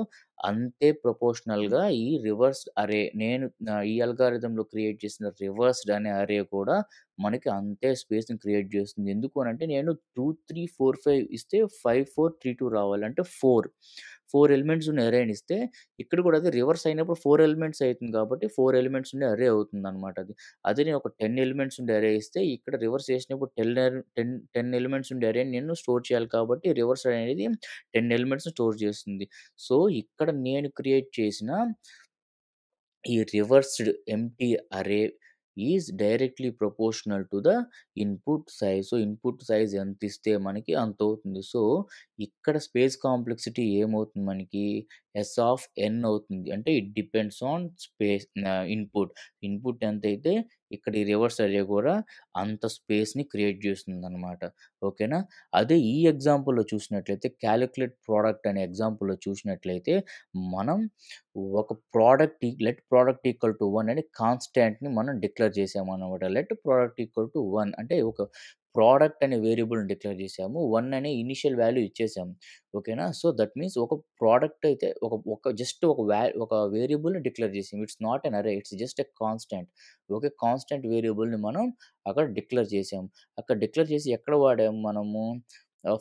అంతే ప్రపోర్షనల్‌గా ఈ రివర్స్డ్ అరే నేను ఈ అల్గారిథమ్‌లో క్రియేట్ చేసిన రివర్స్డ్ అనే అరే కూడా మనకి అంతే స్పేస్‌ని క్రియేట్ చేస్తుంది. ఎందుకు అనంటే నేను 2, 3, 4, 5 ఇస్తే 5, 4, 3, 2 రావాలి. అంటే 4 ఎలిమెంట్స్ ఉన్న అరేనిస్తే ఇక్కడ కూడా అది రివర్స్ అయినప్పుడు 4 ఎలిమెంట్స్ అయితుంది కాబట్టి 4 ఎలిమెంట్స్ ఉండే అరే అవుతుందనమాట అది. అదే నేను ఒక 10 ఎలిమెంట్స్ ఉండే అరే ఇస్తే ఇక్కడ రివర్స్ చేసినప్పుడు 10 ఎలిమెంట్స్ ఉండే అరేని నేను స్టోర్ చేయాలి కాబట్టి రివర్స్ అనేది 10 ఎలిమెంట్స్‌ని స్టోర్ చేస్తుంది. సో, ఇక్కడ నేను క్రియేట్ చేసిన ఈ reversed empty array is directly proportional to the input size. So, input size ఎంతిస్తే మనకి అంతవుతుంది. సో, ఇక్కడ స్పేస్ కాంప్లెక్సిటీ ఏమవుతుంది మనకి ఎస్ ఆఫ్ ఎన్ అవుతుంది. అంటే it depends on input. Input ఎంతైతే ఇక్కడ ఈ రివర్స్ అరే కూడా అంత స్పేస్‌ని క్రియేట్ చేస్తుందనమాట. ఓకేనా? అదే ఈ ఎగ్జాంపుల్‌లో చూసినట్లయితే కాలిక్యులేట్ ప్రొడక్ట్ అనే ఎగ్జాంపుల్‌లో చూసినట్లయితే మనం ఒక లెట్ ప్రొడక్ట్ ఈక్వల్ టు 1 అని కాన్స్టాంట్‌ని మనం డిక్లేర్ చేసామన్నమాట. లెట్ ప్రొడక్ట్ ఈక్వల్ టు 1 అంటే ఒక ప్రొడక్ట్ అనే వేరియబుల్‌ని డిక్లేర్ చేసాము. 1 అనే ఇనీషియల్ వాల్యూ ఇచ్చేసాము. ఓకేనా? సో, దట్ మీన్స్ ఒక ప్రొడక్ట్ అయితే జస్ట్ ఒక వేరియబుల్‌ని డిక్లేర్ చేసాం. It's not an array. It's just a constant. Okay. Constant వేరియబుల్‌ని మనం అక్కడ డిక్లేర్ చేసాము. అక్కడ డిక్లేర్ చేసి ఎక్కడ వాడాము మనము?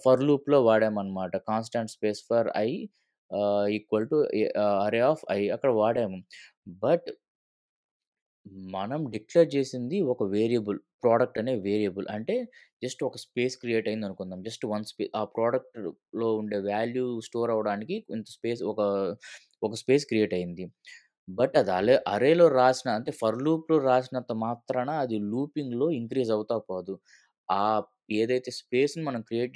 ఫర్ లూప్‌లో వాడామన్నమాట. Constant space for i equal to array of i అక్కడ వాడాము. బట్ మనం డిక్లేర్ చేసింది ఒక వేరియబుల్. ప్రొడక్ట్ అనే వేరియబుల్. అంటే జస్ట్ ఒక స్పేస్ క్రియేట్ అయిందనుకుందాం. జస్ట్ వన్ ఆ ప్రొడక్ట్‌లో ఉండే వాల్యూ స్టోర్ అవ్వడానికి కొంత స్పేస్ ఒక స్పేస్ క్రియేట్ అయింది. బట్ అది అరేలో రాసిన అంటే ఫర్ లూప్‌లో రాసినంత మాత్రాన అది లూపింగ్‌లో ఇంక్రీజ్ అవుతా పోదు. ఆహ్, ఏదైతే స్పేస్‌ని మనం క్రియేట్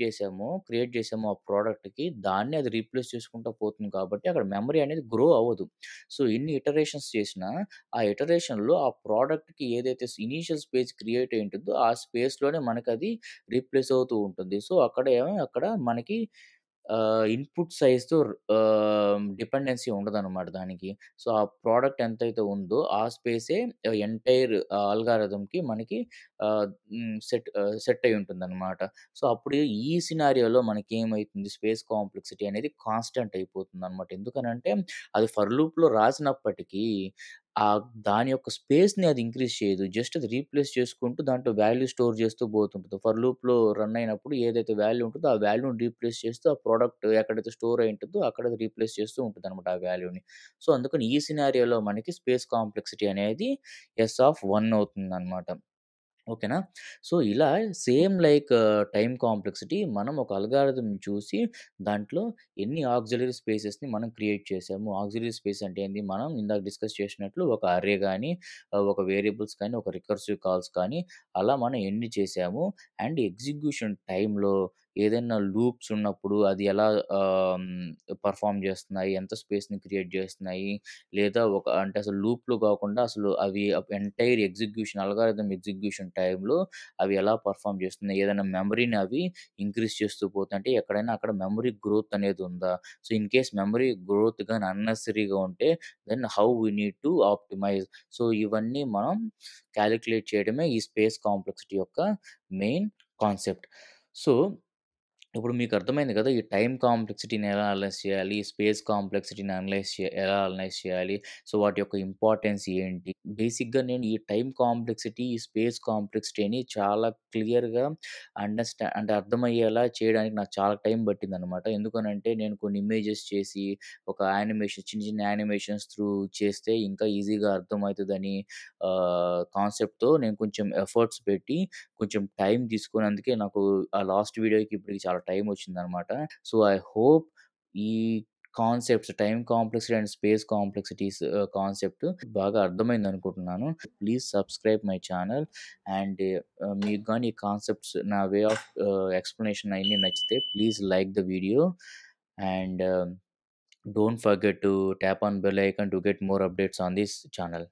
చేసామో ఆ ప్రొడక్ట్‌కి దాన్ని అది రీప్లేస్ చేసుకుంటా పోతుంది కాబట్టి అక్కడ మెమరీ అనేది గ్రో అవ్వదు. సో, ఎన్ని ఇటరేషన్స్ చేసినా ఆ ఇటరేషన్‌లో ఆ ప్రొడక్ట్‌కి ఏదైతే ఇనీషియల్ స్పేస్ క్రియేట్ అయ్యి ఉంటుందో, ఆ స్పేస్‌లోనే మనకది రీప్లేస్ అవుతూ ఉంటుంది. సో, అక్కడ మనకి ఇన్‌పుట్ సైజ్‌తో డిపెండెన్సీ ఉండదనమాట దానికి. సో, ఆ ప్రొడక్ట్ ఎంతైతే ఉందో ఆ స్పేసే ఎంటైర్ అల్గారిథమ్‌కి మనకి సెట్ అయ్యి ఉంటుందనమాట. సో, అప్పుడు ఈ సినారియోలో మనకేమైతుంది స్పేస్ కాంప్లెక్సిటీ అనేది కాన్స్టెంట్ అయిపోతుందనమాట. ఎందుకనంటే అది ఫర్ లూప్‌లో రాసినప్పటికీ దాని యొక్క స్పేస్‌ని అది ఇంక్రీజ్ చేయదు. జస్ట్ అది రీప్లేస్ చేసుకుంటూ దాంట్లో వాల్యూ స్టోర్ చేస్తూ పోతుంటది. ఫర్ లూప్‌లో రన్ అయినప్పుడు ఏదైతే వాల్యూ ఉంటుందో ఆ వాల్యూని రీప్లేస్ చేస్తూ ఆ ప్రొడక్ట్ ఎక్కడైతే స్టోర్ అయి ఉంటుందో అక్కడ అది రీప్లేస్ చేస్తూ ఉంటదనమాట ఆ వాల్యూని. సో, అందుకని ఈ సినారియోలో మనకి స్పేస్ కాంప్లెక్సిటీ అనేది ఎస్ ఆఫ్ 1 అవుతుందనమాట. ఓకేనా? సో, ఇలా సేమ్ లైక్ టైమ్ కాంప్లెక్సిటీ మనం ఒక అల్గారిథమ్‌ని చూసి దాంట్లో ఎన్ని ఆక్సిలరీ స్పేసెస్‌ని మనం క్రియేట్ చేసాము. ఆక్సిలరీ స్పేస్ అంటే ఏంది? మనం ఇందాక డిస్కస్ చేసినట్లు ఒక అర్రే గాని, ఒక వేరియబుల్స్ కానీ, ఒక రికర్సివ్ కాల్స్ కానీ అలా మనం ఎన్ని చేసాము అండ్ ఎగ్జిక్యూషన్ టైమ్‌లో ఏదైనా లూప్స్ ఉన్నప్పుడు అది ఎలా పెర్ఫార్మ్ చేస్తున్నాయి? ఎంత స్పేస్‌ని క్రియేట్ చేస్తున్నాయి? లేదా అంటే అసలు లూప్‌లో కాకుండా అసలు అవి ఎంటైర్ అల్గారిథమ్ ఎగ్జిక్యూషన్ టైమ్‌లో అవి ఎలా పెర్ఫార్మ్ చేస్తున్నాయి? ఏదైనా మెమరీని అవి ఇంక్రీజ్ చేస్తూ పోతుంటే ఎక్కడైనా అక్కడ మెమరీ గ్రోత్ అనేది ఉందా? So, in case memory growth గాని అన్నెసెసరీగా ఉంటే then how we need to optimise. So, ఇవన్నీ మనం కాలిక్యులేట్ చేయడమే ఈ స్పేస్ కాంప్లెక్సిటీ యొక్క మెయిన్ కాన్సెప్ట్. సో, ఇప్పుడు మీకు అర్థమైంది కదా! ఈ టైమ్ కాంప్లెక్సిటీని ఎలా అనలైజ్ చేయాలి? స్పేస్ కాంప్లెక్సిటీని ఎలా అనలైజ్ చేయాలి? సో, వాటి యొక్క ఇంపార్టెన్స్ ఏంటి? బేసిక్‌గా నేను ఈ టైమ్ కాంప్లెక్సిటీ, ఈ స్పేస్ కాంప్లెక్సిటీని చాలా క్లియర్‌గా అంటే అర్థమయ్యేలా చేయడానికి నాకు చాలా టైం పట్టిందనమాట. ఎందుకనంటే నేను కొన్ని ఇమేజెస్ చేసి, ఒక చిన్న చిన్న యానిమేషన్స్ త్రూ చేస్తే ఇంకా ఈజీగా అర్థమైతదని కాన్సెప్ట్‌తో నేను కొంచెం ఎఫర్ట్స్ పెట్టి కొంచెం టైం తీసుకొని అందుకే నాకు ఆ లాస్ట్ వీడియోకి ఇప్పటికి చాలా టైం వచ్చిందనమాట. సో, ఐ హోప్ ఈ concepts, time complexity and space complexities concept బాగా అర్థమైందనుకుంటున్నాను. Please subscribe my channel and మీకు గాని ఈ కాన్సెప్ట్స్ నా వే ఆఫ్ ఎక్స్‌ప్లనేషన్ అయన్నీ నచ్చితే please like the video and don't forget to tap on bell icon to get more updates on this channel.